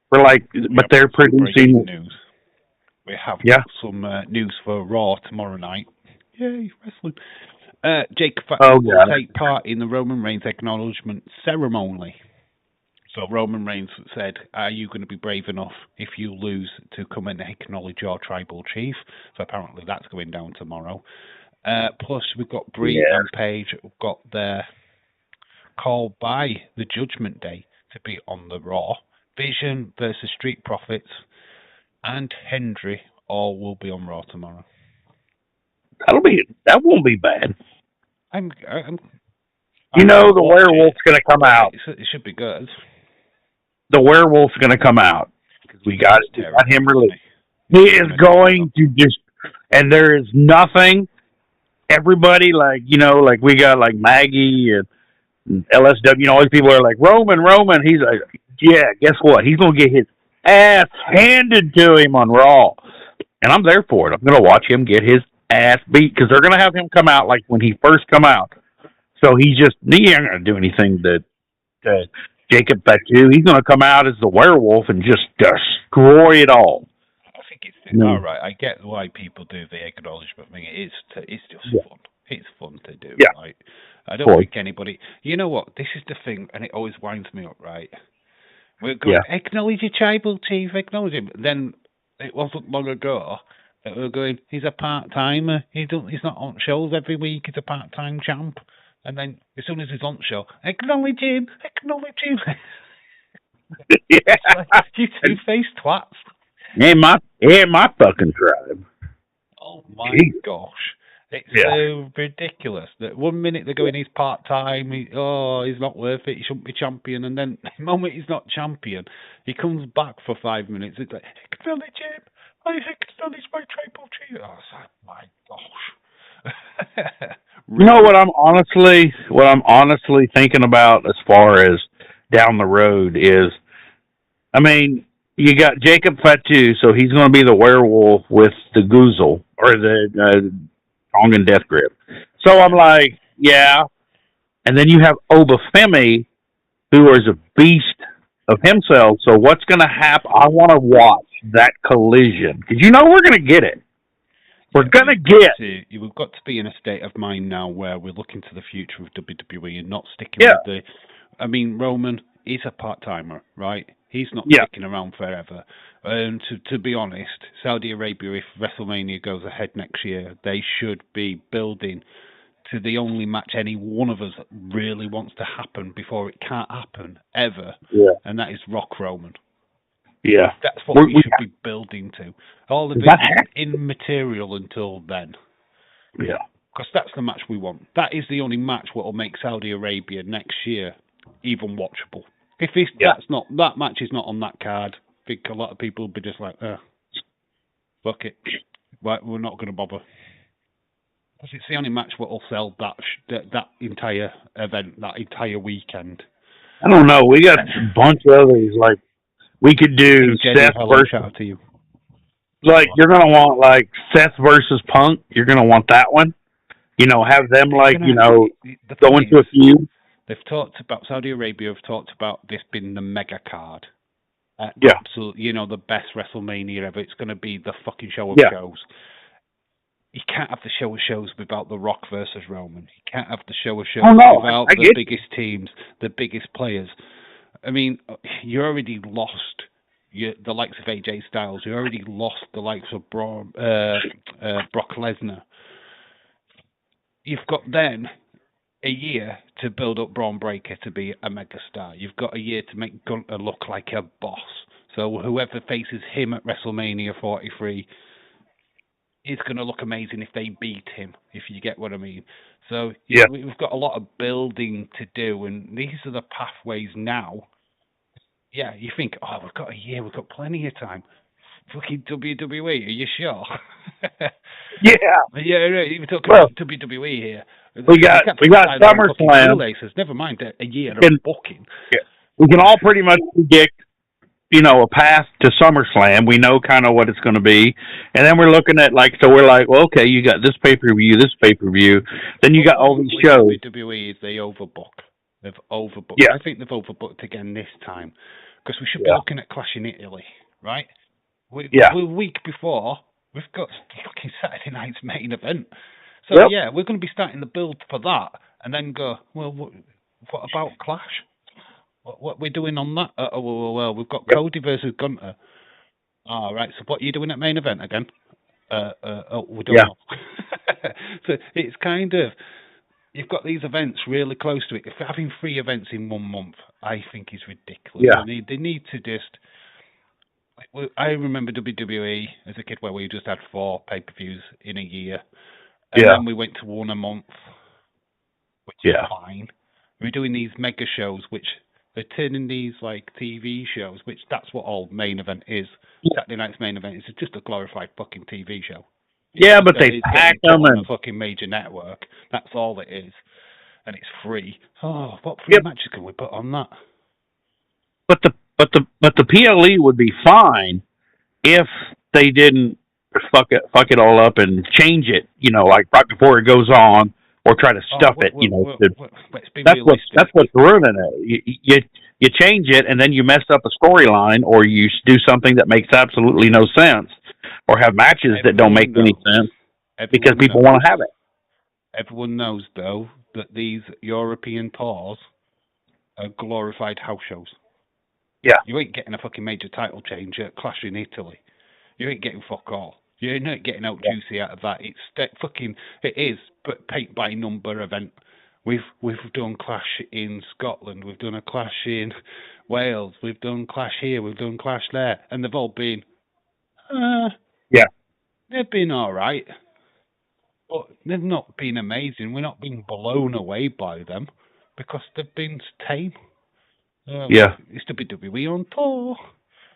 Speaker 2: for but they're producing
Speaker 1: news. We have
Speaker 2: yeah
Speaker 1: some news for Raw tomorrow night. Yay, wrestling. Jacob will take part in the Roman Reigns acknowledgement ceremony. So Roman Reigns said, "Are you going to be brave enough if you lose to come and acknowledge your tribal chief?" So apparently that's going down tomorrow. Plus we've got Brie and Paige got their call by the Judgment Day to be on the Raw. Vision versus Street Profits and Hendry all will be on Raw tomorrow.
Speaker 2: That won't be bad.
Speaker 1: I'm
Speaker 2: the werewolf's going to come out.
Speaker 1: It should be good.
Speaker 2: The werewolf's going to come out because we got him released. He is going to and there is nothing. Everybody like we got like Maggie and LSW. All these people are like Roman. He's like, yeah. Guess what? He's going to get his ass handed to him on Raw, and I'm there for it. I'm going to watch him get his ass beat because they're going to have him come out like when he first come out. So he ain't going to do anything to Jacob Fatu. He's going to come out as the werewolf and just destroy it all.
Speaker 1: I think it's all right. I get why people do the acknowledgement thing. It's just fun. It's fun to do.
Speaker 2: Yeah.
Speaker 1: Right? I don't think anybody. You know what? This is the thing, and it always winds me up. Right? We're going to acknowledge your tribal chief. Acknowledge him. Then it wasn't long ago that we were going. He's a part timer. He's not on shows every week. He's a part time champ. And then, as soon as he's on the show, acknowledge him.
Speaker 2: Yeah.
Speaker 1: Like, you two-faced twats.
Speaker 2: Ain't my fucking tribe.
Speaker 1: Oh my gosh. It's so ridiculous that 1 minute they're going, he's part-time, he's not worth it, he shouldn't be champion, and then the moment he's not champion, he comes back for 5 minutes, it's like, acknowledge him, I acknowledge my tribal chief. Oh, my gosh.
Speaker 2: You know what I'm honestly thinking about as far as down the road is, I mean, you got Jacob Fatu, so he's going to be the werewolf with the Goozle or the Tongan Death Grip. So I'm like, yeah. And then you have Obafemi, who is a beast of himself. So what's going to happen? I want to watch that collision because we're going to get it. We're gonna
Speaker 1: we've got to be in a state of mind now where we're looking to the future of WWE and not sticking with the. I mean, Roman is a part timer, right? He's not sticking around forever. To be honest, Saudi Arabia, if WrestleMania goes ahead next year, they should be building to the only match any one of us really wants to happen before it can't happen ever, and that is Rock Roman.
Speaker 2: Yeah,
Speaker 1: that's what we should be building to. All of it is immaterial until then.
Speaker 2: Yeah,
Speaker 1: because that's the match we want. That is the only match what will make Saudi Arabia next year even watchable. If that match is not on that card, I think a lot of people will be just like, fuck it, we're not going to bother. Because it's the only match what will sell that entire event, that entire weekend.
Speaker 2: I don't know. We got a bunch of others like. We could do Seth versus.
Speaker 1: Shout out to you.
Speaker 2: Like you're gonna want like Seth versus Punk. You're gonna want that one. Have them go into a feud.
Speaker 1: They've talked about Saudi Arabia. Have talked about this being the mega card. Absolutely, the best WrestleMania ever. It's gonna be the fucking show of shows. You can't have the show of shows without The Rock versus Roman. You can't have the show of shows without the biggest teams, the biggest players. I mean, you already lost the likes of AJ Styles. You already lost the likes of Brock Lesnar. You've got then a year to build up Braun Breaker to be a megastar. You've got a year to make Gunter look like a boss. So whoever faces him at WrestleMania 43 is going to look amazing if they beat him, if you get what I mean. So we've got a lot of building to do, and these are the pathways now. Yeah, you think, we've got a year, we've got plenty of time. fucking WWE. Are you sure?
Speaker 2: Yeah.
Speaker 1: Yeah, you're talking
Speaker 2: Well,
Speaker 1: about WWE here.
Speaker 2: we got SummerSlam.
Speaker 1: Never mind a year
Speaker 2: We
Speaker 1: of
Speaker 2: can,
Speaker 1: booking.
Speaker 2: we can all pretty much predict, a path to SummerSlam. We know kind of what it's going to be, and then we're looking at we're like, well, okay, you got this pay per view, then you got all these shows.
Speaker 1: WWE is they overbook. They've overbooked.
Speaker 2: Yeah.
Speaker 1: I think they've overbooked again this time because we should be
Speaker 2: Yeah.
Speaker 1: looking at Clash in Italy, right?
Speaker 2: Yeah.
Speaker 1: We're a week before. We've got fucking Saturday night's main event. So,
Speaker 2: Yep.
Speaker 1: yeah, we're going to be starting the build for that and then go, well, what about Clash? What we're doing on that? Well, we've got Cody versus Gunter. All right, so what are you doing at main event again? We don't know. So it's kind of, you've got these events really close to it. If having 3 events in 1 month, I think is ridiculous.
Speaker 2: Yeah.
Speaker 1: They need to just... I remember WWE as a kid where we just had 4 pay-per-views in a year. And then we went to 1 a month, which is fine. We're doing these mega shows, which they're turning these like TV shows, which that's what all main event is. Saturday night's main event is just a glorified fucking TV show.
Speaker 2: Yeah, but they pack them
Speaker 1: on a fucking major network. That's all it is. And it's free. Oh, what free matches can we put on that?
Speaker 2: But the PLE would be fine if they didn't fuck it all up and change it, like right before it goes on, or try to stuff it. That's what's ruining it. You change it and then you mess up a storyline, or you do something that makes absolutely no sense, or have matches that don't make any sense because people want to have it.
Speaker 1: Everyone knows though that these European tours are glorified house shows.
Speaker 2: Yeah.
Speaker 1: You ain't getting a fucking major title change at Clash in Italy. You ain't getting fuck all. You're not getting out juicy out of that. It is, but paint by number event. We've done Clash in Scotland. We've done a Clash in Wales. We've done Clash here. We've done Clash there, and they've all been, they've been all right, but they've not been amazing. We're not being blown away by them because they've been tame. It's WWE on tour.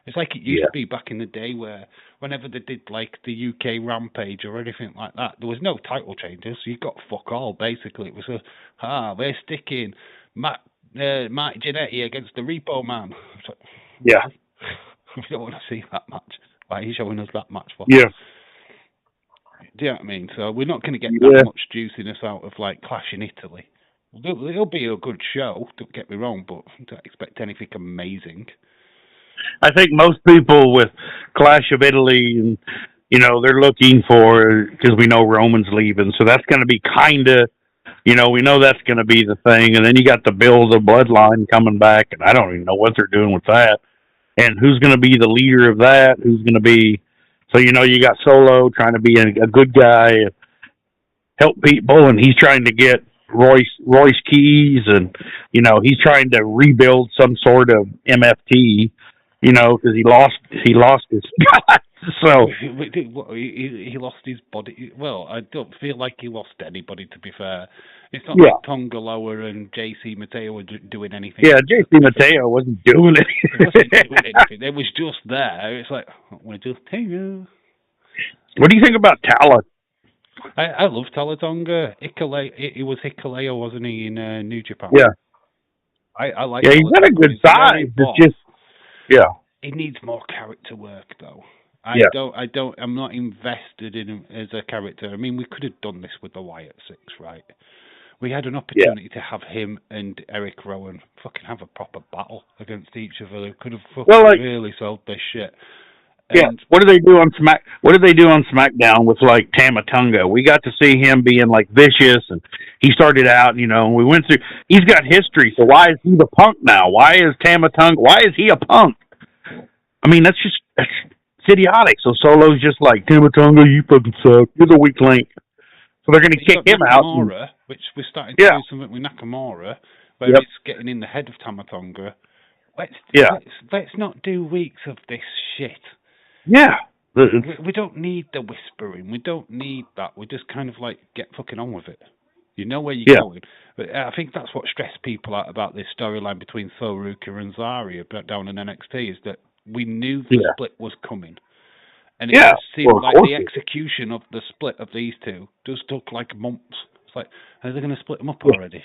Speaker 1: It's like it used to be back in the day where whenever they did like the UK Rampage or anything like that, there was no title changes, so you got fuck all, basically. It was we're sticking Matt Jannetty against the Repo Man. We don't want to see that match. Why are you showing us that match for?
Speaker 2: Yeah.
Speaker 1: Do you know what I mean? So we're not going to get that much juiciness out of like Clash in Italy. It'll be a good show, don't get me wrong, but don't expect anything amazing.
Speaker 2: I think most people with Clash of Italy, and they're looking for, because we know Roman's leaving, so that's going to be kind of, we know that's going to be the thing, and then you got the Bills of Bloodline coming back, and I don't even know what they're doing with that, and who's going to be the leader of that, who's going to be, so you got Solo trying to be a good guy and help people, and he's trying to get Royce Keys, and he's trying to rebuild some sort of MFT, because he lost his guy. So
Speaker 1: he lost his body. Well, I don't feel like he lost anybody, to be fair. It's not like Tonga Lower and JC Mateo were doing anything.
Speaker 2: Yeah, JC Mateo wasn't doing it.
Speaker 1: He wasn't doing anything. They was just there. It's like, we're just here.
Speaker 2: What do you think about Tala?
Speaker 1: I love Talatonga. He was Hikuleo, wasn't he, in New Japan?
Speaker 2: Yeah.
Speaker 1: I like.
Speaker 2: Yeah, he's got a good size. It's just,
Speaker 1: he needs more character work, though. I'm not invested in him as a character. I mean, we could have done this with the Wyatt Six, right? We had an opportunity to have him and Eric Rowan fucking have a proper battle against each other. They could have fucking really sold this shit. And
Speaker 2: what do they do on SmackDown with like Tama Tonga? We got to see him being like vicious, and he started out, we went through. He's got history, so why is he the punk now? Why is Tama Tonga? Why is he a punk? I mean, that's idiotic. So Solo's just like, Tama Tonga, you fucking suck. You're the weak link. So they're going to kick him out.
Speaker 1: Which we're starting to do something with Nakamura, where it's getting in the head of Tama Tonga. Let's not do weeks of this shit.
Speaker 2: Yeah.
Speaker 1: We don't need the whispering. We don't need that. We just kind of like get fucking on with it. You know where you're going. But I think that's what stressed people out about this storyline between Soruka and Zarya down in NXT, is that we knew the split was coming. And it just seemed like the execution of the split of these two just took like months. It's like, are they going to split them up already?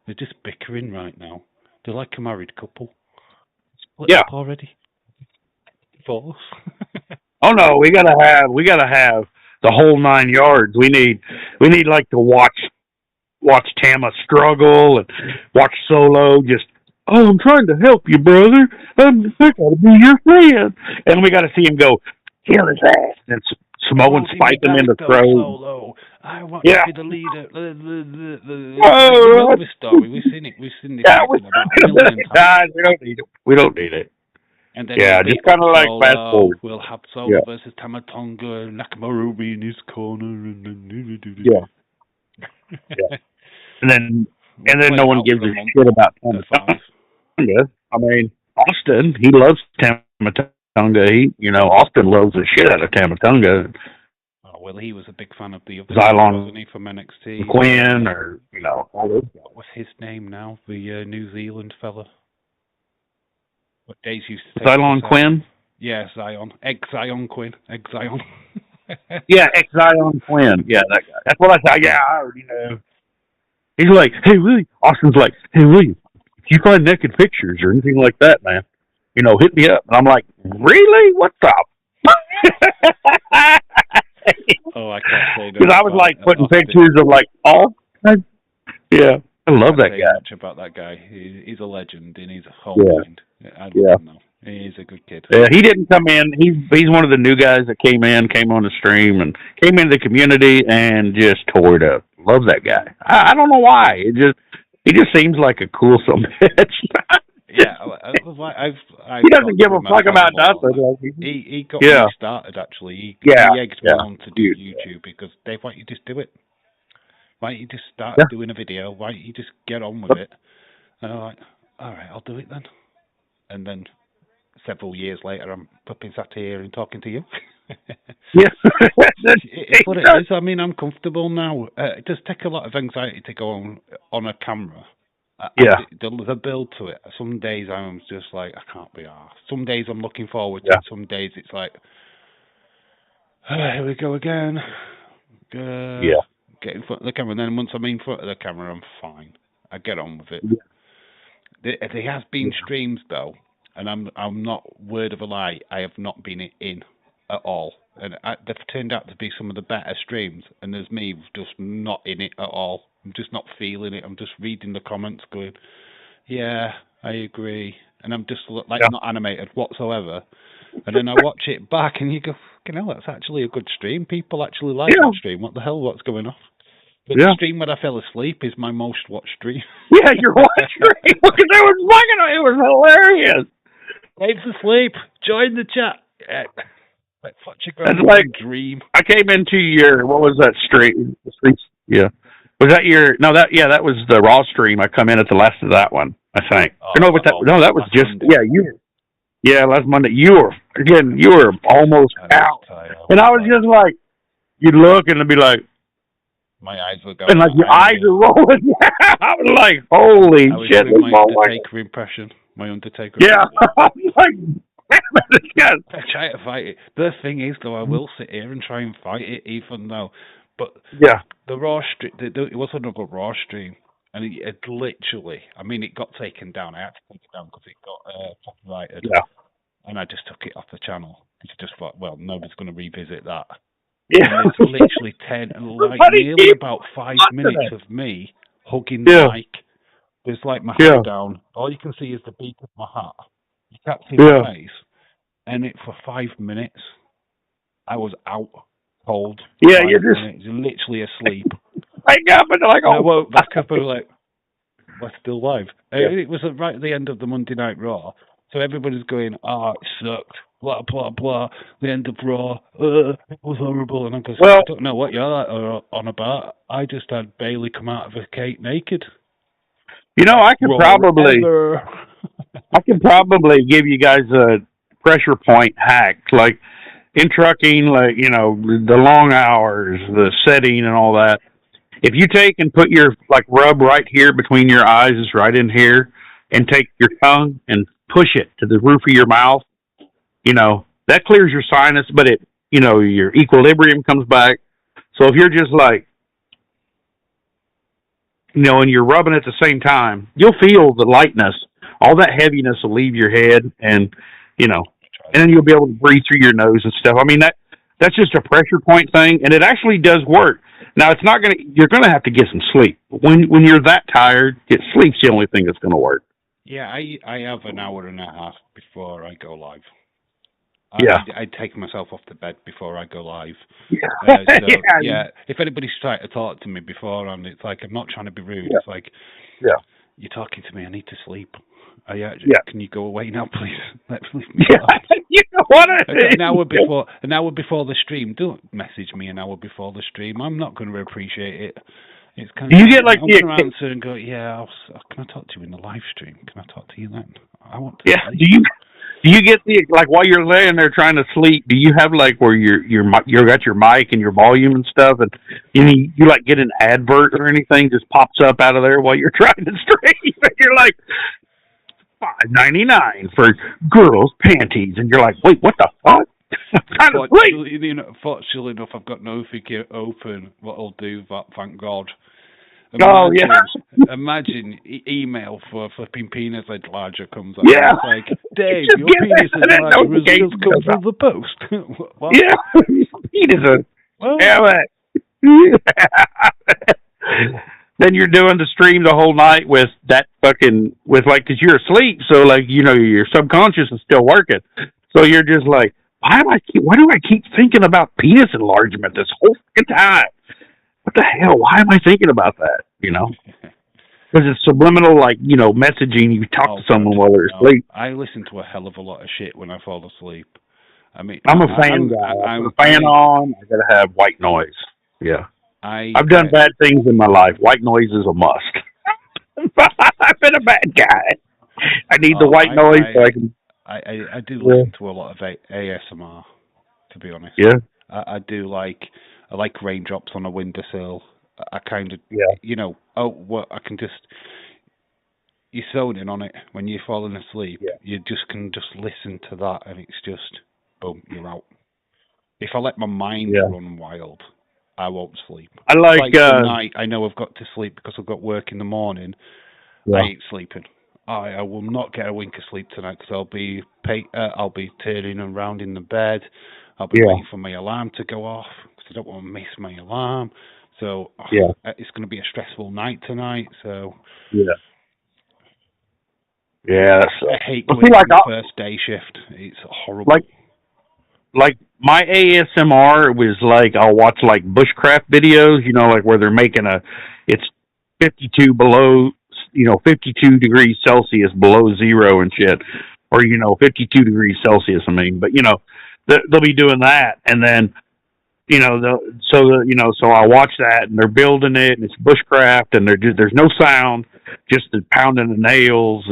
Speaker 1: They're just bickering right now. They're like a married couple. Split up already. Divorce.
Speaker 2: Oh no, we gotta have the whole 9 yards. We need like to watch Tama struggle and watch Solo just, oh, I'm trying to help you, brother. I gotta be your friend. And we gotta see him go, kill his ass. And Samoan spike him in the throat.
Speaker 1: Solo. I want to be the leader. We know this story. We've seen it. We've seen this about a million times.
Speaker 2: We don't need it.
Speaker 1: And then
Speaker 2: just kind of like fast forward.
Speaker 1: We'll have Solo versus Tamatonga, Nakamura will be in his corner, and then
Speaker 2: and then no one gives a shit about Tamatonga. I mean, Austin, he loves Tamatonga. Austin loves the shit out of Tamatonga.
Speaker 1: Oh well, he was a big fan of the other
Speaker 2: Zylon,
Speaker 1: wasn't he, from NXT?
Speaker 2: Quinn, or all those guys.
Speaker 1: What's his name now? The New Zealand fella. What days used to
Speaker 2: Zylon Quinn?
Speaker 1: Yeah, Zion. Zion Quinn. Zion.
Speaker 2: Yeah, Zion Quinn. Yeah, that guy. That's what I thought. Yeah, I already know. He's like, hey, Willie. Austin's like, hey, Willie, if you find naked pictures or anything like that, man, hit me up. And I'm like, really? What's up?
Speaker 1: Oh, I can't say that.
Speaker 2: Because I was like putting pictures of like all. Yeah. I love that guy.
Speaker 1: Much about that guy. He's a legend in his whole mind. I don't know. He's a good kid.
Speaker 2: Yeah, he didn't come in. He's one of the new guys that came on the stream and came into the community and just tore it up. Love that guy. I don't know why. He just seems like a cool son of a bitch.
Speaker 1: Yeah,
Speaker 2: he doesn't give a fuck about nothing.
Speaker 1: He got me started actually. He egged me on to do YouTube because Dave, why don't you just do it? Why don't you just start doing a video? Why don't you just get on with it? And I'm like, all right, I'll do it then. And then several years later, I'm flipping sat here and talking to you.
Speaker 2: Yeah.
Speaker 1: It's what it is. I mean, I'm comfortable now. It does take a lot of anxiety to go on a camera. The build to it. Some days I'm just like, I can't be arsed. Some days I'm looking forward to it. Some days it's like, here we go again. Get in front of the camera, and then once I'm in front of the camera, I'm fine. I get on with it. There has been streams though, and I'm not word of a lie. I have not been in at all, and they've turned out to be some of the better streams. And there's me just not in it at all. I'm just not feeling it. I'm just reading the comments, going, "Yeah, I agree," and I'm just like not animated whatsoever. And then I watch it back, and you go, "Fucking hell, that's actually a good stream. People actually like that stream. What the hell? What's going on?" But the stream where I fell asleep is my most watched stream.
Speaker 2: Yeah, your watch stream. Because it was hilarious.
Speaker 1: Dave's asleep. Join the chat. Like such a great dream.
Speaker 2: I came into your, what was that stream? Yeah. Was that your, that was the Raw stream. I come in at the last of that one, I think. That was just, Monday. Last Monday. You were almost out. And I was just like, you'd look and it'd be like,
Speaker 1: my eyes were going.
Speaker 2: And like your eyes are rolling. I was like, holy shit.
Speaker 1: My Undertaker impression. My Undertaker
Speaker 2: impression. I was like, damn it.
Speaker 1: I try to fight it. The thing is, though, I will sit here and try and fight it, even though. But the Raw stream, it was another Raw stream. And it literally, I mean, it got taken down. I had to take it down because it got copyrighted. Yeah. And I just took it off the channel. I just thought, well, nobody's going to revisit that. Yeah. And it's literally nearly about 5 minutes of me hugging the mic. There's like my head down. All you can see is the beak of my hat. You can't see my face. And for 5 minutes, I was out cold.
Speaker 2: Yeah, you're just
Speaker 1: literally asleep.
Speaker 2: Wake up and like,
Speaker 1: I woke back up and like, we're still live. It was right at the end of the Monday Night Raw. So everybody's going, it sucked. Blah, blah, blah. The end of Raw. It was horrible. And I'm going, I don't know what you're on about. I just had Bailey come out of a cake naked.
Speaker 2: I could probably give you guys a pressure point hack. Like in trucking, like, the long hours, the setting and all that. If you take and put your, rub right here between your eyes, is right in here, and take your tongue and push it to the roof of your mouth, that clears your sinus, but it your equilibrium comes back. So if you're just like, and you're rubbing at the same time, you'll feel the lightness. All that heaviness will leave your head, and and then you'll be able to breathe through your nose and stuff. I mean, that's just a pressure point thing, and it actually does work. Now, it's not gonna. You're gonna have to get some sleep. When you're that tired, sleep's the only thing that's gonna work.
Speaker 1: Yeah, I have an hour and a half before I go live. I take myself off the bed before I go live. Yeah. If anybody's trying to talk to me beforehand, it's like, I'm not trying to be rude. It's like, you're talking to me. I need to sleep. Can you go away now, please? Let's leave me alone.
Speaker 2: You know what?
Speaker 1: An hour before the stream. Don't message me an hour before the stream. I'm not going to appreciate it. It's kind
Speaker 2: do you
Speaker 1: of,
Speaker 2: get like
Speaker 1: I'm going to answer and go, yeah. Can I talk to you in the live stream? Can I talk to you then? I want to.
Speaker 2: Yeah. Do you get the, like, while you're laying there trying to sleep? Do you have like where you got your mic and your volume and stuff, and you like get an advert or anything just pops up out of there while you're trying to stream, and you're like, $5.99 for girls' panties, and you're like, wait, what the fuck? I'm trying to sleep.
Speaker 1: Fortunately enough, I've got notification open. What I'll do, thank God. Imagine email for flipping penis larger comes up.
Speaker 2: Yeah.
Speaker 1: It's like, Dave, your penis is larger. Results come through the post. What?
Speaker 2: Yeah. Penis. Damn it. Then you're doing the stream the whole night with that because you're asleep, so like your subconscious is still working, so you're just like, why do I keep thinking about penis enlargement this whole fucking time? What the hell? Why am I thinking about that? Because it's subliminal, like messaging. You talk to someone while they're asleep.
Speaker 1: I listen to a hell of a lot of shit when I fall asleep. I mean,
Speaker 2: I'm a fan guy. I put a fan on. I gotta have white noise. Yeah. I've done bad things in my life. White noise is a must. I've been a bad guy. I need the white noise so I can.
Speaker 1: I do listen to a lot of ASMR, to be honest.
Speaker 2: Yeah.
Speaker 1: I like raindrops on a windowsill. I kind of, I can just, you're zoning on it when you're falling asleep.
Speaker 2: Yeah.
Speaker 1: You can listen to that, and it's just, boom, you're out. If I let my mind run wild, I won't sleep.
Speaker 2: I like
Speaker 1: tonight, I know I've got to sleep because I've got work in the morning. I ain't sleeping. I will not get a wink of sleep tonight because I'll be turning around in the bed. I'll be waiting for my alarm to go off because I don't want to miss my alarm. So it's going to be a stressful night tonight. So
Speaker 2: I
Speaker 1: hate going on the first day shift. It's horrible.
Speaker 2: Like my ASMR was like, I'll watch like bushcraft videos, like where they're making it's 52 below, 52 degrees Celsius below zero and shit, or 52 degrees Celsius. I mean, but they'll be doing that, and then so I watch that, and they're building it, and it's bushcraft, and there's no sound, just the pounding the nails,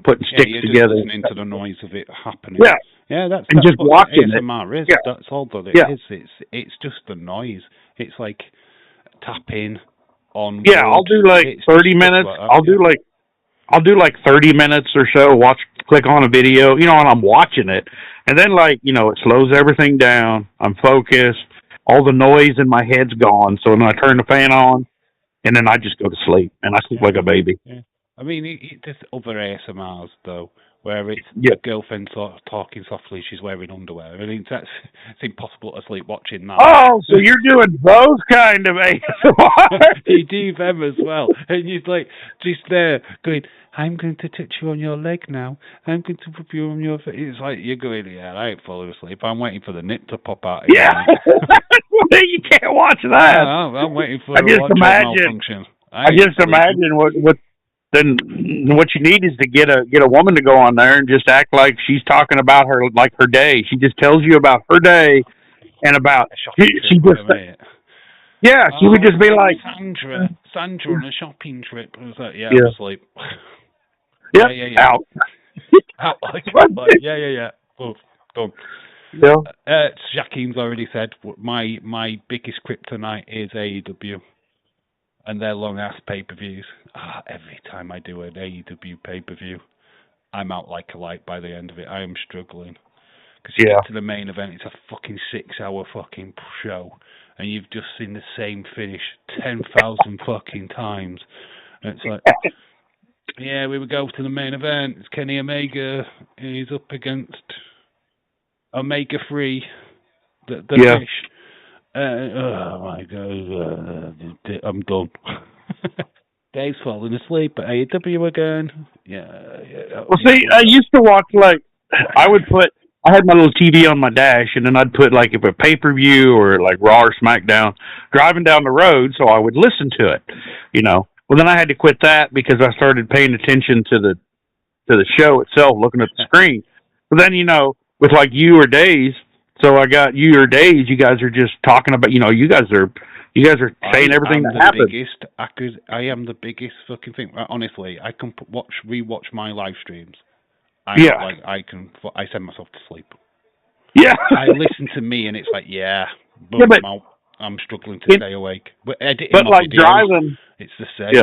Speaker 2: putting sticks together.
Speaker 1: Just listening to the noise of it happening.
Speaker 2: Yeah,
Speaker 1: that's
Speaker 2: just
Speaker 1: what
Speaker 2: watching
Speaker 1: ASMR is.
Speaker 2: Yeah.
Speaker 1: That's all that it is. It's just the noise. It's like tapping on.
Speaker 2: Yeah, I'll do like 30 minutes. I'll do like 30 minutes or so. Click on a video, and I'm watching it, and then it slows everything down. I'm focused. All the noise in my head's gone. So then I turn the fan on, and then I just go to sleep, and I sleep like a baby.
Speaker 1: Yeah. I mean, there's other ASMRs though, where it's the girlfriend talking softly, she's wearing underwear. I mean, it's impossible to sleep watching that.
Speaker 2: Oh, so you're doing those kind of ASMR?
Speaker 1: You do them as well, and you're like just there going, I'm going to touch you on your leg now. I'm going to put you on your face. It's like you're going, I ain't falling asleep. I'm waiting for the nip to pop out again.
Speaker 2: Yeah, you can't watch that.
Speaker 1: I'm waiting for
Speaker 2: I just imagine what you need is to get a woman to go on there and just act like she's talking about her day. She just tells you about her day and about she would just be like
Speaker 1: Sandra on a shopping trip. I was like, I'm asleep.
Speaker 2: Yeah.
Speaker 1: Out. Out like yeah. Oh, done.
Speaker 2: Yeah.
Speaker 1: Jackeen's already said my biggest kryptonite is AEW and their long ass pay-per-views. Every time I do an AEW pay-per-view, I'm out like a light by the end of it. I am struggling Because you get to the main event, it's a fucking 6-hour fucking show, and you've just seen the same finish 10,000 fucking times. And it's like, yeah, we would go to the main event. It's Kenny Omega. He's up against Omega 3, the fish. Oh my god, I'm done. Dave's falling asleep at AEW again. Yeah.
Speaker 2: Well, see, I used to watch, like, I had my little TV on my dash, and then I'd put, like, if a pay-per-view or, like, Raw or SmackDown, driving down the road, so I would listen to it, you know. Well, then I had to quit that because I started paying attention to the show itself, looking at the screen. But then, you know, with, like, You or Days, so I got You or Days, you guys are just talking about, you know, you guys are saying everything that happened.
Speaker 1: I am the biggest fucking thing. Honestly, I can rewatch my live streams. I send myself to sleep.
Speaker 2: Yeah.
Speaker 1: I listen to me and it's like, boom,
Speaker 2: but
Speaker 1: I'm struggling to stay awake. But editing my
Speaker 2: like
Speaker 1: videos,
Speaker 2: driving,
Speaker 1: it's the same.
Speaker 2: Yeah.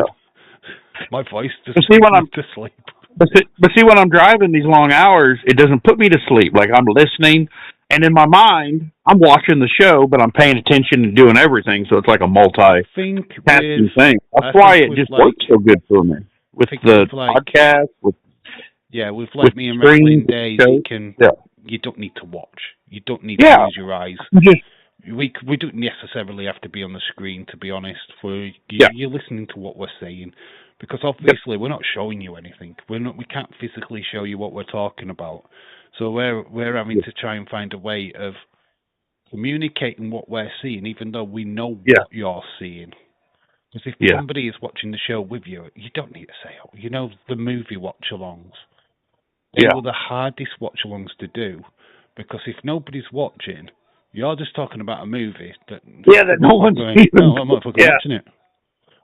Speaker 1: My voice just
Speaker 2: to
Speaker 1: sleep.
Speaker 2: But see, when I'm driving these long hours, it doesn't put me to sleep. Like, I'm listening, and in my mind, I'm watching the show, but I'm paying attention and doing everything, so it's like a multi-tasking thing. That's why it just works so good for me. With the podcast, with
Speaker 1: me and Wrestling Days, you don't need to watch. You don't need to use your eyes. We don't necessarily have to be on the screen, to be honest. You're listening to what we're saying. Because obviously we're not showing you anything. We can't physically show you what we're talking about. So we're having to try and find a way of communicating what we're seeing, even though we know what you're seeing. Because if somebody is watching the show with you, you don't need to say, you know, the movie watch-alongs. They were the hardest watch-alongs to do, because if nobody's watching, you're just talking about a movie that
Speaker 2: no one's
Speaker 1: I'm not fucking watching it.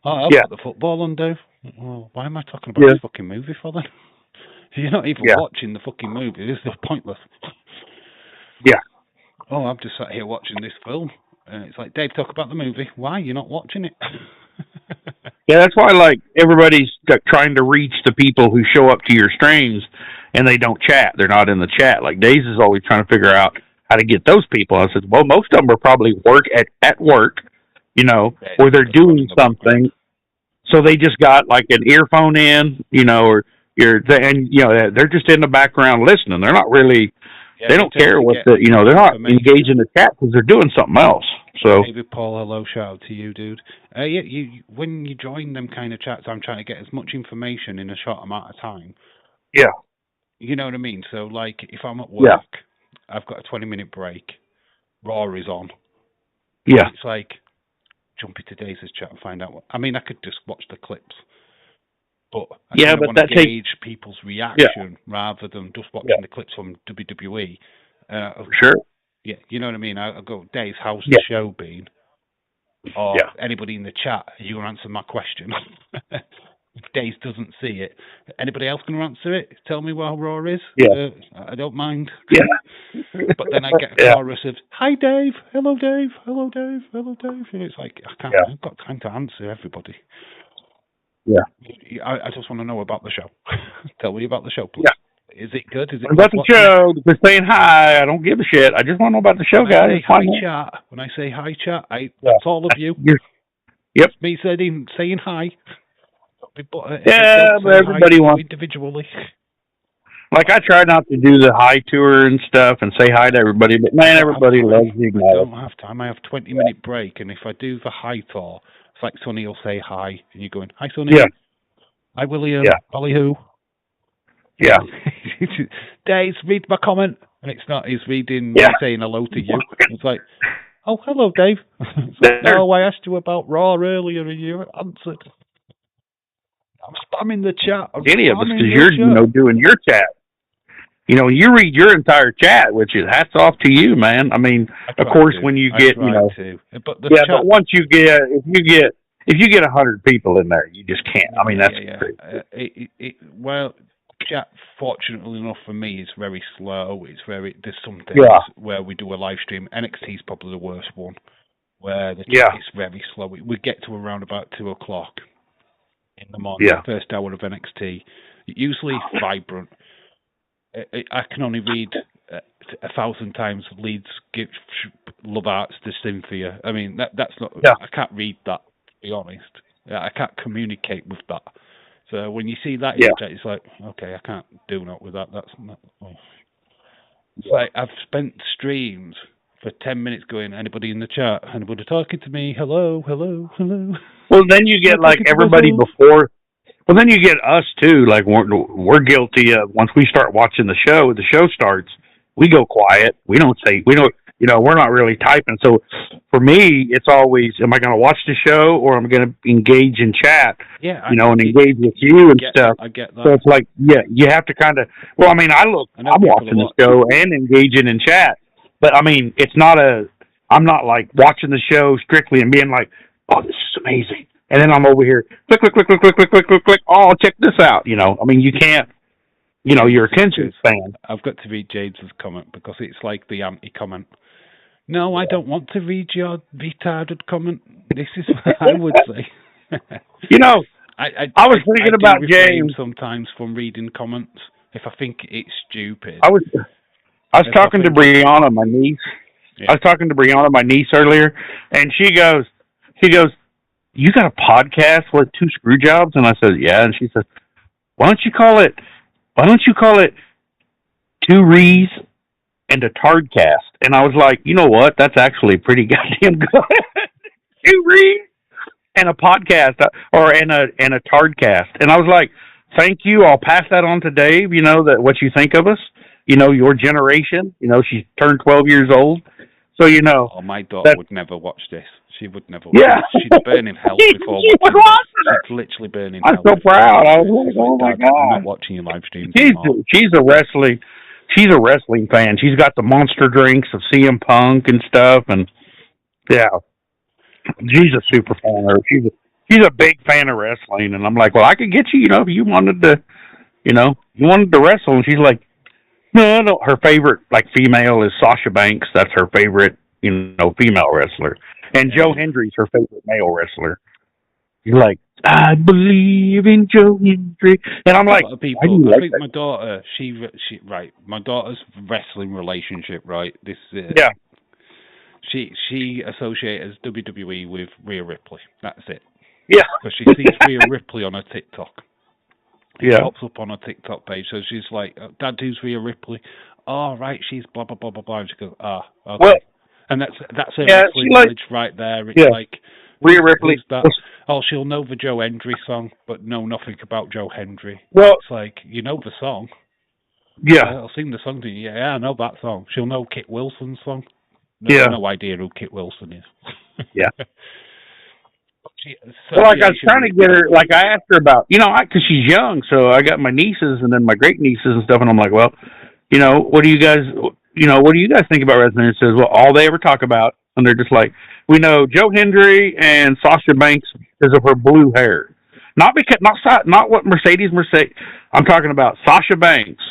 Speaker 1: Oh, I've got the football on, Dave. Well, why am I talking about this fucking movie for then? You're not even watching the fucking movie. This is pointless.
Speaker 2: Yeah.
Speaker 1: Oh, I'm just sat here watching this film. It's like, Dave, talk about the movie. Why? You're not watching it.
Speaker 2: Yeah, that's why, like, everybody's trying to reach the people who show up to your streams and they don't chat. They're not in the chat. Like, Days is always trying to figure out how to get those people. I said, well, most of them are probably at work, you know, or they're doing something. So they just got like an earphone in, you know, or they're just in the background listening. They're not really, they don't care what they're not engaged in the chat because they're doing something else. So,
Speaker 1: David Paul, hello, shout out to you, dude. When you join them kind of chats, I'm trying to get as much information in a short amount of time.
Speaker 2: Yeah.
Speaker 1: You know what I mean? So, like, if I'm at work, I've got a 20-minute break. Raw is on.
Speaker 2: Yeah.
Speaker 1: It's like, jump into Days' chat and find out what. I mean, I could just watch the clips, but I want to gauge people's reaction rather than just watching the clips from WWE.
Speaker 2: Sure.
Speaker 1: Yeah, you know what I mean. I go, Days, how's the show been? Or anybody in the chat, are you gonna answer my question? If Days doesn't see it, anybody else gonna answer it? Tell me what Raw is.
Speaker 2: Yeah.
Speaker 1: I don't mind.
Speaker 2: Yeah.
Speaker 1: But then I get a chorus of, hi Dave, hello Dave, hello Dave, hello Dave. And it's like, I can't, I've got time to answer everybody.
Speaker 2: Yeah.
Speaker 1: I just want to know about the show. Tell me about the show, please.
Speaker 2: Yeah.
Speaker 1: Is it good? Is it
Speaker 2: about the show? Just saying hi. I don't give a shit. I just want to know about the show, guys.
Speaker 1: When I say hi chat, that's all of you.
Speaker 2: Yep.
Speaker 1: It's me saying hi. But
Speaker 2: everybody wants
Speaker 1: individually.
Speaker 2: Like, I try not to do the hi tour and stuff and say hi to everybody, but man, everybody loves you.
Speaker 1: I don't have time. I have 20-minute break, and if I do the hi tour, it's like Sonny will say hi, and you're going, hi Sonny.
Speaker 2: Yeah.
Speaker 1: Hi William. Holly who?
Speaker 2: Yeah.
Speaker 1: Days, read my comment, and it's not. He's reading me saying hello to you. It's like, oh, hello, Dave. Like, no, I asked you about Raw earlier, and you answered. I'm spamming the chat.
Speaker 2: Any of us, because you're doing your chat. You know, you read your entire chat, which is hats off to you, man. I mean, of course, when you get, but once you get, if you get 100 people in there, you just can't. I mean, that's crazy.
Speaker 1: Well, chat, fortunately enough for me, is very slow. There's some days where we do a live stream. NXT is probably the worst one, where the chat is very slow. We get to around about 2:00 in the morning, first hour of NXT. Usually vibrant. I can only read 1,000 times leads give love arts to Cynthia. I mean, that's not.
Speaker 2: Yeah.
Speaker 1: I can't read that, to be honest. I can't communicate with that. So when you see that in
Speaker 2: Yeah.
Speaker 1: the chat, it's like, okay, I can't do that with that. That's not. Oh. It's like I've spent streams for 10 minutes going, anybody in the chat? Anybody talking to me? Hello, hello, hello.
Speaker 2: Well, then you get like everybody before. Well, then you get us too. Like we're guilty of once we start watching the show starts, we go quiet. We don't say we're not really typing. So for me, it's always, am I going to watch the show or am I going to engage in chat?
Speaker 1: Yeah,
Speaker 2: and engage with you and stuff.
Speaker 1: I get that.
Speaker 2: So it's like, yeah, you have to kind of. Well, I mean, I'm watching the show and engaging in chat, but I mean, I'm not like watching the show strictly and being like, oh, this is amazing. And then I'm over here, click, click, click, click, click, click, click, click, click. Oh, check this out. I mean, you can't, your attention span.
Speaker 1: I've got to read Jade's comment because it's like the anti-comment. No, I don't want to read your retarded comment. This is what I would say. I
Speaker 2: was thinking about James
Speaker 1: sometimes from reading comments if I think it's stupid.
Speaker 2: I was talking to Brianna, my niece. Yeah. I was talking to Brianna, my niece, earlier, and she goes, you got a podcast with 2 screw jobs? And I said, yeah. And she said, why don't you call it 2 Rees and a Tardcast? And I was like, you know what? That's actually pretty goddamn good. 2 Rees and a podcast and a Tardcast. And I was like, thank you. I'll pass that on to Dave. That what you think of us. Your generation. She turned 12 years old. So
Speaker 1: Oh, my daughter would never watch this. She would never watch it. She'd burn in hell before watching it. She'd literally burn in hell.
Speaker 2: I'm so proud. I was like, oh my God.
Speaker 1: I'm not watching your live streams.
Speaker 2: She's a wrestling fan. She's got the monster drinks of CM Punk and stuff, and yeah. She's a super fan of her. She's a big fan of wrestling, and I'm like, well, I could get you, if you wanted to wrestle. And she's like, no. Her favorite female is Sasha Banks. That's her favorite, female wrestler. And Joe Hendry's her favorite male wrestler. You're like, I believe in Joe Hendry, and I'm like,
Speaker 1: I think my daughter, my daughter's wrestling relationship, right? This
Speaker 2: yeah.
Speaker 1: She associates WWE with Rhea Ripley. That's it.
Speaker 2: Yeah.
Speaker 1: Because she sees Rhea Ripley on her TikTok. It pops up on her TikTok page. So she's like, Dad, who's Rhea Ripley? Oh, right, she's blah, blah, blah, blah, blah. And she goes, okay. Well, and that's her wrestling knowledge right there. It's like,
Speaker 2: Rhea Ripley.
Speaker 1: Oh, she'll know the Joe Hendry song, but know nothing about Joe Hendry.
Speaker 2: Well,
Speaker 1: it's like, you know the song.
Speaker 2: Yeah.
Speaker 1: I'll sing the song to you. Yeah, I know that song. She'll know Kit Wilson's song. No idea who Kit Wilson is.
Speaker 2: Yeah. Well, I was trying to get her, I asked her about, because she's young, so I got my nieces and then my great nieces and stuff, and I'm like, well, what do you guys think about wrestling? And it says, well, all they ever talk about, and they're just like, we know Joe Hendry and Sasha Banks because of her blue hair. Not what Mercedes. I'm talking about Sasha Banks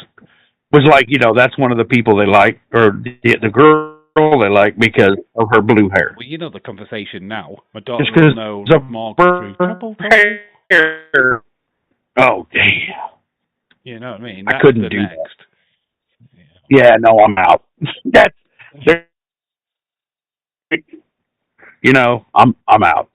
Speaker 2: was like, that's one of the people they like, or the girl they like because of her blue hair.
Speaker 1: Well, the conversation now. My daughter will know more through
Speaker 2: hair. Oh, damn.
Speaker 1: You know what I mean?
Speaker 2: I couldn't do that. Yeah, no, I'm out. I'm out.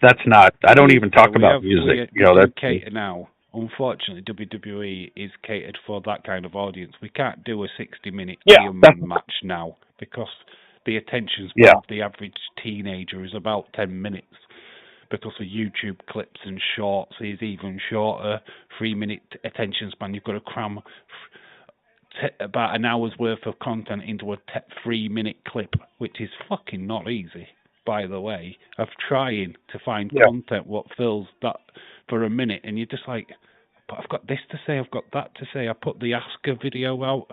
Speaker 2: That's not. I don't even talk about music. That's
Speaker 1: cater now. Unfortunately, WWE is catered for that kind of audience. We can't do a 60-minute match now because the attention span of the average teenager is about 10 minutes. Because of YouTube clips and shorts is even shorter. 3-minute attention span. You've got to cram about an hour's worth of content into a 3-minute clip, which is fucking not easy. By the way, of trying to find content what fills that for a minute, and you're just like, but I've got this to say, I've got that to say. I put the ASUKA video out,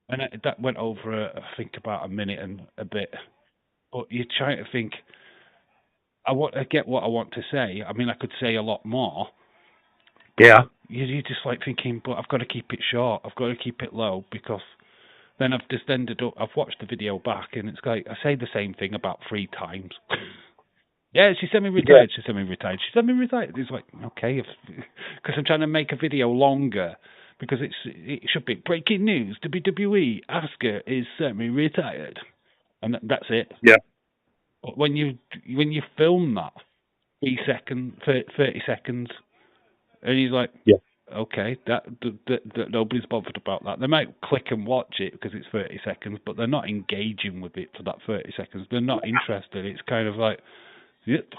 Speaker 1: and that went over, I think, about a minute and a bit. But you're trying to think, I get what I want to say. I mean, I could say a lot more.
Speaker 2: Yeah.
Speaker 1: You're just like thinking, but I've got to keep it short. I've got to keep it low because then I've just ended up, I've watched the video back and it's like, I say the same thing about 3 times. Yeah, she's semi-retired, she's semi-retired, she's semi-retired. It's like, okay, because I'm trying to make a video longer because it should be breaking news. WWE Asuka is semi-retired, and that's it.
Speaker 2: Yeah.
Speaker 1: But when you film that 30 seconds, and he's like,
Speaker 2: yeah,
Speaker 1: okay, that nobody's bothered about that. They might click and watch it because it's 30 seconds, but they're not engaging with it for that 30 seconds. They're not interested. It's kind of like, yep,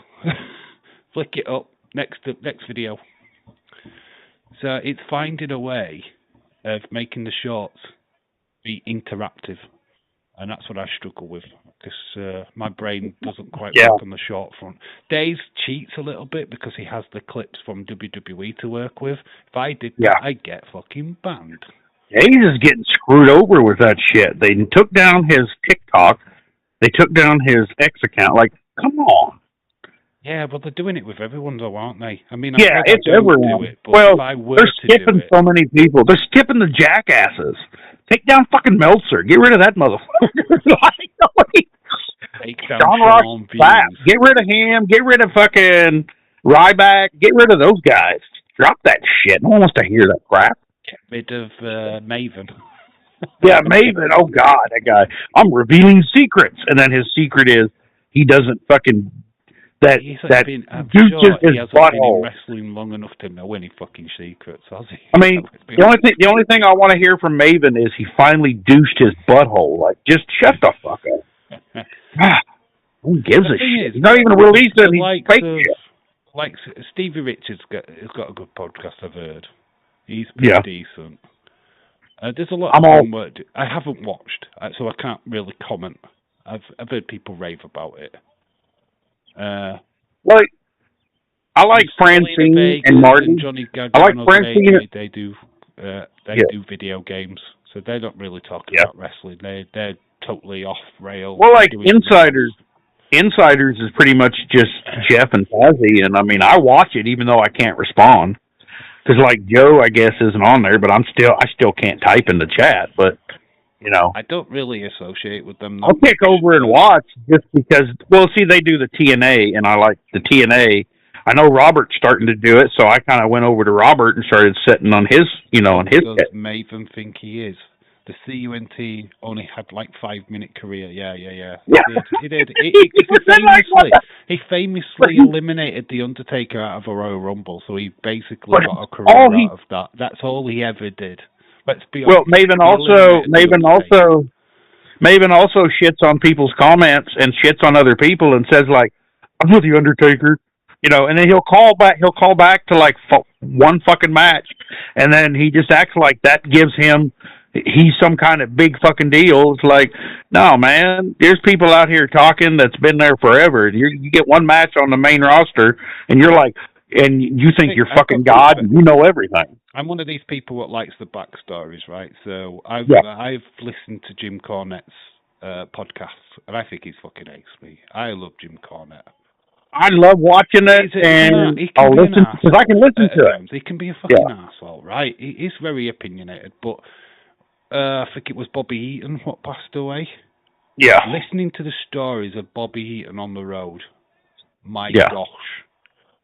Speaker 1: flick it up, next video. So it's finding a way of making the shorts be interactive, and that's what I struggle with, because my brain doesn't quite work on the short front. Days cheats a little bit because he has the clips from WWE to work with. If I did that, I'd get fucking banned.
Speaker 2: Days is getting screwed over with that shit. They took down his TikTok. They took down his X account. Like, come on.
Speaker 1: Yeah, but they're doing it with everyone, though, aren't they? I mean,
Speaker 2: it's everyone.
Speaker 1: Do it, but if I were
Speaker 2: they're skipping so many people. They're skipping the jackasses. Take down fucking Meltzer. Get rid of that motherfucker.
Speaker 1: Take down Sean
Speaker 2: Get rid of him. Get rid of fucking Ryback. Get rid of those guys. Drop that shit. No one wants to hear that crap.
Speaker 1: Get rid of Maven.
Speaker 2: Yeah, Maven. Oh, God, that guy. I'm revealing secrets. And then his secret is he doesn't fucking... That
Speaker 1: he
Speaker 2: hasn't
Speaker 1: been in wrestling long enough to know any fucking secrets, has he?
Speaker 2: I mean, the only thing I want to hear from Maven is he finally douched his butthole. Like, just shut the fuck up. Who gives a shit? He's not even releasing fake shit.
Speaker 1: Like Stevie Richards has got a good podcast, I've heard. He's pretty decent. There's a lot of homework. I haven't watched, so I can't really comment. I've heard people rave about it.
Speaker 2: Like, I like Francine and Martin.
Speaker 1: Johnny Gargano,
Speaker 2: I like Francine.
Speaker 1: They do video games, so they don't really talk about wrestling. They're totally off rail.
Speaker 2: Well, like Insiders is pretty much just Jeff and Tazzy, and I mean, I watch it even though I can't respond because like Joe, I guess, isn't on there, but I still can't type in the chat, but. You know,
Speaker 1: I don't really associate with them.
Speaker 2: I'll kick over and watch just because. Well, see, they do the TNA, and I like the TNA. I know Robert's starting to do it, so I kind of went over to Robert and started sitting on his, on his.
Speaker 1: Does Maven think he is? The CUNT only had like 5-minute career. Yeah. He did. He famously eliminated the Undertaker out of a Royal Rumble, so he basically got a career out of that. That's all he ever did.
Speaker 2: Well, Maven also shits on people's comments and shits on other people and says like, "I'm not the Undertaker," and then he'll call back to like one fucking match, and then he just acts like that gives him he's some kind of big fucking deal. It's like, no, man, there's people out here talking that's been there forever. You get one match on the main roster, and you're like, and you think you're fucking God, and you know everything.
Speaker 1: I'm one of these people that likes the backstories, right? So I've listened to Jim Cornette's podcasts, and I think he's fucking ace me. I love Jim Cornette.
Speaker 2: I love watching it, and I'll listen because I can listen to it.
Speaker 1: He can be a fucking asshole, right? He is very opinionated, but I think it was Bobby Eaton what passed away.
Speaker 2: Yeah.
Speaker 1: Listening to the stories of Bobby Eaton on the road, my gosh.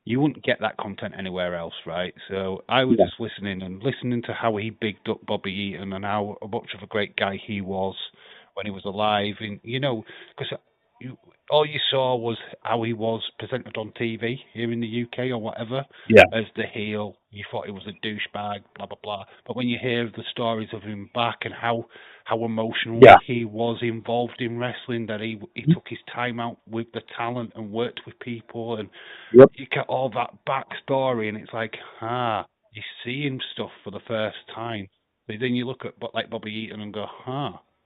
Speaker 1: You wouldn't get that content anywhere else, right? So I was just listening to how he bigged up Bobby Eaton and how much of a great guy he was when he was alive. And, because all you saw was how he was presented on TV here in the UK or whatever as the heel. You thought he was a douchebag, blah, blah, blah. But when you hear the stories of him back and how emotional he was involved in wrestling, that he took his time out with the talent and worked with people, and you get all that backstory, and it's like, you're seeing stuff for the first time. But then you look at like Bobby Eaton and go,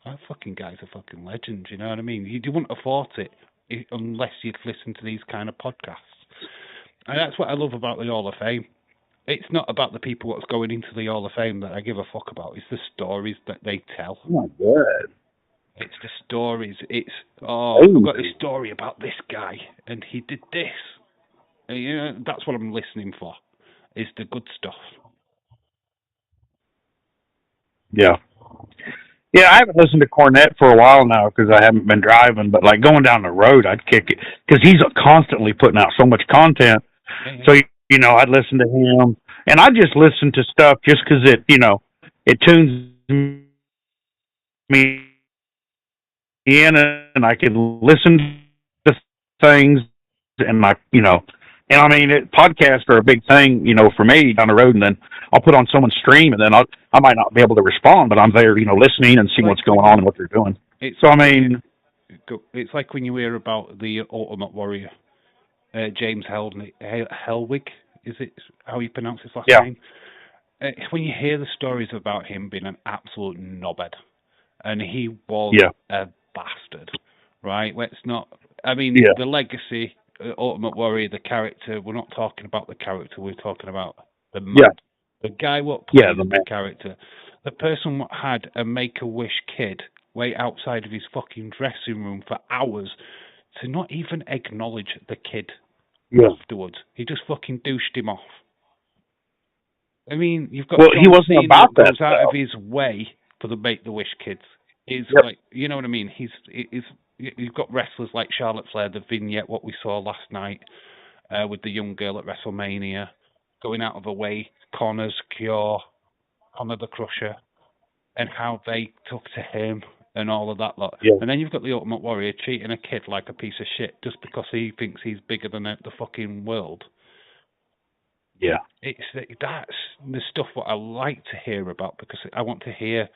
Speaker 1: that fucking guy's a fucking legend, you know what I mean? You wouldn't have thought it unless you'd listened to these kind of podcasts. And that's what I love about the Hall of Fame. It's not about the people that's going into the Hall of Fame that I give a fuck about. It's the stories that they tell.
Speaker 2: Oh, my God.
Speaker 1: It's the stories. It's, I've got a story about this guy, and he did this. And, that's what I'm listening for, is the good stuff.
Speaker 2: Yeah. Yeah, I haven't listened to Cornette for a while now because I haven't been driving, but like going down the road, I'd kick it because he's constantly putting out so much content. So, I'd listen to him, and I just listen to stuff just because it tunes me in, and I can listen to things, and and I mean, podcasts are a big thing, for me down the road, and then I'll put on someone's stream, and then I might not be able to respond, but I'm there, listening and seeing what's going on and what they're doing. So I mean,
Speaker 1: it's like when you hear about the Ultimate Warrior, James Helwig, is it how you pronounce his last name? When you hear the stories about him being an absolute knobhead, and he was a bastard, right? Let's not. I mean, the legacy, Ultimate Warrior, the character. We're not talking about the character. We're talking about the man, the guy what played the character, the person what had a Make-A-Wish kid wait outside of his fucking dressing room for hours to not even acknowledge the kid afterwards. He just fucking douched him off. I mean, you've got
Speaker 2: he wasn't about that.
Speaker 1: Goes out of his way for the Make-A-Wish kids. Is like, you know what I mean? You've got wrestlers like Charlotte Flair, the vignette, what we saw last night with the young girl at WrestleMania, going out of her way, Connor's Cure, Connor the Crusher, and how they took to him and all of that lot. And then you've got the Ultimate Warrior treating a kid like a piece of shit just because he thinks he's bigger than the fucking world.
Speaker 2: Yeah.
Speaker 1: That's the stuff what I like to hear about, because I want to hear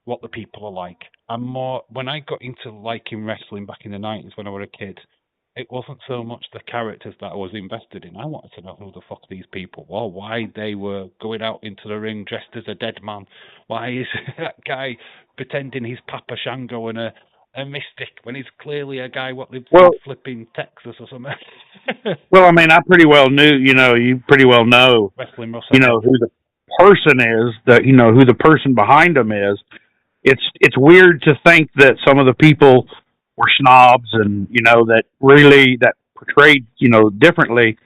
Speaker 1: what the people are like. When I got into liking wrestling back in the 90s when I was a kid, it wasn't so much the characters that I was invested in. I wanted to know who the fuck these people were, why they were going out into the ring dressed as a dead man. Why is that guy pretending he's Papa Shango and a mystic when he's clearly a guy what lives in flipping Texas or something?
Speaker 2: Well, I mean, I pretty well knew, you pretty well know, who the person is, who the person behind them is. It's weird to think that some of the people were snobs and, that portrayed, differently,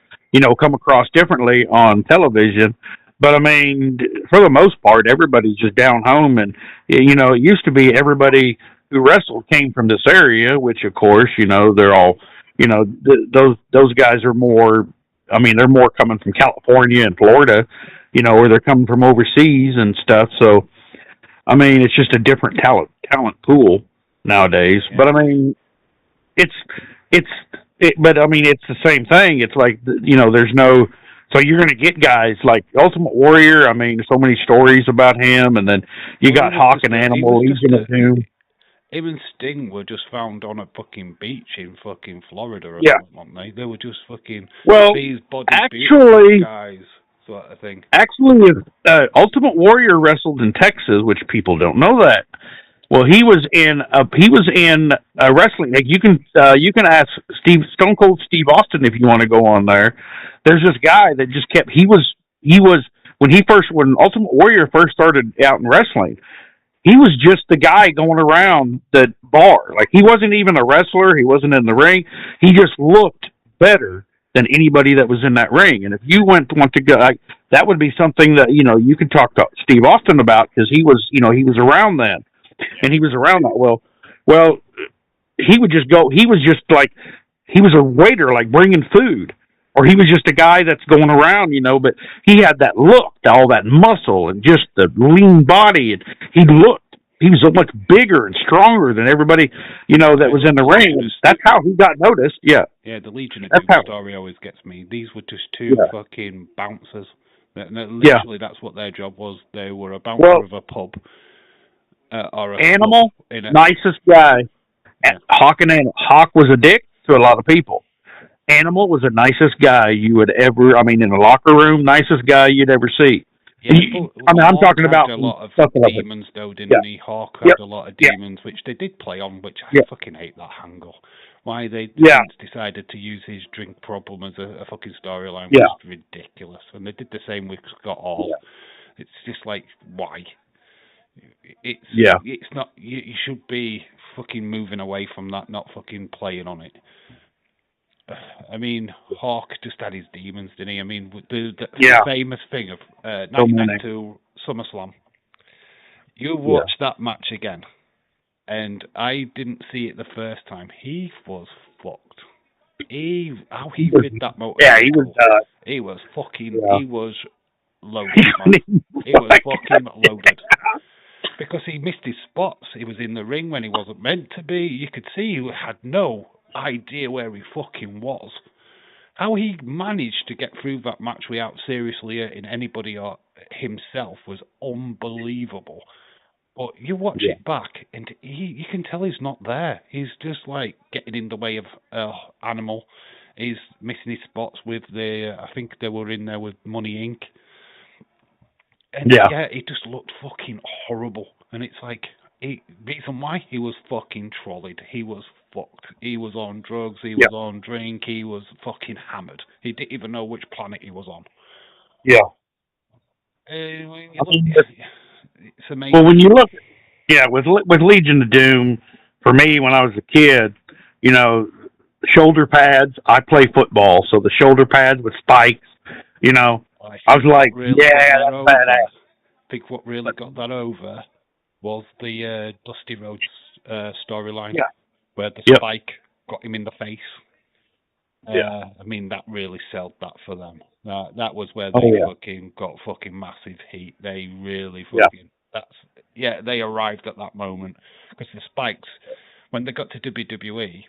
Speaker 2: come across differently on television. But I mean, for the most part, everybody's just down home. And, it used to be everybody who wrestled came from this area, which of course, they're all, those guys are more, I mean, they're more coming from California and Florida, or they're coming from overseas and stuff. So, I mean, it's just a different talent pool nowadays. Yeah. But I mean, but I mean, it's the same thing. It's like, there's no, so you're going to get guys like Ultimate Warrior. I mean, so many stories about him, and then you got Hawk and Animal, Legion of Doom.
Speaker 1: Him and Sting were just found on a fucking beach in fucking Florida or something, weren't they? They were just fucking these body guys. Sort of thing. Actually,
Speaker 2: Ultimate Warrior wrestled in Texas, which people don't know that. Well, he was in wrestling. Like you can ask Stone Cold Steve Austin if you want to go on there. There's this guy that just kept. He was when Ultimate Warrior first started out in wrestling. He was just the guy going around the bar. Like he wasn't even a wrestler. He wasn't in the ring. He just looked better than anybody that was in that ring. And if you want to go, that would be something that, you could talk to Steve Austin about, because he was around then, and he was around that. Well, he would just go, he was just like, he was a waiter, like bringing food, or he was just a guy that's going around, but he had that look, all that muscle and just the lean body, and he was so much bigger and stronger than everybody, that was in the ring. That's how he got noticed. Yeah.
Speaker 1: Yeah, the Legion of Doom story always gets me. These were just two fucking bouncers. Literally, that's what their job was. They were a bouncer of a pub. Or a
Speaker 2: Animal, nicest guy. Yeah. Hawk was a dick to a lot of people. Animal was the nicest guy you would ever, in the locker room, nicest guy you'd ever see.
Speaker 1: Yeah, I'm talking about a lot of demons, though, didn't he? Hawk had a lot of demons, which they did play on, which I fucking hate that angle. Why they decided to use his drink problem as a fucking storyline was ridiculous. And they did the same with Scott Hall. Yeah. It's just like, why? It's not, you should be fucking moving away from that, not fucking playing on it. I mean, Hawk just had his demons, didn't he? I mean, the famous thing of 1992 SummerSlam. You watch that match again, and I didn't see it the first time. He was fucked. How he did that motor.
Speaker 2: Yeah, he was.
Speaker 1: He was fucking. He was loaded, man. He was fucking loaded. Because he missed his spots. He was in the ring when he wasn't meant to be. You could see he had no idea where he fucking was. How he managed to get through that match without seriously hurting anybody or himself was unbelievable. But you watch it back, and you can tell he's not there. He's just like getting in the way of Animal. He's missing his spots with I think they were in there with Money Inc. And yeah, he just looked fucking horrible. And it's like, reason why? He was fucking trolleyed. He was fucked. He was on drugs. He was on drink. He was fucking hammered. He didn't even know which planet he was on.
Speaker 2: Yeah.
Speaker 1: It's amazing.
Speaker 2: Well, when you look, with Legion of Doom, for me, when I was a kid, you know, shoulder pads, I play football, so the shoulder pads with spikes, you know, I was like,
Speaker 1: really
Speaker 2: that's badass.
Speaker 1: I think what really got that over was the Dusty Rhodes storyline, where the spike got him in the face. I mean, that really sold that for them. That was where they fucking got fucking massive heat. They really fucking they arrived at that moment, because the spikes, when they got to WWE,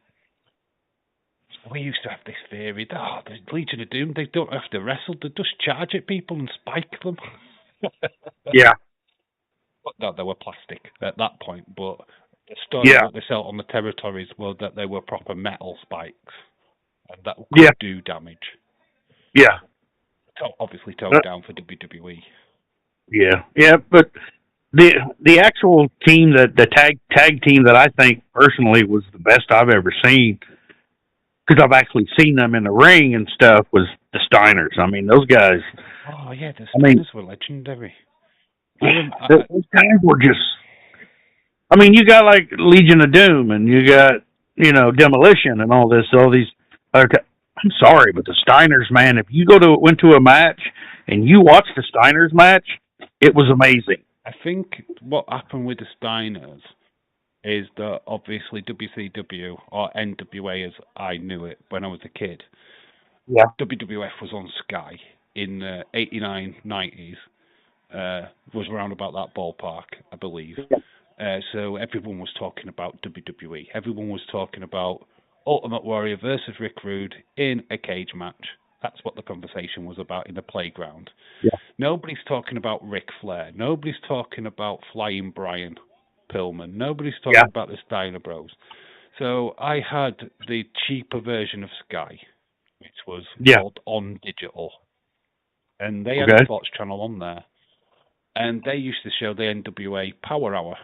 Speaker 1: we used to have this theory that the Legion of Doom, they don't have to wrestle, they just charge at people and spike them. But no, they were plastic at that point. But the story that they sell on the territories was that they were proper metal spikes, and that could do damage. Obviously toned down for WWE. But
Speaker 2: the actual team, the tag team that I think personally was the best I've ever seen, because I've actually seen them in the ring and stuff, was the Steiners. I mean, those guys.
Speaker 1: Oh yeah, the Steiners were legendary.
Speaker 2: Those guys were just. I mean, you got like Legion of Doom, and you got Demolition, and all these. I'm sorry, but the Steiners, man. If you went to a match and you watched the Steiners match, it was amazing.
Speaker 1: I think what happened with the Steiners is that obviously WCW, or NWA as I knew it when I was a kid, WWF was on Sky in the 89, 90s, was around about that ballpark, I believe. So everyone was talking about WWE. Everyone was talking about Ultimate Warrior versus Rick Rude in a cage match. That's what the conversation was about in the playground. Nobody's talking about Ric Flair. Nobody's talking about Flying Brian Pillman. Nobody's talking about the Steiner Bros. So I had the cheaper version of Sky, which was called On Digital. And they had a sports channel on there. And they used to show the NWA Power Hour.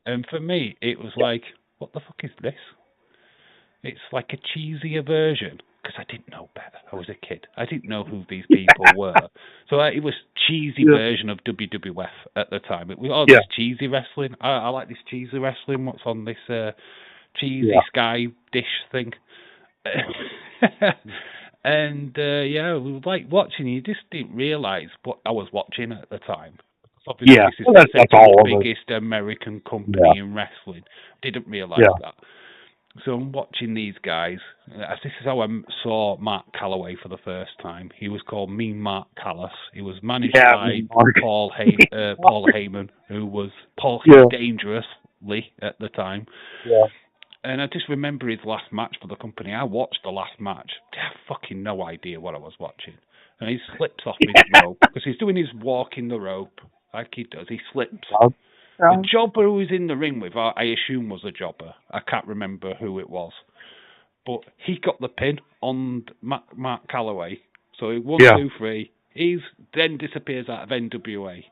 Speaker 1: And for me, it was like, what the fuck is this? It's like a cheesier version, because I didn't know better. I was a kid. I didn't know who these people were. So it was cheesy version of WWF at the time. It was this cheesy wrestling. I like this cheesy wrestling. What's on this cheesy Sky dish thing? And we were like watching. You just didn't realise what I was watching at the time. Obviously, this is the second biggest American company in wrestling. Didn't realise that. So I'm watching these guys. This is how I saw Mark Calloway for the first time. He was called Mean Mark Callis. He was managed by Paul Heyman, who was Paul Dangerously at the time. And I just remember his last match for the company. I watched the last match. I have fucking no idea what I was watching. And he slips off his rope, because he's doing his walk in the rope, like he does. He slips. The jobber who was in the ring with, I assume was a jobber. I can't remember who it was. But he got the pin on Mark Calloway. So he 1, 2, 3. He then disappears out of NWA.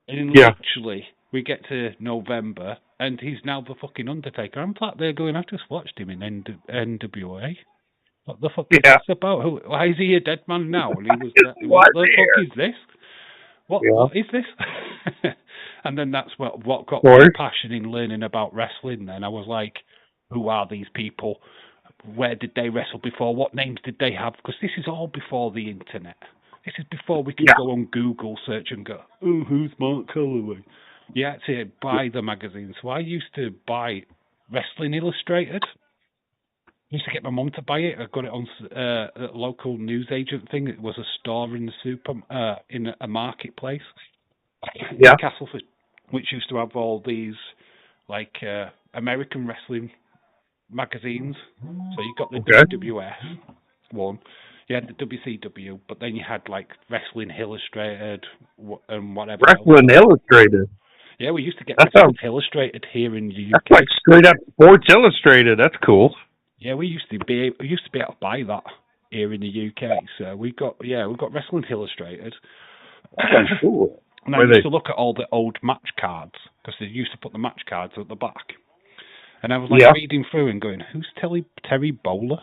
Speaker 1: And literally, we get to November, and he's now the fucking Undertaker. I'm sat there going, I've just watched him in NWA. What the fuck is this about? Why is he a dead man now? And he was, what the fuck is this? What is this? And then that's what got my passion in learning about wrestling. Then I was like, who are these people? Where did they wrestle before? What names did they have? Because this is all before the internet. This is before we can go on Google search and go, oh, who's Mark Calloway? You had to buy the magazine. So I used to buy Wrestling Illustrated. used to get my mum to buy it. I got it on a local newsagent thing. It was a store in the in a marketplace in
Speaker 2: Yeah.
Speaker 1: Castleford, which used to have all these like American wrestling magazines. So you got the
Speaker 2: Okay.
Speaker 1: WWF one, you had the WCW, but then you had like Wrestling Illustrated and whatever
Speaker 2: Wrestling
Speaker 1: else.
Speaker 2: Illustrated.
Speaker 1: Yeah, we used to get
Speaker 2: That
Speaker 1: Wrestling
Speaker 2: sounds,
Speaker 1: Illustrated here in the
Speaker 2: that's
Speaker 1: UK.
Speaker 2: like straight up Sports Illustrated. That's cool.
Speaker 1: Yeah, we used to be able to buy that here in the UK. So we got Wrestling Illustrated.
Speaker 2: That sounds cool.
Speaker 1: And I used to look at all the old match cards because they used to put the match cards at the back. And I was like reading through and going, "Who's Terry Bowler?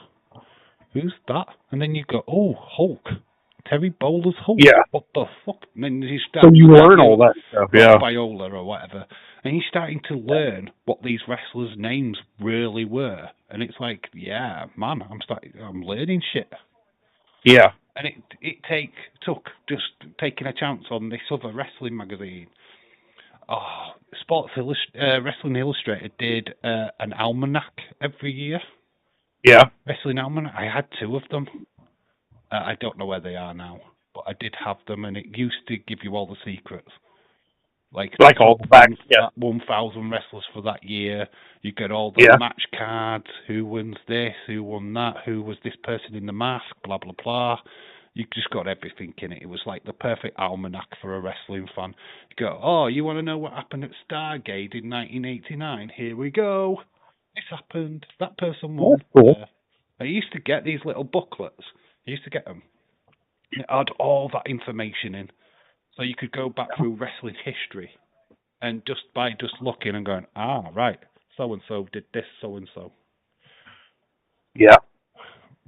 Speaker 1: Who's that?" And then you go, "Oh, Hulk. Terry Bowler's Hulk.
Speaker 2: Yeah.
Speaker 1: What the fuck?" And then you start.
Speaker 2: So you learn all that stuff. Yeah.
Speaker 1: Viola or whatever, and you're starting to learn what these wrestlers' names really were. And it's like, yeah, man, I'm learning shit.
Speaker 2: Yeah.
Speaker 1: And it took just taking a chance on this other wrestling magazine. Oh, Wrestling Illustrated did an almanac every year.
Speaker 2: Yeah.
Speaker 1: Wrestling almanac. I had 2 of them. I don't know where they are now, but I did have them, and it used to give you all the secrets. Like
Speaker 2: all the back,
Speaker 1: 1,000 wrestlers for that year. You get all the match cards. Who wins this? Who won that? Who was this person in the mask? Blah blah blah. You just got everything in it. It was like the perfect almanac for a wrestling fan. You go, oh, you want to know what happened at Stargate in 1989? Here we go. This happened. That person won.
Speaker 2: That's cool.
Speaker 1: I used to get these little booklets. I used to get them. It had all that information in. So you could go back through wrestling history, and just looking and going, right, so and so did this, so and so.
Speaker 2: Yeah.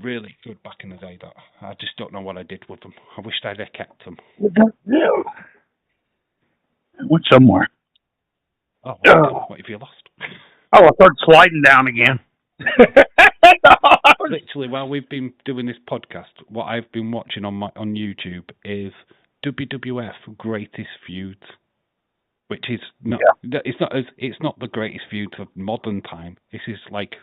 Speaker 1: Really good back in the day. That I just don't know what I did with them. I wished I'd have kept them.
Speaker 2: Yeah. Went somewhere.
Speaker 1: Oh, what have you lost?
Speaker 2: Oh, I started sliding down again.
Speaker 1: Literally, while we've been doing this podcast, what I've been watching on YouTube is WWF Greatest Feuds, which is not. Yeah. It's not the greatest feuds of modern time. This is like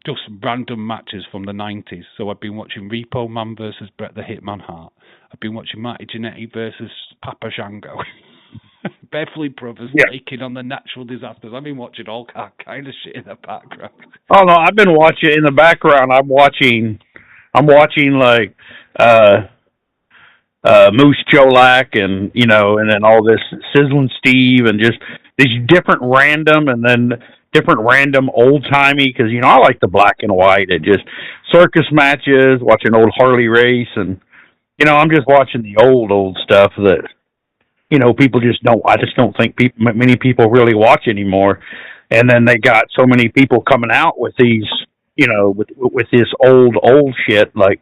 Speaker 1: just random matches from the 90s. So I've been watching Repo Man versus Bret the Hitman Hart. I've been watching Marty Jannetty versus Papa Shango. Beverly Brothers taking on the natural disasters. I've been watching all kind of shit in the background.
Speaker 2: Oh no, I've been watching in the background. I'm watching like Moose Cholak and and then all this Sizzling Steve and just these different random old timey because I like the black and white and just circus matches, watching old Harley race and I'm just watching the old stuff that people just don't. I just don't think many people really watch anymore. And then they got so many people coming out with these, with this old shit, like,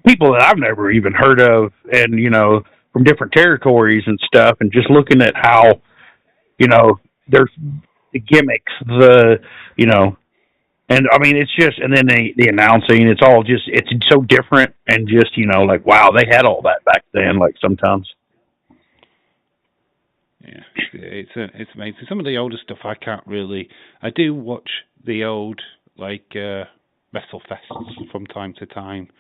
Speaker 2: people that I've never even heard of, and from different territories and stuff, and just looking at how, there's the gimmicks, and I mean it's just, and then the announcing, it's all just, it's so different, and just like wow, they had all that back then, like sometimes.
Speaker 1: Yeah, it's amazing. Some of the older stuff I can't really. I do watch the old WrestleFests from time to time,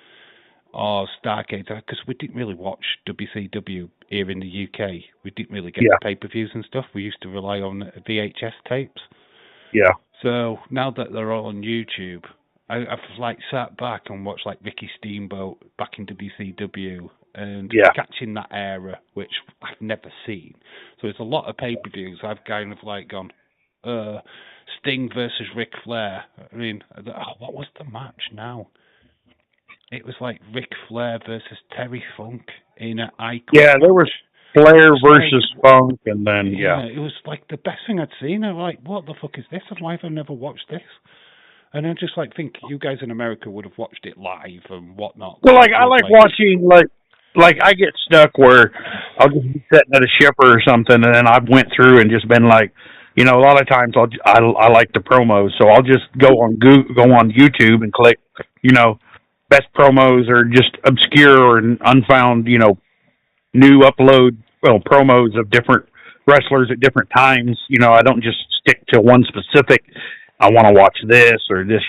Speaker 1: or Stargate, because we didn't really watch WCW here in the UK. We didn't really get the pay-per-views and stuff. We used to rely on VHS tapes.
Speaker 2: Yeah.
Speaker 1: So now that they're all on YouTube, I've sat back and watched Ricky Steamboat back in WCW. And catching that era, which I've never seen. So there's a lot of pay-per-views I've kind of gone, Sting versus Ric Flair. I mean, what was the match now? It was Ric Flair versus Terry Funk in an Icon.
Speaker 2: Yeah, there was Flair versus Funk, and then,
Speaker 1: it was the best thing I'd seen. I'm what the fuck is this? Why have I never watched this? And I just think you guys in America would have watched it live and whatnot.
Speaker 2: Well, I like watching, I get stuck where I'll just be sitting at a shipper or something, and then I've went through and just been a lot of times I like the promos, so I'll just go on YouTube and click, best promos or just obscure or unfound, new upload, promos of different wrestlers at different times. I don't just stick to one specific. I want to watch this or this,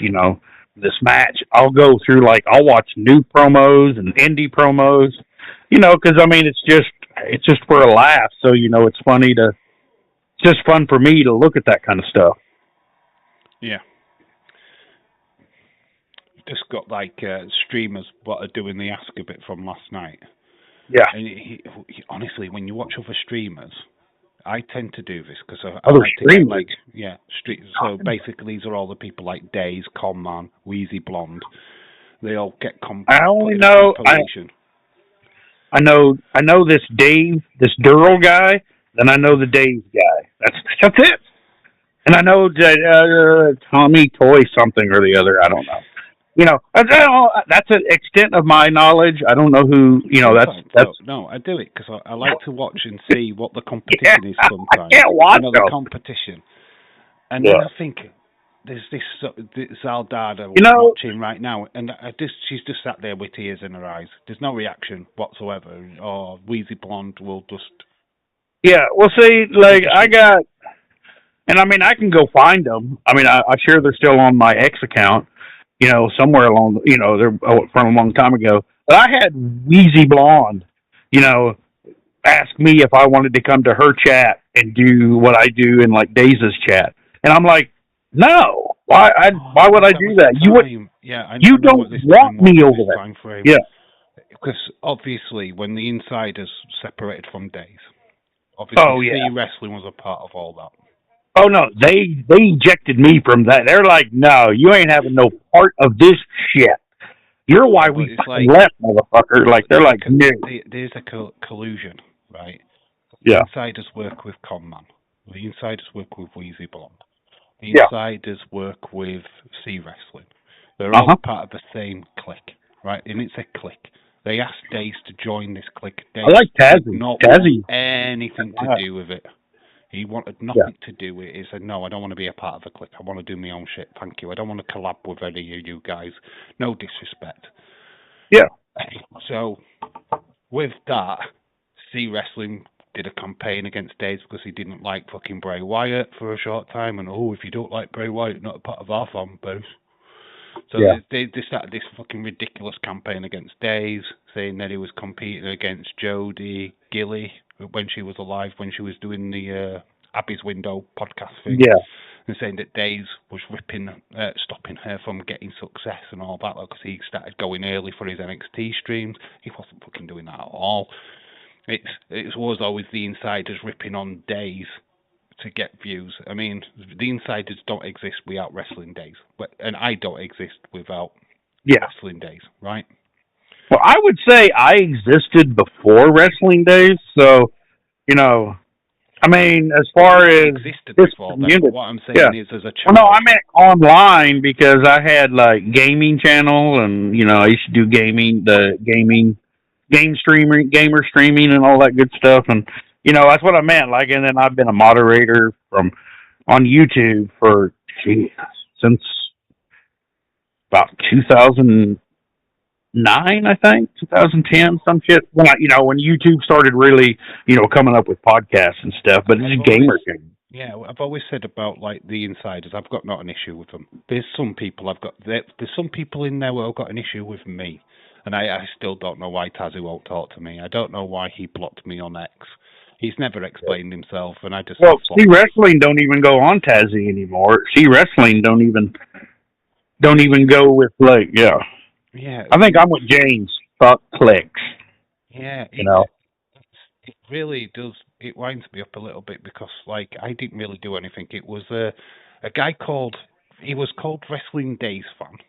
Speaker 2: this match, I'll go through, like, I'll watch new promos and indie promos, because I mean, it's just for a laugh. So, it's just fun for me to look at that kind of stuff.
Speaker 1: Yeah. Just got like streamers what are doing the ASUKA bit from last night.
Speaker 2: Yeah.
Speaker 1: And honestly, when you watch other streamers, I tend to do this because I
Speaker 2: Other
Speaker 1: like
Speaker 2: streamers?
Speaker 1: to get like, yeah, so basically these are all the people like Days, Conman, Wheezy Blonde. They all get
Speaker 2: I only know I know this Dave, this DIRL guy, then I know the Dave guy. That's it. And I know Tommy Toy something or the other. I don't know. That's an extent of my knowledge. I don't know who. That's
Speaker 1: no. I do it because I like to watch and see what the competition is. Sometimes
Speaker 2: I can't watch
Speaker 1: the competition, and then I think there's this Zaldada watching right now, and she's just sat there with tears in her eyes. There's no reaction whatsoever. Or Wheezy Blonde will just.
Speaker 2: Yeah. Well, see, like I got, and I mean I can go find them. I mean I'm sure they're still on my X account. Somewhere along, they're from a long time ago. But I had Wheezy Blonde, ask me if I wanted to come to her chat and do what I do in like Daze's chat, and I'm like, no, why would I do that? You don't want me over there. Yeah,
Speaker 1: because obviously when the Insiders separated from Daze, obviously C Wrestling was a part of all that.
Speaker 2: Oh no, they ejected me from that. They're like, no, you ain't having no part of this shit. You're why we fucking left, motherfucker. Like they're like, no.
Speaker 1: There's a collusion, right?
Speaker 2: Yeah.
Speaker 1: The Insiders work with Conman. The Insiders work with Wheezy Blonde. The Insiders work with C Wrestling. They're all part of the same clique, right? And it's a clique. They asked Daze to join this clique. Daze
Speaker 2: I like Tazzy.
Speaker 1: Not want anything to do with it. He wanted nothing to do with it. He said, no, I don't want to be a part of the clique. I want to do my own shit. Thank you. I don't want to collab with any of you guys. No disrespect.
Speaker 2: Yeah.
Speaker 1: So, with that, C Wrestling did a campaign against Daze because he didn't like fucking Bray Wyatt for a short time. And, if you don't like Bray Wyatt, not a part of our fan base. So they started this fucking ridiculous campaign against Daze, saying that he was competing against Jodie Gilly when she was alive, when she was doing the Abby's Window podcast thing.
Speaker 2: Yeah.
Speaker 1: And saying that Daze was stopping her from getting success and all that because he started going early for his NXT streams. He wasn't fucking doing that at all. It was always the Insiders ripping on Daze to get views. I mean, the Insiders don't exist without Wrestling Days, and I don't exist without Wrestling Days, right?
Speaker 2: Well, I would say I existed before Wrestling Days, so I mean, as far as
Speaker 1: existed before, but what I'm saying is, as a channel.
Speaker 2: Well, no, I meant online because I had like gaming channel, and I used to do gamer streaming, and all that good stuff, and that's what I meant. Like, and then I've been a moderator on YouTube for since about 2009, I think 2010, some shit. When when YouTube started really coming up with podcasts and stuff, but it's a gamer thing.
Speaker 1: Yeah, I've always said about like the Insiders, I've got not an issue with them. There's some people there's some people in there who have got an issue with me, and I still don't know why Tazzy won't talk to me. I don't know why he blocked me on X. He's never explained himself, and I just...
Speaker 2: Well, C Wrestling don't even go on Tazzy anymore. C Wrestling don't even go with, like, Yeah, I think I'm with James. Fuck clicks.
Speaker 1: Yeah, it really does. It winds me up a little bit because, like, I didn't really do anything. It was a guy he was called Wrestling Days Fan.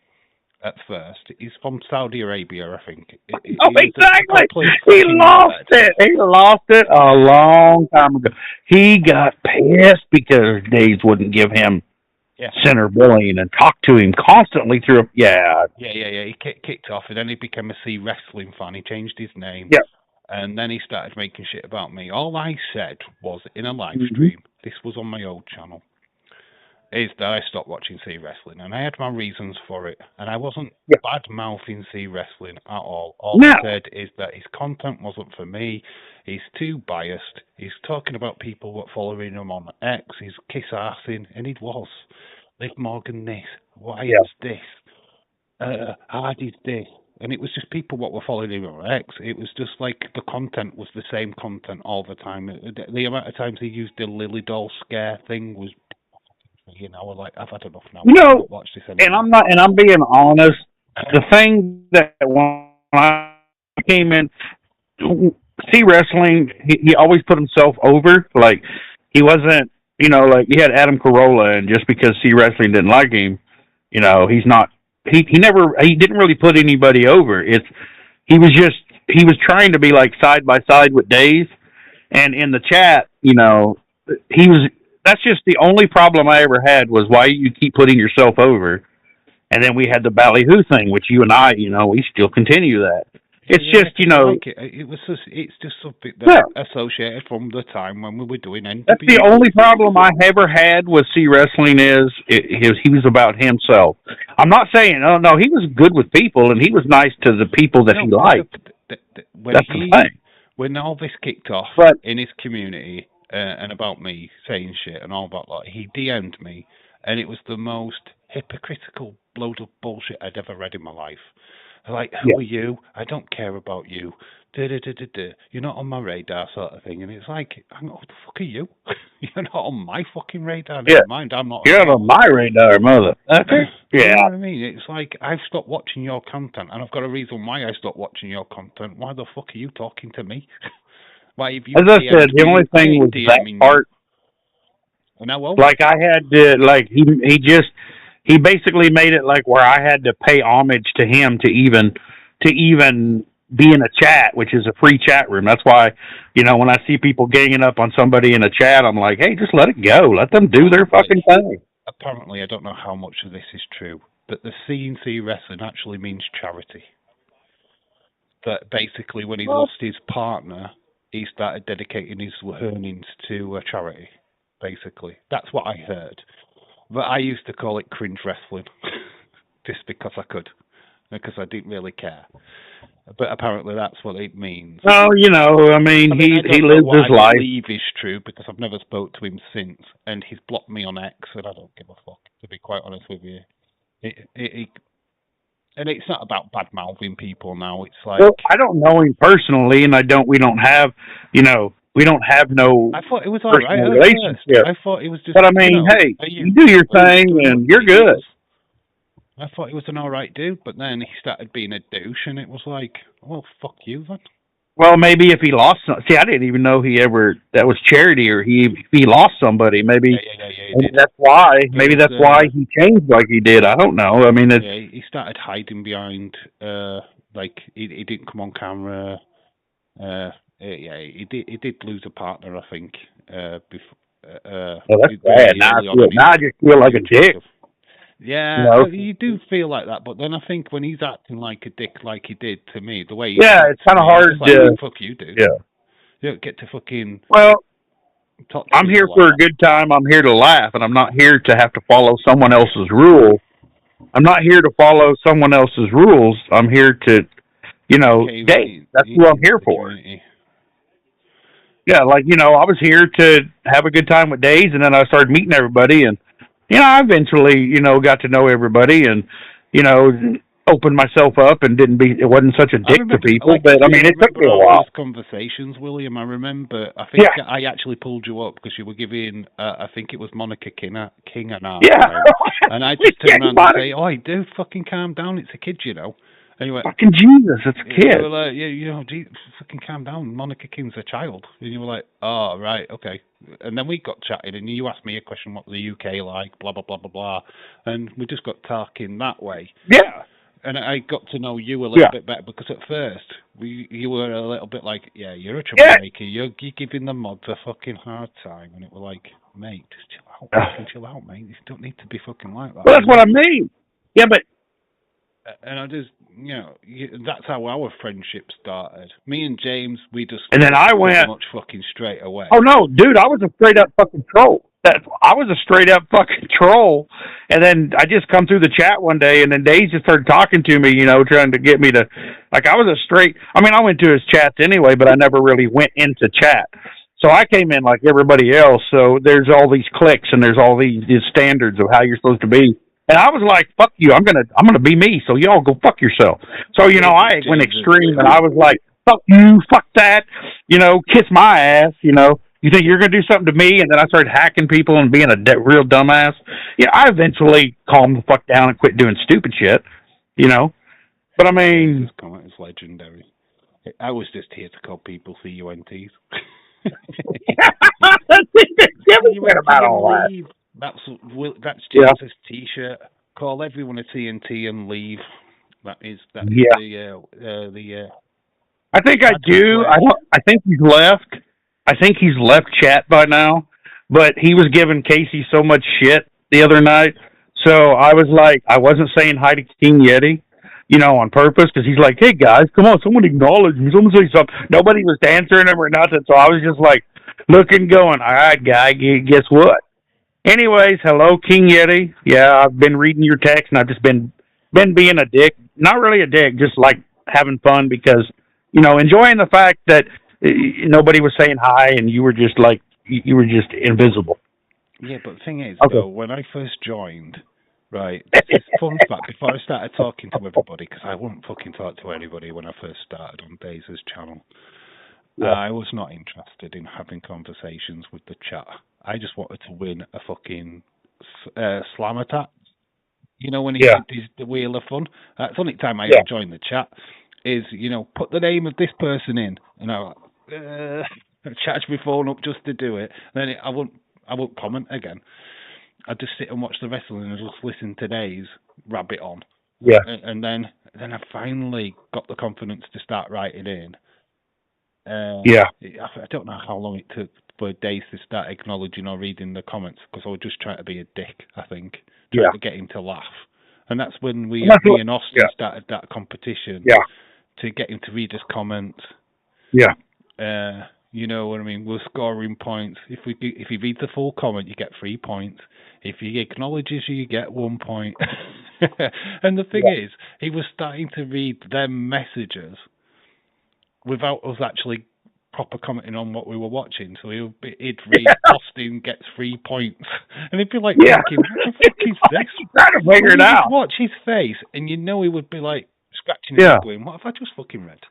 Speaker 1: At first, he's from Saudi Arabia, I think.
Speaker 2: Exactly. He lost it. He lost it a long time ago. He got pissed because Daze wouldn't give him center billing and talk to him constantly through. Yeah.
Speaker 1: He kicked off, and then he became a C Wrestling fan. He changed his name.
Speaker 2: Yeah.
Speaker 1: And then he started making shit about me. All I said was in a live stream. This was on my old channel. Is that I stopped watching C Wrestling, and I had my reasons for it, and I wasn't bad-mouthing C Wrestling at all. All I said is that his content wasn't for me, he's too biased, he's talking about people that following him on X, he's kiss-assing, and he was. Liv Morgan this, why is this? I did this. And it was just people what were following him on X. It was just like the content was the same content all the time. The amount of times he used the Lily doll scare thing was, I was like, I've had enough now.
Speaker 2: You
Speaker 1: I
Speaker 2: know,
Speaker 1: can't watch this anymore.
Speaker 2: and I'm being honest. The thing that when I came in, see wrestling, he always put himself over. Like he wasn't, like he had Adam Carolla, and just because C Wrestling didn't like him, he's not. He didn't really put anybody over. He was trying to be like side by side with Dave, and in the chat, he was. That's just the only problem I ever had was why you keep putting yourself over. And then we had the ballyhoo thing, which you and I, we still continue that. It's just,
Speaker 1: like it's just something that associated from the time when we were doing NWA.
Speaker 2: That's the only problem I ever had with C Wrestling is he was about himself. I'm not saying, no, he was good with people and he was nice to the people that he liked. That's the thing.
Speaker 1: When all this kicked off in his community and about me saying shit and all about that, he DM'd me and it was the most hypocritical load of bullshit I'd ever read in my life. Like, who are you? I don't care about you. You're not on my radar, sort of thing. And it's like, what the fuck are you? You're not on my fucking radar. Never mind, I'm not.
Speaker 2: You're not on my radar, mother.
Speaker 1: You know what I mean? It's like, I've stopped watching your content, and I've got a reason why I stopped watching your content. Why the fuck are you talking to me? Why have you?
Speaker 2: As I said, the only thing was that part. Like I had to, like he basically made it like where I had to pay homage to him to even be in a chat, which is a free chat room. That's why, when I see people ganging up on somebody in a chat, I'm like, hey, just let it go. Let them do their fucking thing.
Speaker 1: Apparently, I don't know how much of this is true, but the CNC wrestling actually means charity. That basically, when he lost his partner, he started dedicating his earnings to a charity. Basically, that's what I heard. But I used to call it cringe wrestling, just because I could, because I didn't really care. But apparently that's what it means.
Speaker 2: Well, he lives his life.
Speaker 1: I believe is true because I've never spoke to him since, and he's blocked me on X, and I don't give a fuck, to be quite honest with you. And it's not about bad mouthing people now. It's like,
Speaker 2: well, I don't know him personally, and we don't have, we don't have no.
Speaker 1: I thought it was all right.
Speaker 2: Relationship.
Speaker 1: I thought it was just.
Speaker 2: But I mean, hey, you do your thing, and you're good.
Speaker 1: I thought he was an all right dude, but then he started being a douche, and it was like, well, fuck you, then.
Speaker 2: Well, maybe if he lost, see, I didn't even know that was charity, or he lost somebody. Maybe that's why. Maybe that's why he changed like he did. I don't know. I mean,
Speaker 1: he started hiding behind, like he didn't come on camera. He did lose a partner, I think. Before.
Speaker 2: Well, that's bad. Now I just feel like a dick.
Speaker 1: Yeah, you do feel like that, but then I think when he's acting like a dick, like he did to me, the way
Speaker 2: it's kind of hard to
Speaker 1: fuck you, dude.
Speaker 2: Yeah,
Speaker 1: you don't get to fucking.
Speaker 2: Well, I'm here for a good time. I'm here to laugh, and I'm not here to have to follow someone else's rule. I'm not here to follow someone else's rules. I'm here to, that's what I'm here for. Yeah, like I was here to have a good time with Days, and then I started meeting everybody, and. I eventually, got to know everybody and, opened myself up and it wasn't such a dick to people. But, I mean, it took me a while.
Speaker 1: Conversations, William, I remember. I think I actually pulled you up because you were giving, I think it was Monica King and I.
Speaker 2: Yeah.
Speaker 1: And I just turned around and say, oh, dude, fucking calm down. It's a kid, Anyway,
Speaker 2: fucking Jesus, it's a kid.
Speaker 1: You were like, fucking calm down. Monica King's a child. And you were like, oh, right, okay. And then we got chatting, and you asked me a question, what the UK like, blah, blah, blah, blah, blah. And we just got talking that way.
Speaker 2: Yeah.
Speaker 1: And I got to know you a little bit better, because at first, you were a little bit like, you're a troublemaker. You're giving the mods a fucking hard time. And it was like, mate, just chill out. Fucking chill out, mate. You don't need to be fucking like that.
Speaker 2: Well, that's what I mean. Yeah, but...
Speaker 1: And I just, that's how our friendship started. Me and James, we just...
Speaker 2: And then I went...
Speaker 1: much fucking straight away.
Speaker 2: Oh, no, dude, I was a straight-up fucking troll. I was a straight-up fucking troll. And then I just come through the chat one day, and then Days just started talking to me, trying to get me to... Like, I was a straight... I mean, I went to his chats anyway, but I never really went into chat. So I came in like everybody else. So there's all these cliques, and there's all these standards of how you're supposed to be. And I was like, "Fuck you! I'm gonna be me. So y'all go fuck yourself." So I went extreme, and I was like, "Fuck you, fuck that," kiss my ass. You think you're gonna do something to me? And then I started hacking people and being a real dumbass. I eventually calmed the fuck down and quit doing stupid shit. But I mean,
Speaker 1: this comment is legendary. I was just here to call people CUNTs.
Speaker 2: about all that.
Speaker 1: That's Jesus' T-shirt. Call everyone a TNT and leave. That is the.
Speaker 2: I think I do. I think he's left. I think he's left chat by now. But he was giving Casey so much shit the other night, so I was like, I wasn't saying hi to King Yeti, on purpose, because he's like, "Hey guys, come on, someone acknowledge me, someone say something." Nobody was answering him or nothing, so I was just like looking, going, "All right, guy, guess what?" Anyways, hello, King Yeti. Yeah, I've been reading your text, and I've just been being a dick. Not really a dick, just like having fun because, enjoying the fact that nobody was saying hi, and you were just invisible.
Speaker 1: Yeah, but the thing is, though, when I first joined, right, it's fun fact, before I started talking to everybody, because I wouldn't fucking talk to anybody when I first started on Daze's channel, I was not interested in having conversations with the chat. I just wanted to win a fucking slam attack. When he did the Wheel of Fun? That's the only time I ever joined the chat, is, put the name of this person in, and I charge my phone up just to do it. Then I won't comment again. I'd just sit and watch the wrestling and just listen to Daze rabbit on.
Speaker 2: Yeah.
Speaker 1: And then I finally got the confidence to start writing in. I don't know how long it took for Daze to start acknowledging or reading the comments, because I was just trying to be a dick, I think. Trying to get him to laugh. And that's when me and Austin started that competition to get him to read his comments.
Speaker 2: Yeah.
Speaker 1: You know what I mean? We're scoring points. If he reads the full comment, you get 3 points. If he acknowledges you get 1 point. And the thing is, he was starting to read them messages without us actually proper commenting on what we were watching. So he'd read Austin gets 3 points, and he'd be like, thinking, "What the fuck is this?"
Speaker 2: Trying to figure it out.
Speaker 1: Watch his face, and he would be like scratching his head, going, "What have I just fucking read?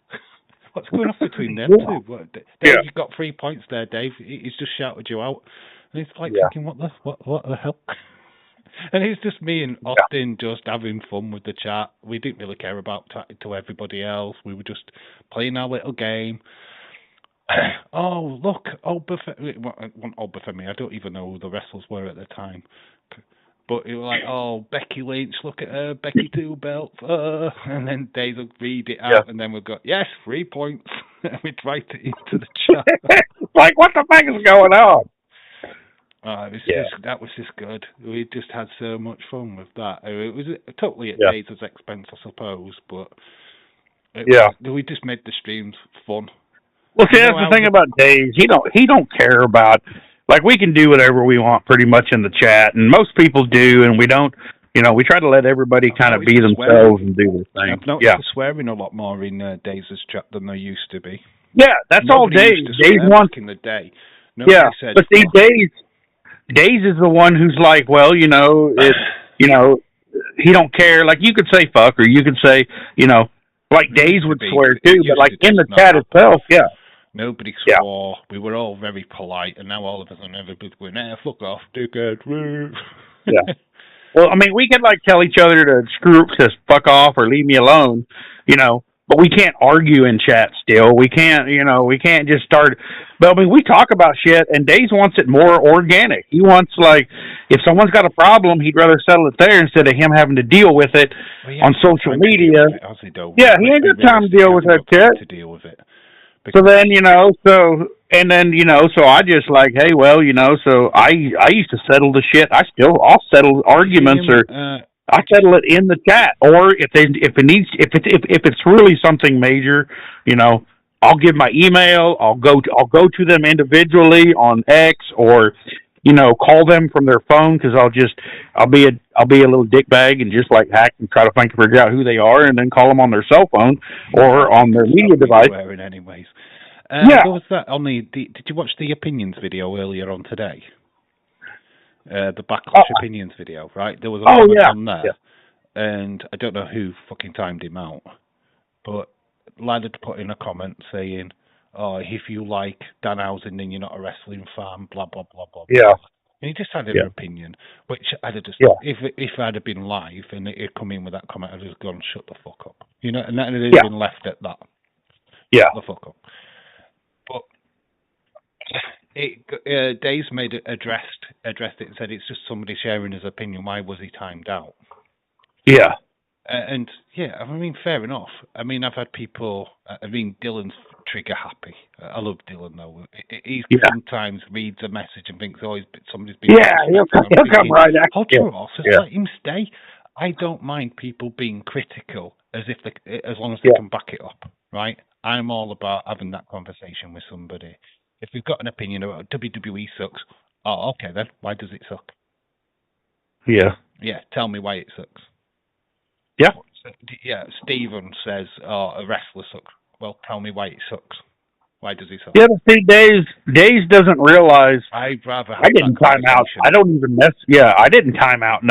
Speaker 1: What's going on between them two? What, Dave, you got 3 points there, Dave. He's just shouted you out." And he's like thinking, what the hell? And it's just me and Austin just having fun with the chat. We didn't really care about chatting to everybody else. We were just playing our little game. Oh, look, Obafemi. I don't even know who the wrestlers were at the time. But it was like, "Oh, Becky Lynch, look at her, Becky 2 belts." And then Dave would read it out, and then we'd go, "Yes, 3 points." And we'd write it into the chat.
Speaker 2: Like, what the fuck is going on?
Speaker 1: That was just good. We just had so much fun with that. It was totally at Dave's expense, I suppose, but we just made the streams fun.
Speaker 2: Well, see, that's the thing about Dave. He don't care about, like, we can do whatever we want pretty much in the chat, and most people do, and we don't. We try to let everybody kind of be themselves and do their thing.
Speaker 1: I've noticed they're swearing a lot more in Dave's chat than they used to be.
Speaker 2: Yeah, that's all Dave. Dave wants
Speaker 1: in the day.
Speaker 2: Said, but see, Daze is the one who's like, well, he don't care. Like, you could say fuck, or you could say, like Daze would swear too, but like in the chat itself,
Speaker 1: nobody swore. We were all very polite, and now all of us are everybody's going, fuck off, dickhead.
Speaker 2: Yeah. Well, I mean, we could like tell each other to fuck off or leave me alone, but we can't argue in chat still. We can't, we can't just start. But I mean, we talk about shit, and Daze wants it more organic. He wants, like, if someone's got a problem, he'd rather settle it there instead of him having to deal with it on social media. He ain't got time to deal with that shit.
Speaker 1: To deal with it.
Speaker 2: So then, so I just like, hey, well, so I used to settle the shit. I'll settle arguments I settle it in the chat, or if it's really something major, I'll give my email. I'll go to them individually on X, or call them from their phone, because I'll be a little dickbag and just like hack and try to figure out who they are, and then call them on their cell phone or on their media device.
Speaker 1: Anyways, what was that on the? Did you watch the opinions video earlier on today? the Backlash Opinions video, right? There was a comment on there, and I don't know who fucking timed him out, but lad had put in a comment saying, "Oh, if you like Danhausen, then you're not a wrestling fan." Blah blah blah blah.
Speaker 2: Yeah.
Speaker 1: And he just had an opinion, which I'd have just if I'd have been live and he'd come in with that comment, I'd have just gone, "Shut the fuck up," you know, and that would have been left at that.
Speaker 2: Yeah.
Speaker 1: Shut the fuck up. But Days made it addressed it and said it's just somebody sharing his opinion. Why was he timed out?
Speaker 2: Yeah.
Speaker 1: And yeah, I mean, fair enough. I mean, I've had people. I mean, Dylan's trigger happy. I love Dylan though. He sometimes reads a message and thinks, "Oh, somebody's been."
Speaker 2: Yeah, he'll come right out.
Speaker 1: Hold your horse. Just let him stay. I don't mind people being critical as long as they can back it up, right? I'm all about having that conversation with somebody. If we've got an opinion about WWE sucks, oh, okay then. Why does it suck?
Speaker 2: Yeah.
Speaker 1: Yeah, tell me why it sucks.
Speaker 2: Yeah.
Speaker 1: Yeah, Steven says, "Oh, a wrestler sucks." Well, tell me why it sucks. Why does he suck?
Speaker 2: Yeah, but see, Days doesn't realize.
Speaker 1: I'd rather.
Speaker 2: I didn't time out. I don't even mess. Yeah, I didn't time out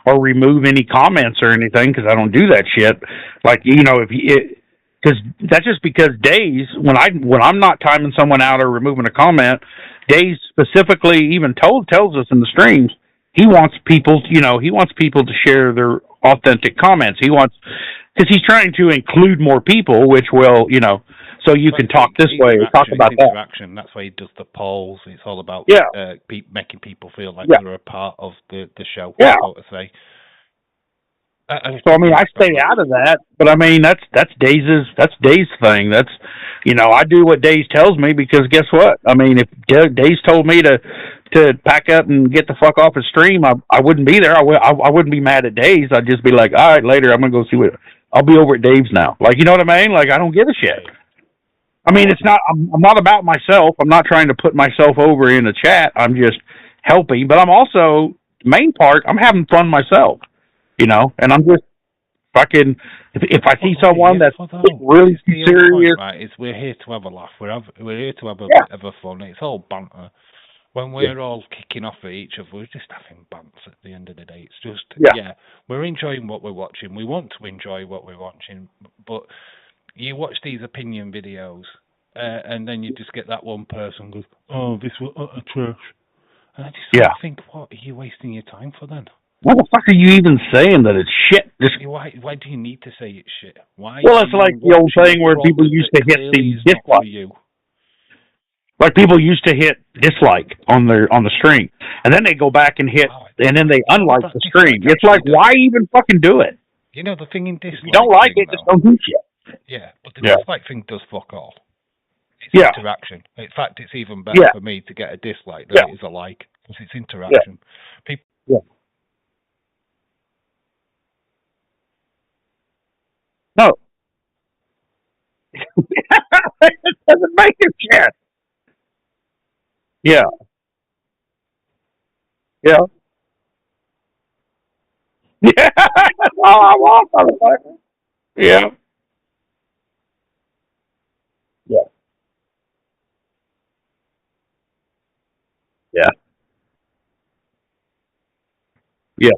Speaker 2: or remove any comments or anything because I don't do that shit. Like because that's just because Days when I'm not timing someone out or removing a comment, Days specifically even tells us in the streams he wants people to share their authentic comments. He wants because he's trying to include more people, which will so you can talk this way or talk about that.
Speaker 1: Interaction. That's why he does the polls. It's all about making people feel like they're a part of the show.
Speaker 2: Yeah.
Speaker 1: So to say.
Speaker 2: So I mean, I stay out of that, but I mean that's Days' thing. That's I do what Days tells me because guess what? I mean, if Days told me to pack up and get the fuck off his stream, I wouldn't be there. I wouldn't be mad at Days. I'd just be like, all right, later I'm gonna go see what. I'll be over at Dave's now. Like, you know what I mean? Like, I don't give a shit. I mean, it's not. I'm not about myself. I'm not trying to put myself over in the chat. I'm just helping, but I'm also main part. I'm having fun myself. And I'm just fucking. If I see someone that's really serious,
Speaker 1: right? We're here to have a laugh. We're here to have a bit of a fun. It's all banter. When we're all kicking off at each other, we're just having bants at the end of the day. It's just we're enjoying what we're watching. We want to enjoy what we're watching, but you watch these opinion videos, and then you just get that one person goes, "Oh, this was utter trash," and I just think, what are you wasting your time for then?
Speaker 2: What the fuck are you even saying that it's shit?
Speaker 1: Why do you need to say it's shit? Why?
Speaker 2: Well, it's like the old thing where people used to hit the dislike. Like people used to hit dislike on the stream, and then they go back and hit, and then they unlike the stream. It's like, why even fucking do it?
Speaker 1: The thing in dislike. If
Speaker 2: you don't like it, just don't do shit.
Speaker 1: Yeah, but the dislike thing does fuck all. It's interaction. In fact, it's even better for me to get a dislike than it is a like, because it's interaction. People.
Speaker 2: Yeah. No. It doesn't make a shit. Yeah. Yeah. Yeah. That's all I want, motherfucker. Yeah. Yeah. Yeah. Yeah.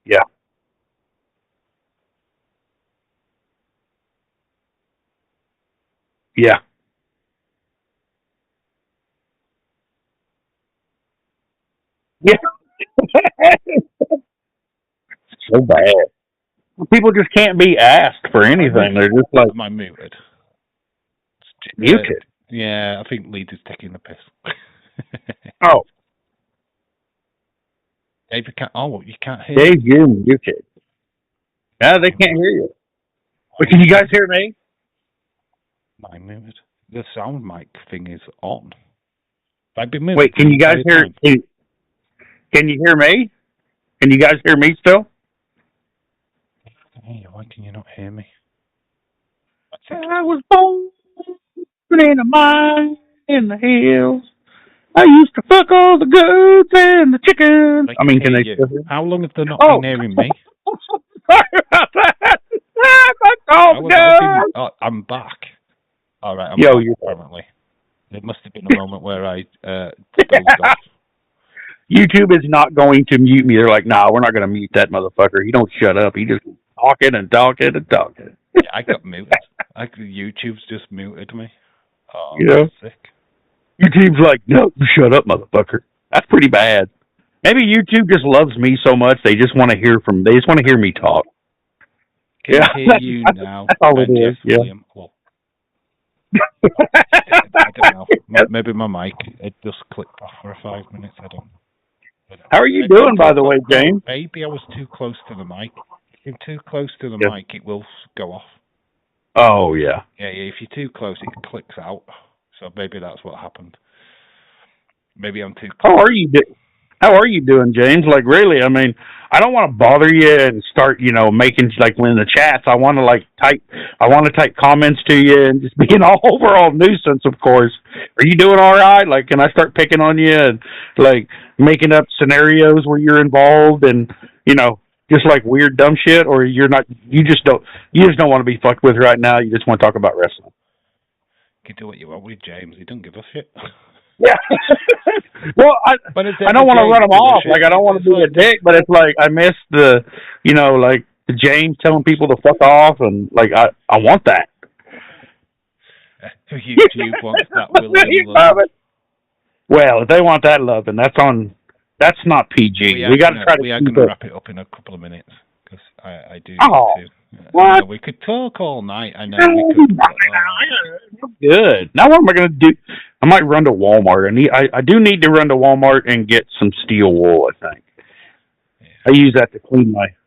Speaker 2: Yeah. Yeah. Yeah. So bad. People just can't be asked for anything. They're just like,
Speaker 1: am I muted?
Speaker 2: Muted?
Speaker 1: Yeah, I think Leeds is taking the piss.
Speaker 2: Oh.
Speaker 1: Dave, you can't hear
Speaker 2: Dave, you're muted. Yeah, they can't hear you. But can you guys hear me?
Speaker 1: I'm muted. The sound mic thing is on. I've been muted.
Speaker 2: Wait, can you guys hear? Can you hear me? Can you guys hear me still?
Speaker 1: Hey, why can you not hear me?
Speaker 2: I was born in a mine in the hills. I used to fuck all the goats and the chickens. I mean, can they still hear?
Speaker 1: How long have they not been hearing me?
Speaker 2: Sorry about that. Oh,
Speaker 1: I'm back. All right, I'm
Speaker 2: Yo,
Speaker 1: back,
Speaker 2: you're
Speaker 1: apparently. There must have been a moment where I dozed off.
Speaker 2: YouTube is not going to mute me. They're like, nah, we're not going to mute that motherfucker. He don't shut up. He just talking and talking and talking.
Speaker 1: Yeah, I got muted. YouTube's just muted me. Oh,
Speaker 2: You know?
Speaker 1: sick.
Speaker 2: YouTube's like, no, shut up, motherfucker. That's pretty bad. Maybe YouTube just loves me so much they just want to hear me talk.
Speaker 1: Can hear you now.
Speaker 2: That's all it is. Yeah.
Speaker 1: William. Well, I don't know. Maybe my mic, it just clicked off for 5 minutes. I don't know.
Speaker 2: How are you doing, by the way, James?
Speaker 1: Maybe I was too close to the mic. If you're too close to the mic, it will go off.
Speaker 2: Oh, yeah.
Speaker 1: Yeah, if you're too close, it clicks out. So maybe that's what happened. Maybe I'm too close.
Speaker 2: How are you doing, James? Like, really, I mean, I don't want to bother you and start, making, like, when in the chats, I want to type comments to you and just be an overall nuisance, of course. Are you doing all right? Like, can I start picking on you and, like, making up scenarios where you're involved and, just like weird dumb shit, or you just don't want to be fucked with right now. You just want to talk about wrestling.
Speaker 1: You can do what you want with James. He don't give a shit.
Speaker 2: Yeah. Well, I don't want to run him off. Like, I don't want to be a dick, but it's like I miss the, like the James telling people to fuck off, and like I want that.
Speaker 1: YouTube wants that William love.
Speaker 2: Well, if they want that love, then that's not PG. We got to try to.
Speaker 1: We are going to wrap it up in a couple of minutes because I do.
Speaker 2: Oh,
Speaker 1: need to.
Speaker 2: What?
Speaker 1: We could talk all night. I know we could.
Speaker 2: Good. Now what am I going to do? I might run to Walmart. I do need to run to Walmart and get some steel wool, I think. Yeah. I use that to clean like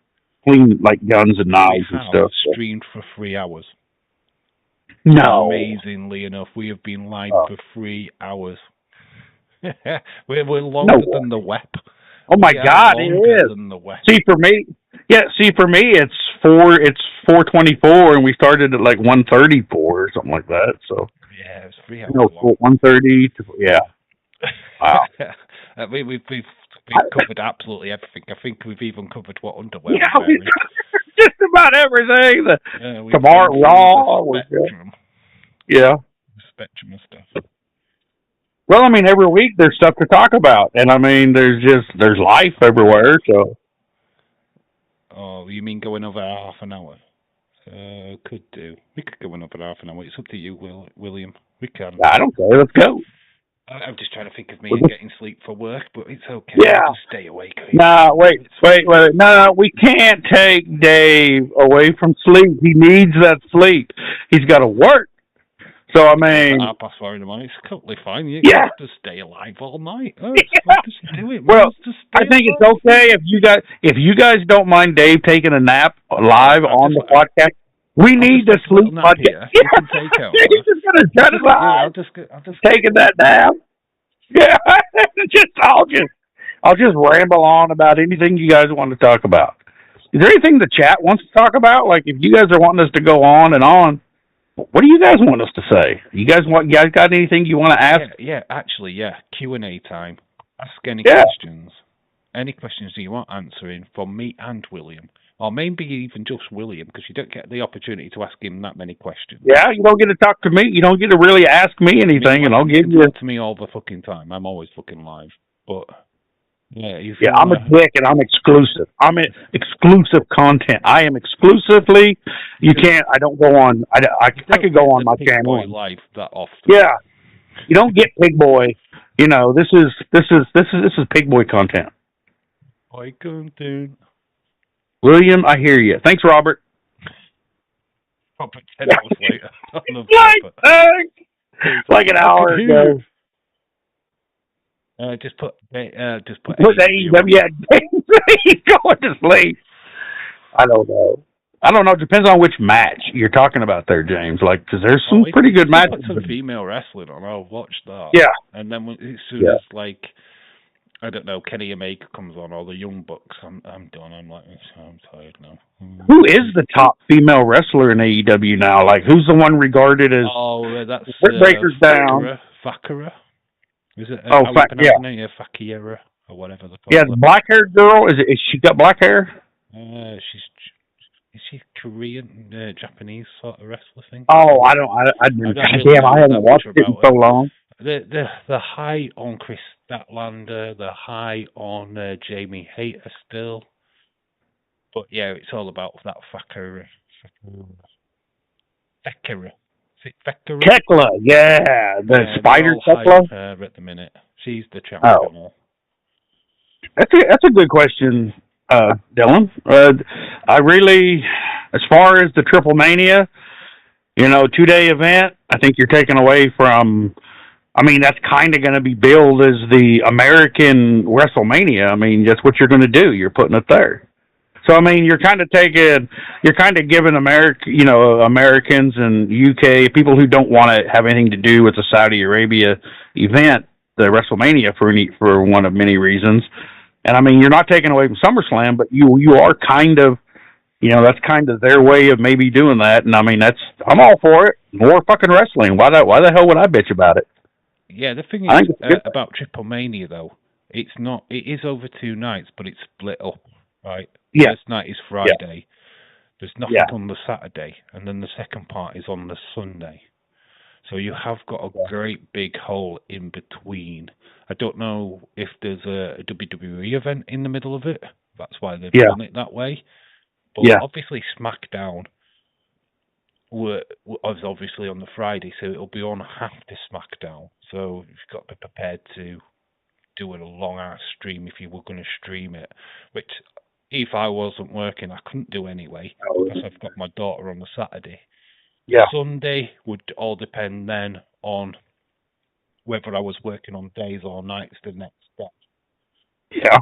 Speaker 2: guns and knives and stuff.
Speaker 1: Streamed for 3 hours.
Speaker 2: No.
Speaker 1: Amazingly enough, we have been live for 3 hours. we're longer than the web.
Speaker 2: Oh my God, it is.
Speaker 1: Than the web.
Speaker 2: See for me, it's 4:24, and we started at like 1:34 or something like that. So
Speaker 1: yeah, it's 3 hours. No,
Speaker 2: 1:30. Yeah. Wow.
Speaker 1: We've covered absolutely everything. I think we've even covered what underwear.
Speaker 2: Yeah, just about everything. Tomorrow Raw. Yeah.
Speaker 1: Spectrum of stuff.
Speaker 2: Well, I mean, every week there's stuff to talk about, and I mean, there's life everywhere. So.
Speaker 1: Oh, you mean going over half an hour? Could do. We could go another half an hour. It's up to you, William. We can.
Speaker 2: I don't care. Let's go.
Speaker 1: I'm just trying to think of me and getting sleep for work, but it's okay.
Speaker 2: Yeah.
Speaker 1: I'll just stay awake.
Speaker 2: Nah, wait. No, we can't take Dave away from sleep. He needs that sleep. He's got to work. So, I mean...
Speaker 1: 4:30 in the morning, it's totally fine. You
Speaker 2: have
Speaker 1: to stay alive all night. Oh, just do it.
Speaker 2: Well, I think it's okay if you guys don't mind Dave taking a nap live on the podcast. We need the sleep podcast.
Speaker 1: You can take out.
Speaker 2: He's just going to shut it live.
Speaker 1: I'll just
Speaker 2: taking that nap. Yeah, I'll just ramble on about anything you guys want to talk about. Is there anything the chat wants to talk about? Like, if you guys are wanting us to go on and on, what do you guys want us to say? You guys got anything you want to ask?
Speaker 1: Actually, Q&A time. Ask any questions. Any questions you want answering from me and William. Or maybe even just William, because you don't get the opportunity to ask him that many questions. Yeah, you don't get to talk to me. You don't get to really ask me anything, and I'll give you... talk to me all the fucking time. I'm always fucking live. But... Yeah, I'm a dick and I'm exclusive. I'm exclusive content. I am exclusively. I don't go on. I could go on my channel. Pig Boy life that often. Yeah, you don't get Pig Boy. This is Pig Boy content. Boy content. William, I hear you. Thanks, Robert. Probably 10 hours later. Like an hour ago. Just put AEW. Yeah, he's going to sleep. I don't know. Depends on which match you're talking about there, James. Like, because there's some pretty good matches. Put some female wrestling on. I'll watch that. Yeah. And then as soon as like, I don't know, Kenny Omega comes on or the Young Bucks, I'm done. I'm like, I'm tired now. Who is the top female wrestler in AEW now? Like, who's the one regarded as? Oh, that's Breaker's down. Fakura. Is it? Fakira or whatever the. Yeah, the black-haired girl. Is she got black hair? She's is she Korean, Japanese sort of wrestler thing?
Speaker 2: Oh, I don't really I haven't watched it in so long.
Speaker 1: The high on Chris Statlander, the high on Jamie Hayter still. But yeah, it's all about that Thekla. Is it Thekla?
Speaker 2: Thekla, yeah. The spider Thekla?
Speaker 1: At the minute. She's the champion. Oh.
Speaker 2: That's a good question, Dylan. I really, as far as the Triple Mania, 2-day event, I think you're taking away from, that's kind of going to be billed as the American WrestleMania. That's what you're going to do. You're putting it there. So, you're kind of giving Americans and UK, people who don't want to have anything to do with the Saudi Arabia event, the WrestleMania for one of many reasons. And you're not taking away from SummerSlam, but you are kind of, that's kind of their way of maybe doing that. And I'm all for it. More fucking wrestling. Why the hell would I bitch about it?
Speaker 1: Yeah, the thing is about Triple Mania though, it is over 2 nights, but it's split up, right?
Speaker 2: Yeah.
Speaker 1: First night is Friday. Yeah. There's nothing on the Saturday, and then the second part is on the Sunday. So you have got a great big hole in between. I don't know if there's a WWE event in the middle of it. That's why they've done it that way. But obviously SmackDown was obviously on the Friday, so it'll be on after SmackDown. So you've got to be prepared to do a long-ass stream if you were going to stream it, which if I wasn't working, I couldn't do anyway, because I've got my daughter on the Saturday.
Speaker 2: Yeah.
Speaker 1: Sunday would all depend then on whether I was working on days or nights the next day.
Speaker 2: Yeah.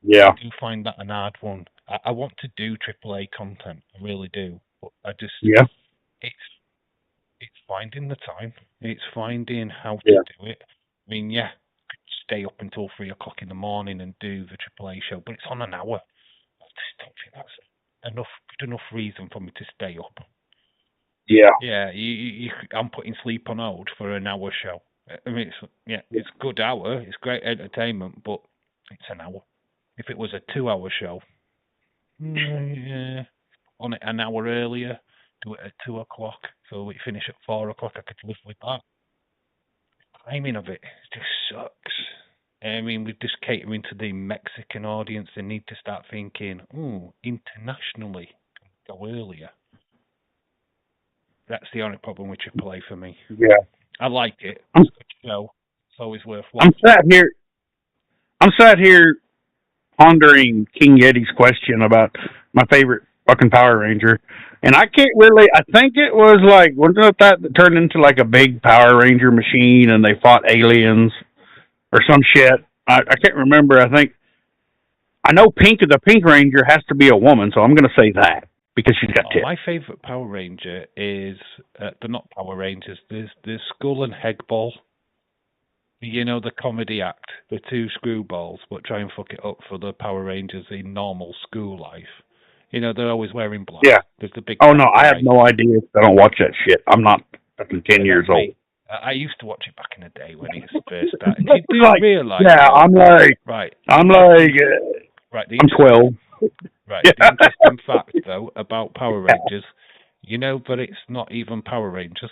Speaker 2: Yeah.
Speaker 1: I do find that an hard one. I want to do AAA content, I really do, but I just it's finding the time. It's finding how to do it. I could stay up until 3 o'clock in the morning and do the AAA show, but it's on an hour. I just don't think that's good enough reason for me to stay up.
Speaker 2: Yeah.
Speaker 1: Yeah, I'm putting sleep on hold for an hour show. It's a good hour. It's great entertainment, but it's an hour. If it was a 2-hour show, on it an hour earlier, do it at 2 o'clock, so we finish at 4 o'clock. I could live with that. The timing of it just sucks. With this catering to the Mexican audience, they need to start thinking, internationally, go earlier. That's the only problem with AAA for me.
Speaker 2: Yeah.
Speaker 1: I like it. It's a good show. It's always worth watching.
Speaker 2: I'm sat here pondering King Yeti's question about my favorite fucking Power Ranger. And I can't really, I think it was wasn't it that turned into a big Power Ranger machine and they fought aliens or some shit? I can't remember. I know the Pink Ranger has to be a woman, so I'm going to say that because she's got tits.
Speaker 1: My favorite Power Ranger is, they're not Power Rangers, there's Skull and Hegball. The comedy act, the 2 screwballs, but try and fuck it up for the Power Rangers in normal school life. They're always wearing black. Yeah. There's the big.
Speaker 2: Oh no, I have no idea. I don't watch that shit. I'm not fucking 10 years old.
Speaker 1: I used to watch it back in the day when it first started. Do you realize?
Speaker 2: Yeah, I'm right. I'm 12.
Speaker 1: Right. The interesting fact though about Power Rangers, but it's not even Power Rangers.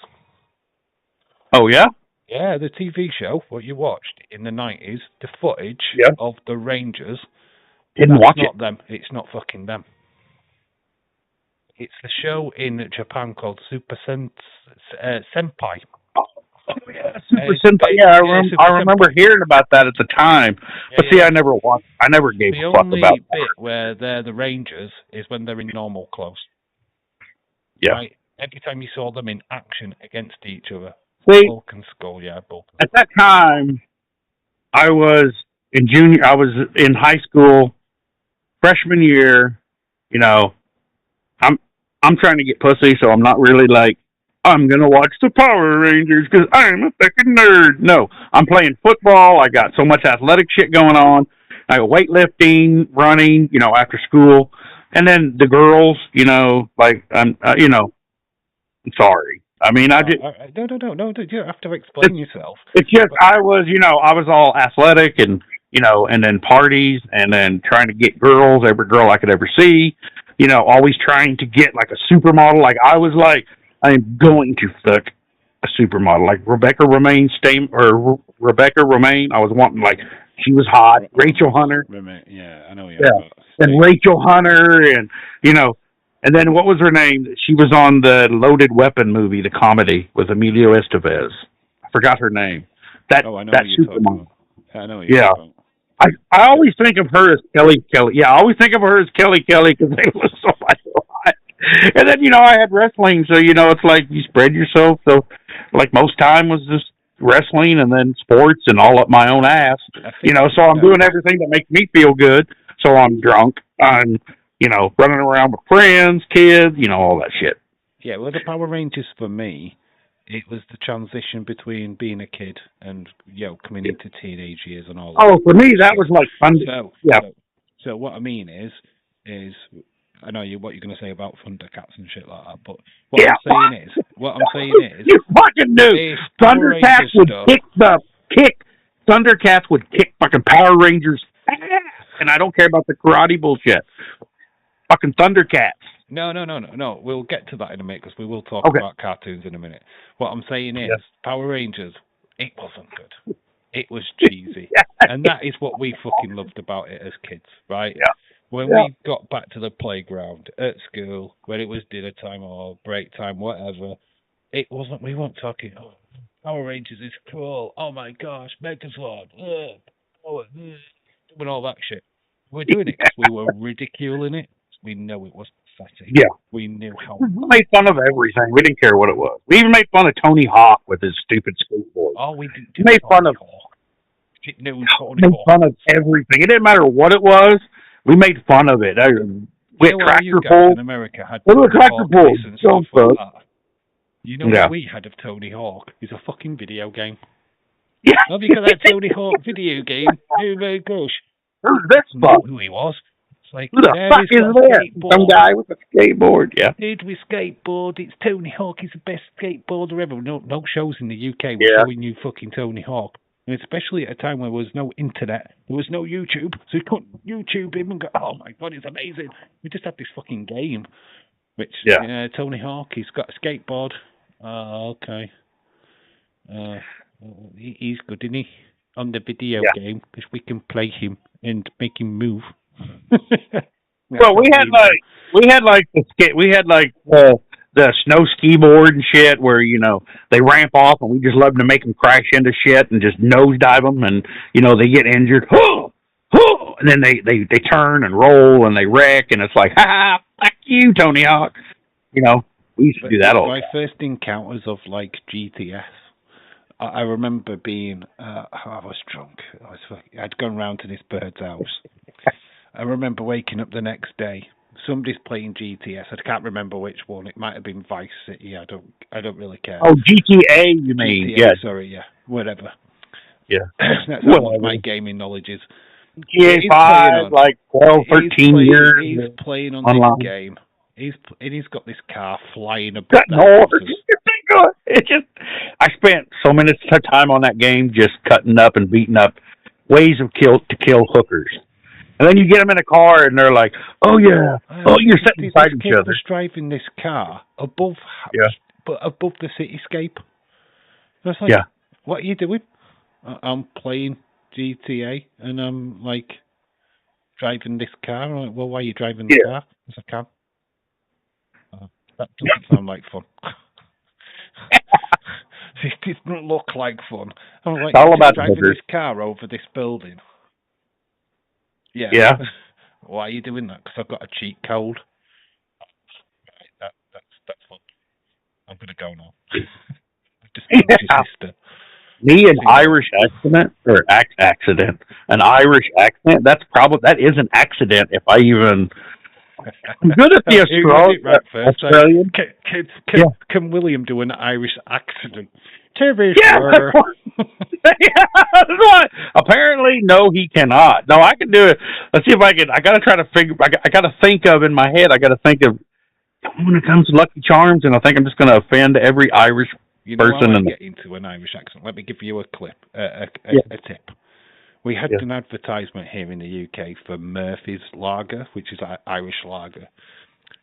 Speaker 2: Oh yeah.
Speaker 1: Yeah, the TV show, what you watched in the 90s, the footage of the Rangers.
Speaker 2: Didn't watch
Speaker 1: it. Them. It's not fucking them. It's the show in Japan called Super Senpai.
Speaker 2: Oh, yeah, Super Senpai. Yeah, I remember hearing about that at the time. But see, I never watched. I never gave a fuck about that.
Speaker 1: The only bit where they're the Rangers is when they're in normal clothes.
Speaker 2: Yeah.
Speaker 1: Right? Every time you saw them in action against each other.
Speaker 2: See,
Speaker 1: Bulk and Skull, Bulk.
Speaker 2: At that time, I was in high school, freshman year. I'm trying to get pussy, so I'm not really I'm gonna watch the Power Rangers because I'm a fucking nerd. No, I'm playing football. I got so much athletic shit going on. I got weightlifting, running. After school, and then the girls. I'm sorry. I just
Speaker 1: no. You have to explain yourself.
Speaker 2: It's just I was all athletic and you know, and then parties, and then trying to get girls, every girl I could ever see, you know, always trying to get like a supermodel. Like I was like, I'm going to fuck a supermodel, like Rebecca Romaine. I was wanting, like, she was hot. Rachel Hunter.
Speaker 1: Yeah, I know.
Speaker 2: Yeah. And Rachel Hunter, and, you know, and then what was her name? She was on the Loaded Weapon movie, the comedy with Emilio Estevez. I forgot her name. I know supermodel.
Speaker 1: I know.
Speaker 2: Yeah. I always think of her as Kelly. Yeah, I always think of her as Kelly because they was so much hot. And then, you know, I had wrestling, so, you know, it's like you spread yourself. So, like, most time was just wrestling and then sports and all up my own ass. You know, so I'm doing everything that makes me feel good. So I'm drunk. I'm, you know, running around with friends, kids, you know, all that shit.
Speaker 1: Yeah, well, the Power Rangers for me, it was the transition between being a kid and, you know, coming into teenage years and all that.
Speaker 2: Oh, for me, that was like fun.
Speaker 1: So what I mean is I know what you're going to say about Thundercats and shit like that, but what I'm saying is,
Speaker 2: you fucking knew Thundercats would Thundercats would kick fucking Power Rangers ass, and I don't care about the karate bullshit. Fucking Thundercats.
Speaker 1: No. We'll get to that in a minute because we will talk about cartoons in a minute. What I'm saying is, Power Rangers, it wasn't good. It was cheesy, and that is what we fucking loved about it as kids, right?
Speaker 2: Yeah.
Speaker 1: When we got back to the playground at school, when it was dinner time or break time, whatever, it wasn't. We weren't talking. Oh, Power Rangers is cool. Oh my gosh, Megazord, doing all that shit. We're doing it because we were ridiculing it. We know it was pathetic.
Speaker 2: Yeah,
Speaker 1: we knew how.
Speaker 2: We made fun of everything. We didn't care what it was. We even made fun of Tony Hawk with his stupid skateboard.
Speaker 1: Oh, we did.
Speaker 2: We made fun of. Made fun of everything. It didn't matter what it was. We made fun of it. We had tractor pulls
Speaker 1: in America. Had
Speaker 2: tractor pulls.
Speaker 1: You know what we had of Tony Hawk is a fucking video game.
Speaker 2: Yeah.
Speaker 1: Have you got that Tony Hawk video game? Oh my gosh.
Speaker 2: Who's this fuck?
Speaker 1: Who he was. It's like,
Speaker 2: who the fuck is there? Some guy with a skateboard, yeah.
Speaker 1: Dude with skateboard. It's Tony Hawk. He's the best skateboarder ever. No shows in the UK were showing you fucking Tony Hawk. And especially at a time where there was no internet, there was no YouTube, so you couldn't YouTube him and go, oh my god, it's amazing. We just had this fucking game, which, Tony Hawk, he's got a skateboard. Okay. He's good, isn't he? On the video game, because we can play him and make him move.
Speaker 2: Well, we had the snow ski board and shit where, you know, they ramp off and we just love to make them crash into shit and just nosedive them, and, you know, they get injured. And then they turn and roll and they wreck, and it's like, ha, fuck you, Tony Hawk. You know, we used to do that all the time.
Speaker 1: My first encounters of, like, GTS, I remember being, I was drunk. I'd gone round to this bird's house. I remember waking up the next day. Somebody's playing GTS. I can't remember which one. It might have been Vice City. I don't really care.
Speaker 2: Oh, GTA, you mean?
Speaker 1: GTA, sorry, whatever.
Speaker 2: Yeah.
Speaker 1: That's what my gaming knowledge is.
Speaker 2: GTA 5, like 12, 13 years.
Speaker 1: He's playing on this game. He's got this car flying about.
Speaker 2: It's just, I spent so much time on that game just cutting up and beating up ways to kill hookers. And then you get them in a car, and they're like, "Oh yeah, you're sitting beside each other."
Speaker 1: Was driving this car above the cityscape. I was like, "What are you doing?" I'm playing GTA, and I'm like driving this car. I'm like, well, why are you driving the car? Because I can. That doesn't sound like fun. It doesn't look like fun. I'm like,
Speaker 2: it's all about
Speaker 1: driving this car over this building. Yeah. Why are you doing that? Because I've got a cheat code. Right, that's fun. I'm gonna go now. Just your sister.
Speaker 2: Me, an Irish accident or accident, an Irish accent. That is an accident. If I even. I'm good at the Australian.
Speaker 1: Can William do an Irish accent?
Speaker 2: Apparently, no, he cannot. No, I can do it. Let's see if I can. I gotta try to figure. I gotta think of in my head. I gotta think of when it comes to Lucky Charms, and I think I'm just gonna offend every Irish person.
Speaker 1: I get into an Irish accent. Let me give you a clip, a tip. We had an advertisement here in the UK for Murphy's Lager, which is Irish lager.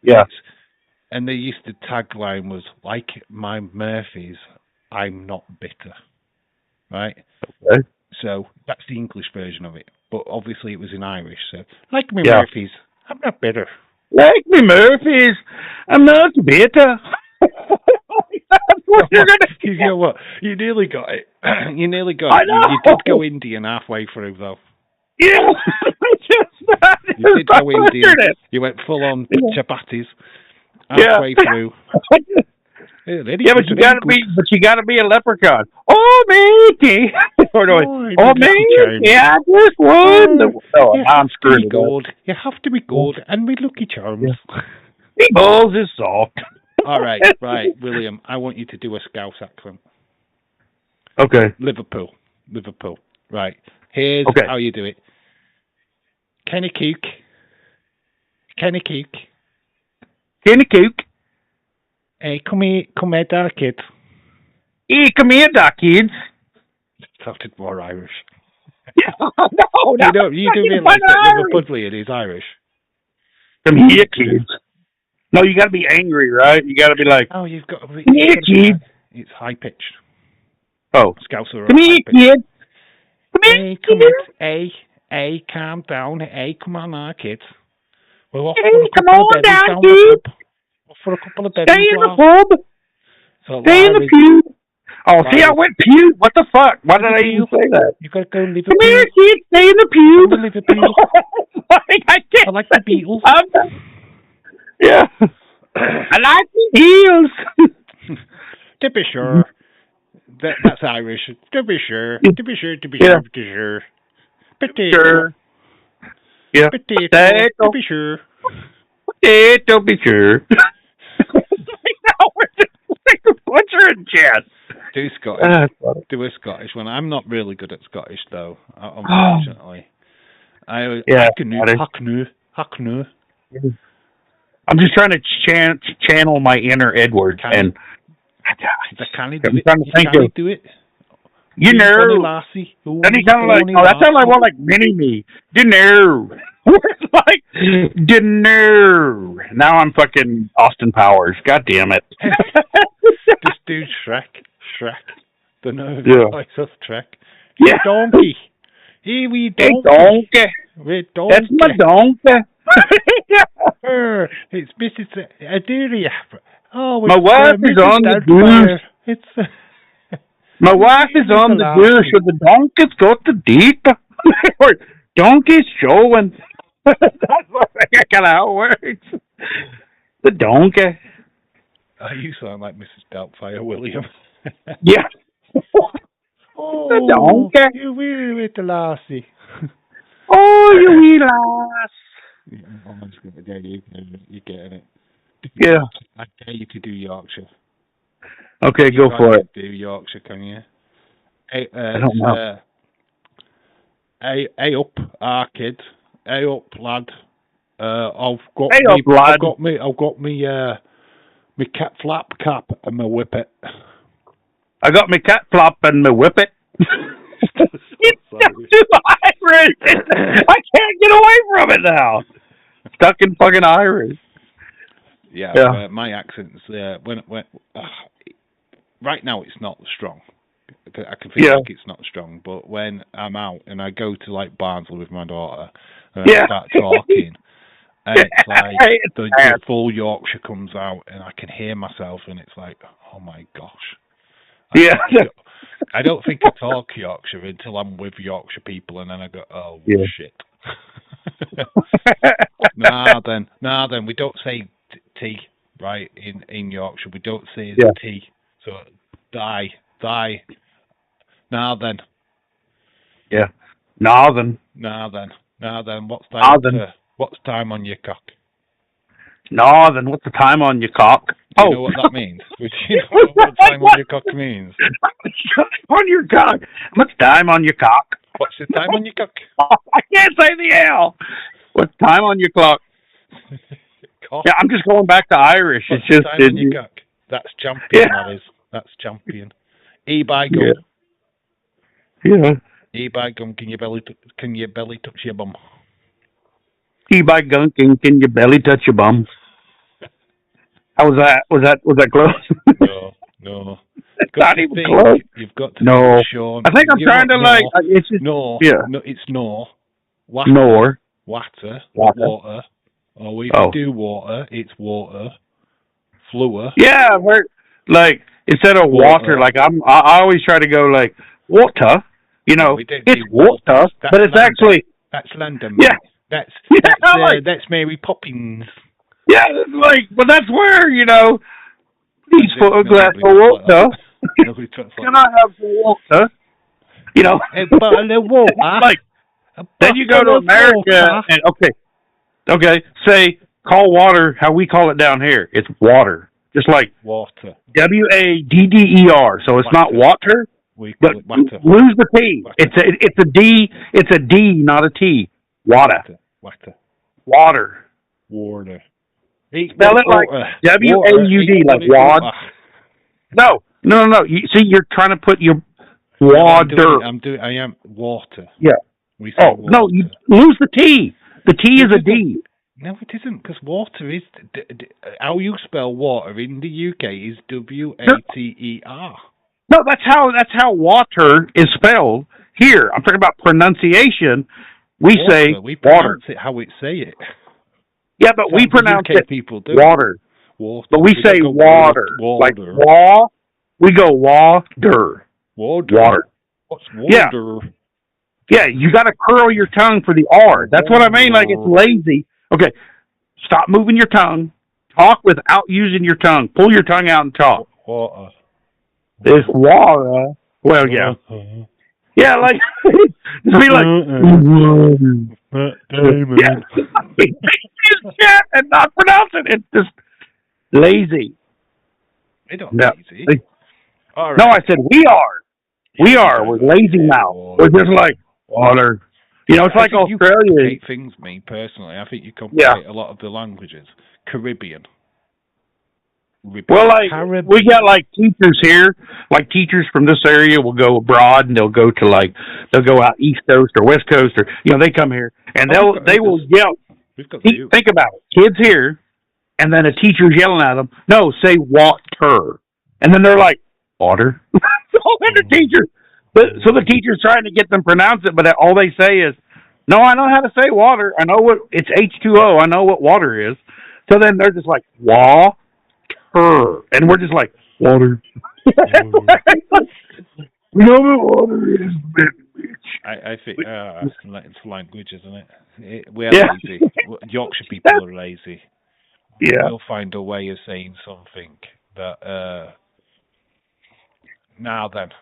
Speaker 2: Yeah.
Speaker 1: And they used to tagline was, like my Murphy's, I'm not bitter. Right?
Speaker 2: Okay.
Speaker 1: So that's the English version of it. But obviously it was in Irish. So, like my Murphy's, I'm not bitter.
Speaker 2: Like me Murphy's, I'm not bitter. That's what you're gonna.
Speaker 1: You know what? You nearly got it. You nearly got
Speaker 2: I
Speaker 1: it.
Speaker 2: know.
Speaker 1: You did go Indian halfway through, though.
Speaker 2: Yeah.
Speaker 1: You did go Indian. You went full on chapatis halfway through.
Speaker 2: Yeah, but you gotta be a leprechaun. Oh, matey! Oh, matey! I just won. I'm screwed.
Speaker 1: Gold. You have to be gold, and with Lucky Charms.
Speaker 2: The balls is soft.
Speaker 1: All right, William. I want you to do a Scouse accent.
Speaker 2: Okay.
Speaker 1: Liverpool. Right. Here's how you do it. Kenny Cook. Hey, come here, dar kid.
Speaker 2: Hey, come here, dar kids.
Speaker 1: Sounded more Irish.
Speaker 2: No,
Speaker 1: you do realise that Liverpudlian is Irish.
Speaker 2: Come here, kids. No, you got to be angry, right? You got to be like,
Speaker 1: oh, you've got to be.
Speaker 2: Come here, kids.
Speaker 1: It's high pitched.
Speaker 2: Oh,
Speaker 1: Scouser.
Speaker 2: Come here, kids.
Speaker 1: Hey, come here. Hey, calm down. Hey, come on now, kids. We're off for a couple of bevies down the pub. For a couple of bevies.
Speaker 2: Stay in the pub. Stay in the pew. Oh, see, I went pew. What the fuck? Why did I even say that?
Speaker 1: You got to go Liverpool.
Speaker 2: Come here, kids. Stay in the pew.
Speaker 1: Liverpool. I like the Beatles.
Speaker 2: Yeah. I like the heels.
Speaker 1: To be sure. That's Irish. To be sure. Potato.
Speaker 2: Yeah.
Speaker 1: Potato. To be sure.
Speaker 2: Potato. Be sure. Now we're just like a butcher and chest.
Speaker 1: Do a Scottish one. I'm not really good at Scottish though, unfortunately. I can Hackney.
Speaker 2: I'm just trying to channel my inner Edward, and
Speaker 1: can he do it?
Speaker 2: You know,
Speaker 1: lassie.
Speaker 2: Then he kind of like, that sounds like more like mini-me. Dinner. It's like, dinner. Now I'm fucking Austin Powers. God damn it.
Speaker 1: This dude Shrek. The nerve voice of Shrek.
Speaker 2: Yeah.
Speaker 1: Donkey. Hey, we donkey.
Speaker 2: That's my donkey.
Speaker 1: It's Mrs. Adelia. Oh,
Speaker 2: my wife is on the goose.
Speaker 1: It's
Speaker 2: my wife is on the goose, so the donkey's got the deep. Or donkey's showing. That's kind of how it works. The donkey.
Speaker 1: Oh, you sound like Mrs. Doubtfire, William.
Speaker 2: Yeah.
Speaker 1: The
Speaker 2: donkey.
Speaker 1: You wee with the lassie.
Speaker 2: Oh, you wee lass.
Speaker 1: I'm just going to dare you. You're getting it.
Speaker 2: Yeah.
Speaker 1: I dare you to do Yorkshire.
Speaker 2: Okay, go for it.
Speaker 1: Do Yorkshire, can you?
Speaker 2: I don't know.
Speaker 1: Hey up, kid. Hey up, lad. I've got me cat flap cap and my whippet.
Speaker 2: I got my cat flop and my whippet. It's too Irish. I can't get away from it now. Stuck in fucking Irish.
Speaker 1: Yeah. My accent's right now it's not strong. I can feel like it's not strong, but when I'm out and I go to like Barnsley with my daughter and I start talking, and it's like the full Yorkshire comes out and I can hear myself and it's like, oh my gosh. I don't think I talk Yorkshire until I'm with Yorkshire people and then I go, oh shit. Nah then we don't say tea, right, in Yorkshire. We don't say tea. So die. Now then.
Speaker 2: Yeah. Now then.
Speaker 1: What's time on your cock?
Speaker 2: Now then, what's the time on your cock?
Speaker 1: Do you know what that means? Do you know what time on your cock means?
Speaker 2: On your cock. What's time on your cock?
Speaker 1: What's the time on your cock?
Speaker 2: I can't say the L. What's time on your clock? Yeah, I'm just going back to Irish.
Speaker 1: What's
Speaker 2: it's just
Speaker 1: time on your cock? That's champion. That is. That's champion. E by go.
Speaker 2: Yeah.
Speaker 1: E-bike gun, can your belly touch your bum?
Speaker 2: E-bike gun, can your belly touch your bum? How was that? Was that close?
Speaker 1: No.
Speaker 2: Not even close.
Speaker 1: You've got to
Speaker 2: no.
Speaker 1: think, Sean.
Speaker 2: I think I'm trying to like. It's just
Speaker 1: no. It's no.
Speaker 2: Water. Nor.
Speaker 1: Water. Water. Or if you do water, it's water. Fluor.
Speaker 2: Yeah, like instead of water, like I always try to go like water. You know, it's water, but it's actually
Speaker 1: that's London.
Speaker 2: Yeah,
Speaker 1: that's Mary Poppins.
Speaker 2: Yeah, it's like, but that's where please put a glass of water. Can I have some water? You know,
Speaker 1: a bottle of water.
Speaker 2: Like then you go to America and okay, say call water how we call it down here. It's water, just like
Speaker 1: water.
Speaker 2: WADDER. So it's not water.
Speaker 1: We call it water.
Speaker 2: Lose the T. Water. It's a D. It's a D, not a T. Water. Water. Spell it like WAUD, like wad. No. You're trying to put your water.
Speaker 1: I am water.
Speaker 2: Yeah.
Speaker 1: Water.
Speaker 2: No, you lose the T. The T is a D.
Speaker 1: No, it isn't, because water is how you spell water in the UK is WATER.
Speaker 2: No, that's how water is spelled here. I'm talking about pronunciation. We say
Speaker 1: we
Speaker 2: water.
Speaker 1: Pronounce it how we say it.
Speaker 2: Yeah, but we pronounce it
Speaker 1: people do.
Speaker 2: Water. But we say water. Like wa. We go water. Water.
Speaker 1: What's water?
Speaker 2: Yeah, you got to curl your tongue for the R. That's what I mean. Like, it's lazy. Okay, stop moving your tongue. Talk without using your tongue. Pull your tongue out and talk.
Speaker 1: Water.
Speaker 2: It's water. Well, yeah. Yeah, like, just be like, yeah, and not pronounce it. It's just lazy.
Speaker 1: They don't lazy. All right.
Speaker 2: No, I said we are. We are. We're lazy now. We're just like water. You know, it's like Australia.
Speaker 1: You complicate things, me personally. I think you complicate a lot of the languages. Caribbean.
Speaker 2: Well, like Caribbean. We got like teachers here. Like teachers from this area will go abroad and they'll go out East Coast or West Coast or they come here and they will yell. Think about it. Kids here, and then a teacher's yelling at them. No, say water, and then they're like water. And the teacher, so the teacher's trying to get them to pronounce it, but all they say is, "No, I know how to say water. I know what it's H2O. I know what water is." So then they're just like water, and we're just like water. We know what water is, bitch.
Speaker 1: I think it's language, isn't it? We're lazy. Yorkshire people are lazy.
Speaker 2: Yeah.
Speaker 1: We'll find a way of saying something that now then,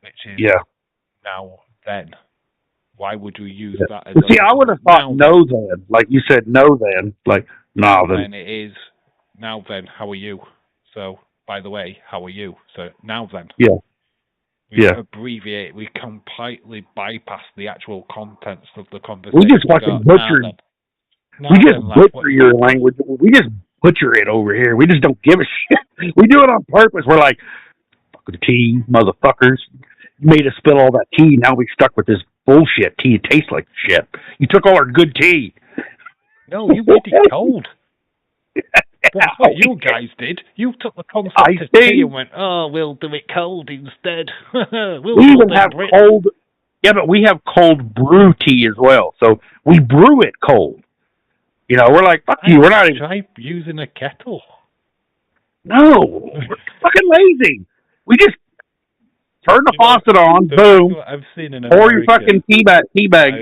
Speaker 1: which is now then. Why would we use that? As
Speaker 2: I would have thought no then, like you said no then, like now then.
Speaker 1: And it is now then. How are you? So by the way, how are you? So now then.
Speaker 2: Yeah.
Speaker 1: We abbreviate. We completely bypass the actual contents of the conversation.
Speaker 2: We just fucking butcher. We just butcher your language. We just butcher it over here. We just don't give a shit. We do it on purpose. We're like, fucking tea, motherfuckers. You made us spill all that tea. Now we're stuck with this bullshit tea. It tastes like shit. You took all our good tea.
Speaker 1: No, you made it cold. That's what you guys did. You took the concept of tea and went, "Oh, we'll do it cold instead."
Speaker 2: we even have cold. Yeah, but we have cold brew tea as well. So we brew it cold. We're like, fuck you. We're not even
Speaker 1: try using a kettle.
Speaker 2: No, we're fucking lazy. We just turn the faucet on, boom.
Speaker 1: I've seen in
Speaker 2: pour your fucking tea bag.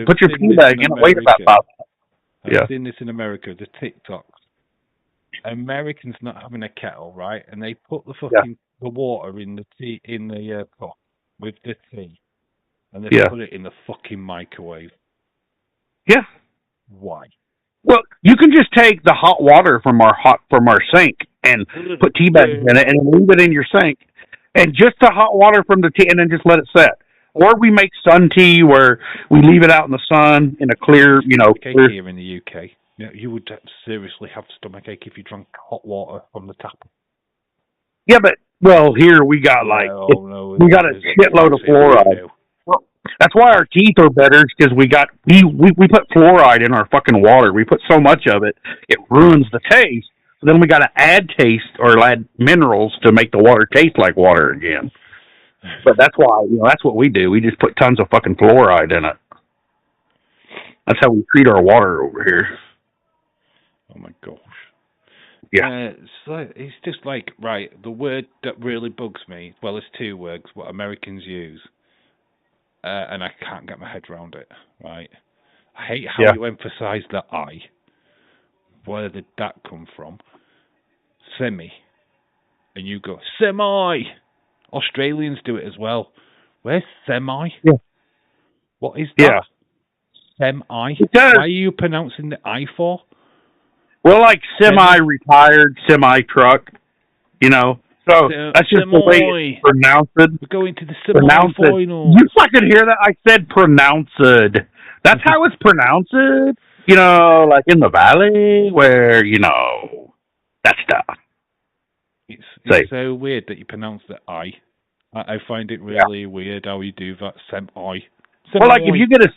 Speaker 2: Put your tea bag in and wait about 5 minutes.
Speaker 1: I've seen this in America. The TikToks. Americans not having a kettle, right? And they put the fucking the water in the tea in the pot with the tea, and they put it in the fucking microwave.
Speaker 2: Yeah.
Speaker 1: Why?
Speaker 2: Well, you can just take the hot water from our sink and put tea bags in it and leave it in your sink, and just the hot water from the tea, and then just let it set. Or we make sun tea where we leave it out in the sun in a clear,
Speaker 1: clear. Here in the UK. You would seriously have stomachache if you drank hot water from the tap.
Speaker 2: Yeah, but here we got we got a shitload of fluoride. That's why our teeth are better, because we put fluoride in our fucking water. We put so much of it, it ruins the taste. So then we got to add taste or add minerals to make the water taste like water again. But that's why, that's what we do. We just put tons of fucking fluoride in it. That's how we treat our water over here.
Speaker 1: Oh my gosh.
Speaker 2: Yeah.
Speaker 1: It's just like, right, the word that really bugs me, well, there's two words, what Americans use. And I can't get my head around it, right? I hate how you emphasise the I. Where did that come from? Semi. And you go, semi! Australians do it as well. Where's semi?
Speaker 2: Yeah.
Speaker 1: What is that?
Speaker 2: Yeah.
Speaker 1: Semi? Why are you pronouncing the I for?
Speaker 2: Well, like semi-retired, semi-truck, So that's just the way it's pronounced.
Speaker 1: We're going to the semi-finals.
Speaker 2: You fucking hear that? I said pronounced. That's how it's pronounced. Like in the valley where, that stuff.
Speaker 1: It's so weird that you pronounce the I. I find it really weird how you do that. Semi.
Speaker 2: Well, like if you get a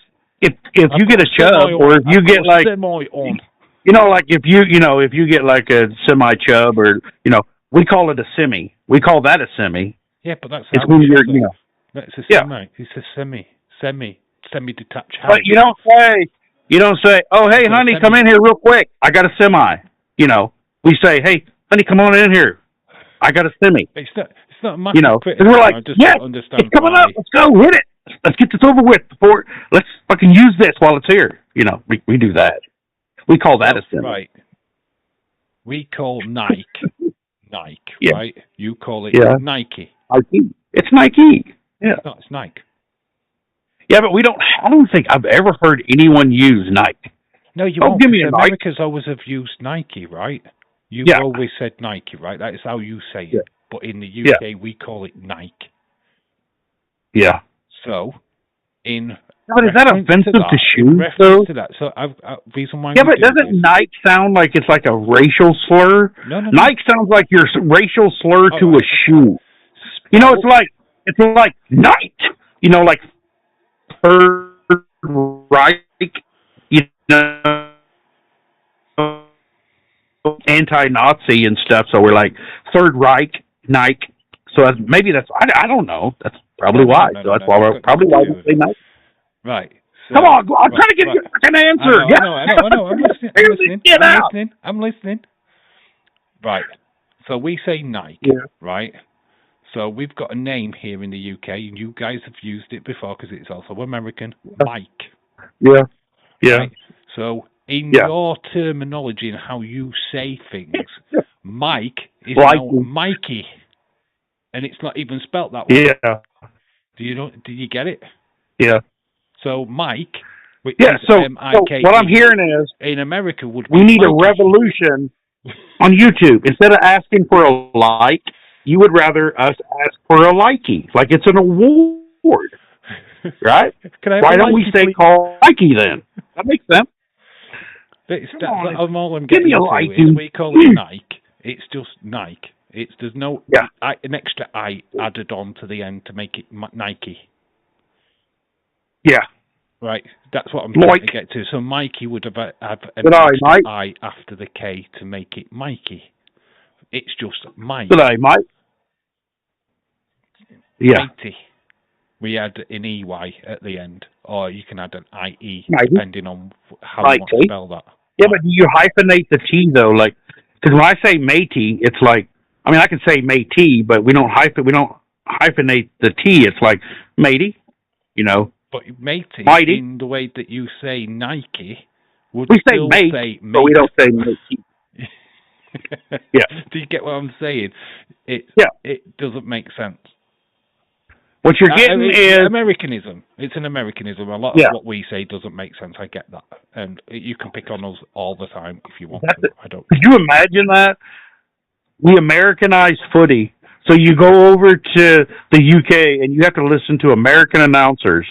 Speaker 2: chub, or if you get like
Speaker 1: semi on.
Speaker 2: Like if you get like a semi chub, or we call it a semi. We call that a semi.
Speaker 1: Yeah, but that's
Speaker 2: it's when you're
Speaker 1: That's a semi. It's a semi-detached house.
Speaker 2: But you don't say, oh hey honey, come in here real quick. I got a semi. We say, hey honey, come on in here. I got a semi.
Speaker 1: It's not a massive
Speaker 2: and we're like, yes, it's coming up. Let's go, hit it. Let's get this over with before. Let's fucking use this while it's here. We do that. We call that a semi.
Speaker 1: Right. We call Nike, right? You call it Nike.
Speaker 2: It's Nike. Yeah.
Speaker 1: No, it's Nike.
Speaker 2: Yeah, but I don't think I've ever heard anyone use Nike.
Speaker 1: No, you won't. Give me a Americans always have used Nike, right? You've always said Nike, right? That is how you say it. But in the UK, we call it Nike.
Speaker 2: Yeah.
Speaker 1: So,
Speaker 2: but is that offensive to shoes, though?
Speaker 1: To that. So, reason why
Speaker 2: but doesn't Nike sound like it's like a racial slur?
Speaker 1: No.
Speaker 2: Nike sounds like your racial slur to a shoe. It's like night. Like Third Reich. Anti-Nazi and stuff. So we're like Third Reich, Nike. So maybe that's I don't know. That's probably why. So that's why we say Nike.
Speaker 1: Right. So,
Speaker 2: come on, I'm trying to get you an answer.
Speaker 1: I know. I'm listening. Right. So we say Nike, right? So we've got a name here in the UK, and you guys have used it before because it's also American. Mike.
Speaker 2: Yeah.
Speaker 1: Right? So in your terminology and how you say things, Mike is now Mikey, and it's not even spelt that way.
Speaker 2: Yeah.
Speaker 1: Do you get it?
Speaker 2: Yeah.
Speaker 1: So Mike, which
Speaker 2: is
Speaker 1: M-I-K-E,
Speaker 2: what I'm hearing is
Speaker 1: in America we
Speaker 2: need Mikey. A revolution on YouTube. Instead of asking for a like, you would rather us ask for a likey, like it's an award, right? Why don't we say call likey then? That makes sense.
Speaker 1: All I'm getting into is we call it Nike. It's just Nike. There's no an extra I added on to the end to make it Nike.
Speaker 2: Yeah.
Speaker 1: Right. That's what I'm trying to get to. So Mikey would have an extra I after the K to make it Mikey. It's just Mike.
Speaker 2: Good day, Mike. Yeah.
Speaker 1: Mighty. We add an EY at the end, or you can add an IE depending on how you want to spell that.
Speaker 2: Yeah, but do you hyphenate the T though? Like, because when I say matey, it's like, I can say matey, but we don't hyphenate the T. It's like matey,
Speaker 1: But matey,
Speaker 2: mighty.
Speaker 1: In the way that you say Nike,
Speaker 2: we say mate, but we don't say matey. Yeah.
Speaker 1: Do you get what I'm saying? It doesn't make sense.
Speaker 2: What you're getting is
Speaker 1: Americanism. It's an Americanism. A lot of what we say doesn't make sense. I get that, and you can pick on us all the time if you want to. I don't.
Speaker 2: Could you imagine that? We Americanize footy, so you go over to the UK and you have to listen to American announcers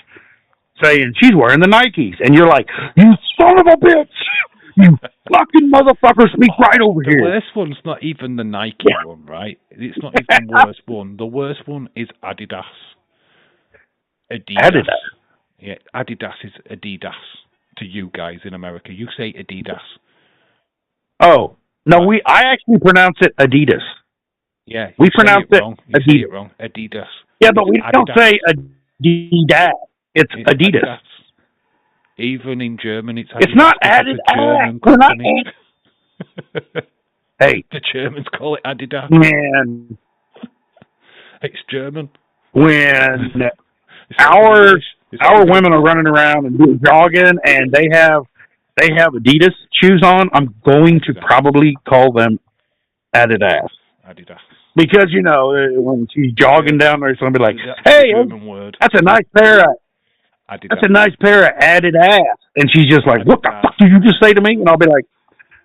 Speaker 2: saying she's wearing the Nikes, and you're like, "You son of a bitch! You fucking motherfucker! Sneak right over here!"
Speaker 1: The worst one's not even the Nike one, right? It's not even the worst one. The worst one is Adidas. Yeah, Adidas is Adidas to you guys in America. You say Adidas.
Speaker 2: Oh no, I actually pronounce it Adidas.
Speaker 1: Yeah,
Speaker 2: we pronounce it
Speaker 1: wrong. You say it wrong. Adidas.
Speaker 2: Yeah, but we don't say Adidas. It's Adidas.
Speaker 1: Adidas. Even in German, it's Adidas.
Speaker 2: It's not Adidas.
Speaker 1: German company.
Speaker 2: Hey,
Speaker 1: the Germans call it Adidas.
Speaker 2: Man,
Speaker 1: it's German.
Speaker 2: When our women are running around and jogging, and they have Adidas shoes on, I'm going to probably call them Adidas.
Speaker 1: Adidas.
Speaker 2: Because, you know, when she's jogging down there, somebody be like, hey, that's a nice pair of Adidas. That's a nice pair of Adidas. And she's just like, what the fuck did you just say to me? And I'll be like,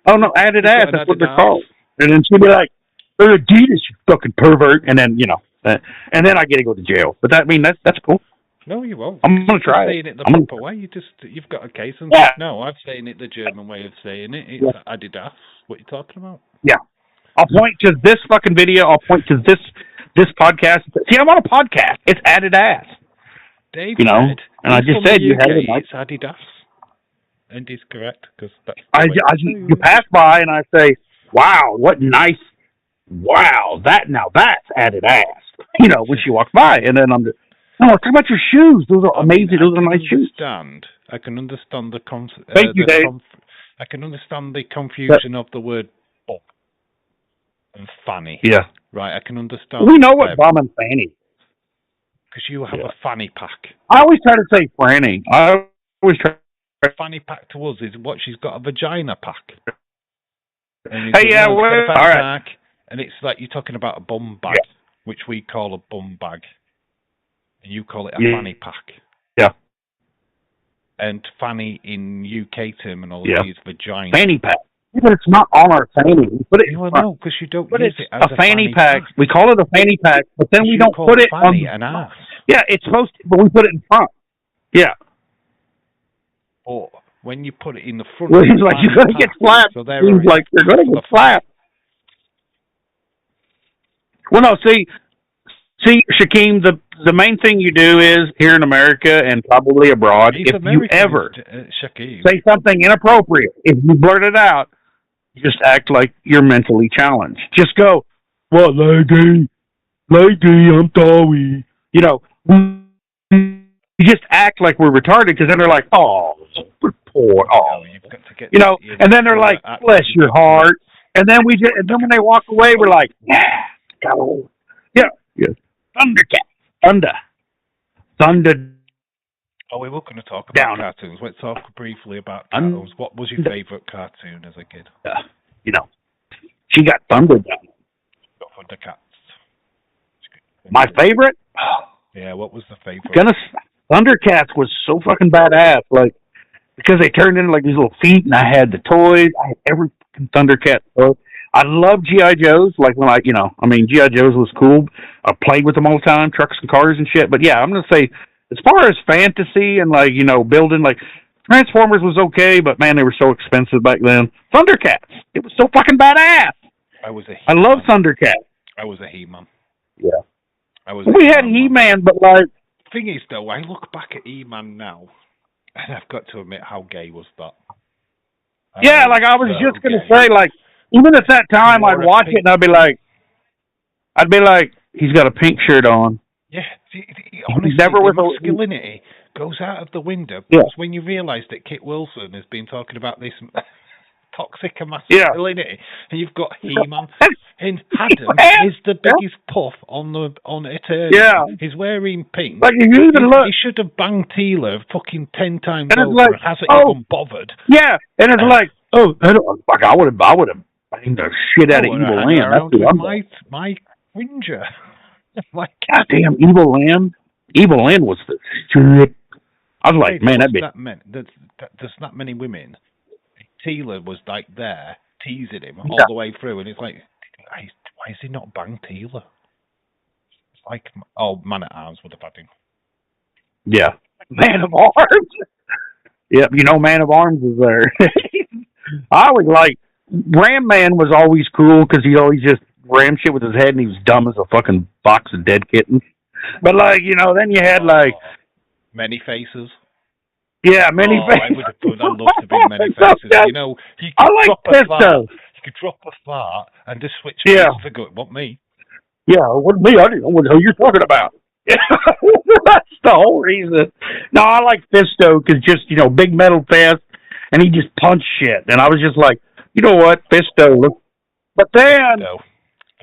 Speaker 2: oh, no, Adidas, that's what they're called. And then she'll be like, they're Adidas, you fucking pervert. And then, you know, and then I get to go to jail. But that's cool.
Speaker 1: No, you won't.
Speaker 2: I'm going to try
Speaker 1: saying it the proper way. You've got a case. And no, I'm saying it the German way of saying it. It's Adidas. What are you talking about? Yeah.
Speaker 2: I'll point to this fucking video. I'll point to this podcast. See, I'm on a podcast. It's Adidas.
Speaker 1: Dave,
Speaker 2: you know, and I just said you had it.
Speaker 1: It's Adidas, and he's correct because
Speaker 2: you pass by and I say, "Wow, what nice! Wow, that's Adidas." You know, when she walks by, and then I'm just, no, talk about your shoes. Those are amazing. Those are nice shoes.
Speaker 1: I can understand the
Speaker 2: Thank you, Dave.
Speaker 1: I can understand the confusion of the word bum and fanny.
Speaker 2: Yeah.
Speaker 1: Right, I can understand.
Speaker 2: We know what bum and fanny.
Speaker 1: Because you have a fanny pack.
Speaker 2: I always try to say franny. I always try.
Speaker 1: Fanny pack to us is what she's got, a vagina pack.
Speaker 2: Hey, yeah, all right.
Speaker 1: Pack, and it's like you're talking about a bum bag, which we call a bum bag. And you call it a fanny pack.
Speaker 2: Yeah.
Speaker 1: And fanny in UK terminology is vagina.
Speaker 2: Fanny pack. Yeah, but it's not on our fanny. But
Speaker 1: no, because you don't use it as
Speaker 2: a fanny pack. We call it a fanny pack, but then we don't put it on
Speaker 1: an ass.
Speaker 2: Yeah, it's supposed to, but we put it in front. Yeah.
Speaker 1: Or when you put it in the front,
Speaker 2: well, he's like, you're going to get slapped. So he's like, you're going to get slapped. Well, no, see, Shaquem, the main thing you do is here in America and probably abroad, if you ever say something inappropriate, if you blurt it out, just act like you're mentally challenged. Just go, what, lady, I'm sorry. You know, you just act like we're retarded because then they're like, oh, poor, oh. You know, and then they're like, bless your heart. And then and then when they walk away, we're like, go. Yeah. Thundercat. Thunder.
Speaker 1: Oh, we were going to talk about cartoons. Let's talk briefly about cartoons. What was your favorite cartoon as a kid?
Speaker 2: You know, she got Thunder down.
Speaker 1: Got Thundercats.
Speaker 2: My favorite?
Speaker 1: Yeah, what was the favorite?
Speaker 2: Thundercats was so fucking badass. Like, because they turned into like these little feet, and I had the toys. I had every fucking Thundercat toy. I love G.I. Joes. Like when G.I. Joes was cool. I played with them all the time, trucks and cars and shit. But yeah, I'm going to say, as far as fantasy and like, you know, building, like Transformers was okay, but man, they were so expensive back then. Thundercats. It was so fucking badass. I love Thundercats.
Speaker 1: I was a He-Man.
Speaker 2: Yeah. We had He-Man, but like.
Speaker 1: The thing is, though, I look back at He-Man now, and I've got to admit, how gay was that?
Speaker 2: Yeah, like I was just going to say, like, even at that time, I'd watch it and I'd be like, he's got a pink shirt on.
Speaker 1: Yeah, honestly, never with masculinity goes out of the window because when you realise that Kit Wilson has been talking about this toxic masculinity, and you've got He-Man, and Adam is the biggest puff on Eternity. Yeah, he's wearing pink.
Speaker 2: Like if you even look,
Speaker 1: he should have banged Teela fucking 10 times over and hasn't even bothered.
Speaker 2: Yeah, and it's like, I would have banged the shit out of Evil Lamb. That's
Speaker 1: my Ranger.
Speaker 2: Like, goddamn, Evil Lamb. Evil Lamb was the shit. I was like, man,
Speaker 1: there's not many women. Teela was like there teasing him all the way through, and it's like, why is he not banged Teela? It's like, Man at Arms would have had him.
Speaker 2: Yeah, Man of Arms. Yep, you know, Man of Arms is there. I always like Ram Man was always cool because he always just rammed shit with his head, and he was dumb as a fucking box of dead kittens. But like, you know, then you had like
Speaker 1: Many Faces.
Speaker 3: Yeah, many
Speaker 1: Oh, I
Speaker 3: faces.
Speaker 1: would have put. I'd love to be many
Speaker 3: So
Speaker 1: faces.
Speaker 3: good.
Speaker 1: You know, you
Speaker 3: I
Speaker 1: could
Speaker 3: like
Speaker 1: drop a fart.
Speaker 3: Fisto.
Speaker 1: You could drop a fart and just switch
Speaker 3: Yeah.
Speaker 1: faces and go, "What me?"
Speaker 3: Yeah, what me? I didn't know what the hell you're talking about. Yeah, that's the whole reason. No, I like Fisto because just big metal fist, and he just punched shit, and I was just like, you know what, Fisto. But then,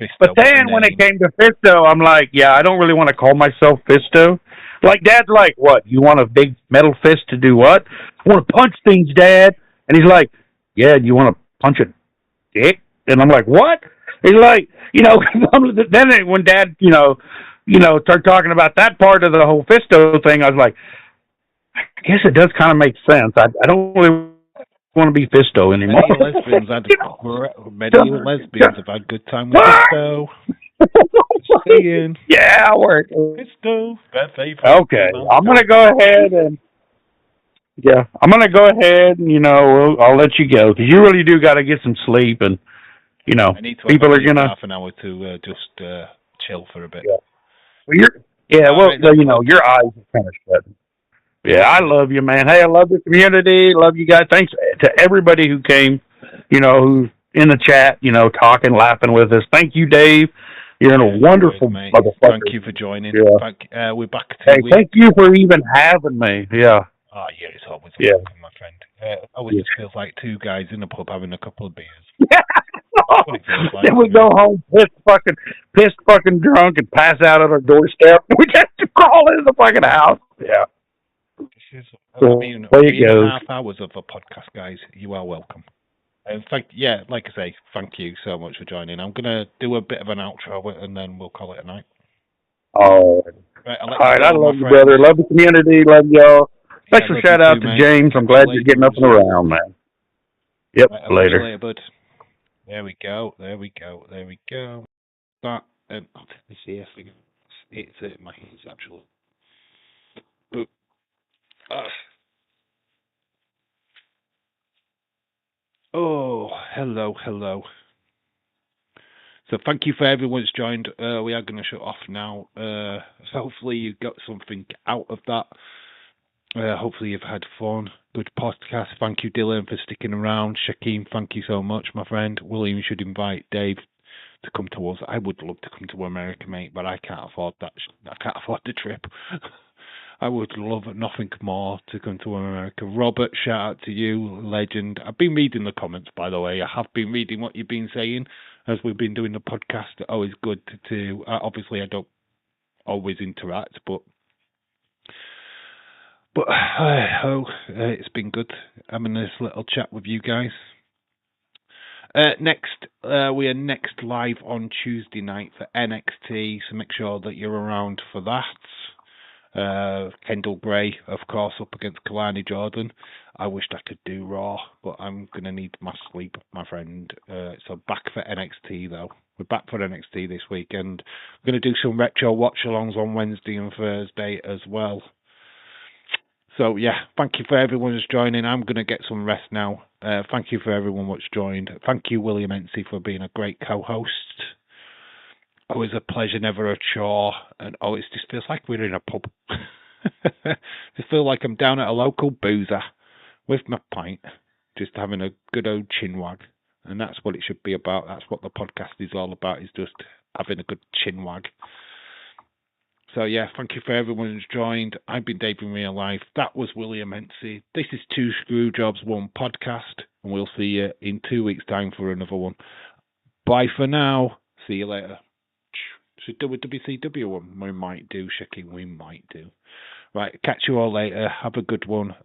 Speaker 1: Fisto, what a
Speaker 3: when it
Speaker 1: name.
Speaker 3: came to Fisto, I'm like, yeah, I don't really want to call myself Fisto. Like Dad's like, what? You want a big metal fist to do what? I want to punch things, Dad. And he's like, yeah, do you want to punch a dick? And I'm like, what? He's like, then when Dad, started talking about that part of the whole Fisto thing, I was like, I guess it does kind of make sense. I don't really want to be Fisto anymore.
Speaker 1: Many lesbians have had good time with Fisto. Saying.
Speaker 3: Yeah, I work.
Speaker 1: Fisto, their favorite.
Speaker 3: Okay, I'm gonna go ahead and I'll let you go because you really do got to get some sleep and.
Speaker 1: I need to
Speaker 3: people are gonna
Speaker 1: half an hour to just chill for a bit.
Speaker 3: Yeah. Well, your eyes are kind of shut. Yeah, I love you, man. Hey, I love the community. Love you guys. Thanks to everybody who came. Who's in the chat. Talking, laughing with us. Thank you, Dave. You're a wonderful motherfucker.
Speaker 1: Thank you for joining.
Speaker 3: Yeah.
Speaker 1: We're back.
Speaker 3: Thank you for even having me. Yeah.
Speaker 1: Oh yeah, it's always welcome, my friend. It always feels like two guys in a pub having a couple of beers.
Speaker 3: Yeah. Then we go home pissed fucking drunk and pass out at our doorstep. We just crawl into the fucking house. Yeah.
Speaker 1: Being a half hours of a podcast, guys. You are welcome. Like I say, thank you so much for joining. I'm gonna do a bit of an outro and then we'll call it a night.
Speaker 3: Oh, right. All right. I love you, brother. Love the community. Love y'all. Thanks for shout out to James. I'm glad you're getting up and around, man. Yep.
Speaker 1: Right,
Speaker 3: later,
Speaker 1: bud. There we go. That let's see if it's my hands actually. Oh, hello. So thank you for everyone who's joined. We are going to shut off now. Hopefully you got something out of that. Hopefully you've had fun. Good podcast. Thank you, Dylan, for sticking around. Shakeem, thank you so much, my friend. William should invite Dave to come to us. I would love to come to America, mate, but I can't afford that. I can't afford the trip. I would love nothing more to come to America. Robert, shout out to you, legend. I've been reading the comments, by the way. I have been reading what you've been saying as we've been doing the podcast. Always good to obviously, I don't always interact, but it's been good having this little chat with you guys. We are next live on Tuesday night for NXT, so make sure that you're around for that. Kendall Bray, of course, up against Kalani Jordan. I wished I could do Raw, but I'm going to need my sleep, my friend. So back for NXT, though. We're back for NXT this week, and we're going to do some retro watch-alongs on Wednesday and Thursday as well. So, yeah, thank you for everyone who's joining. I'm going to get some rest now. Thank you for everyone who's joined. Thank you, William Ency, for being a great co-host. Always a pleasure, never a chore. And it just feels like we're in a pub. Just feel like I'm down at a local boozer with my pint, just having a good old chinwag. And that's what it should be about. That's what the podcast is all about, is just having a good chinwag. So, yeah, thank you for everyone who's joined. I've been Dave in Real Life. That was William Ency. This is Two Screw Jobs, One Podcast. And we'll see you in 2 weeks' time for another one. Bye for now. See you later. Should do a WCW one. We might do, Shaking. We might do. Right, catch you all later. Have a good one.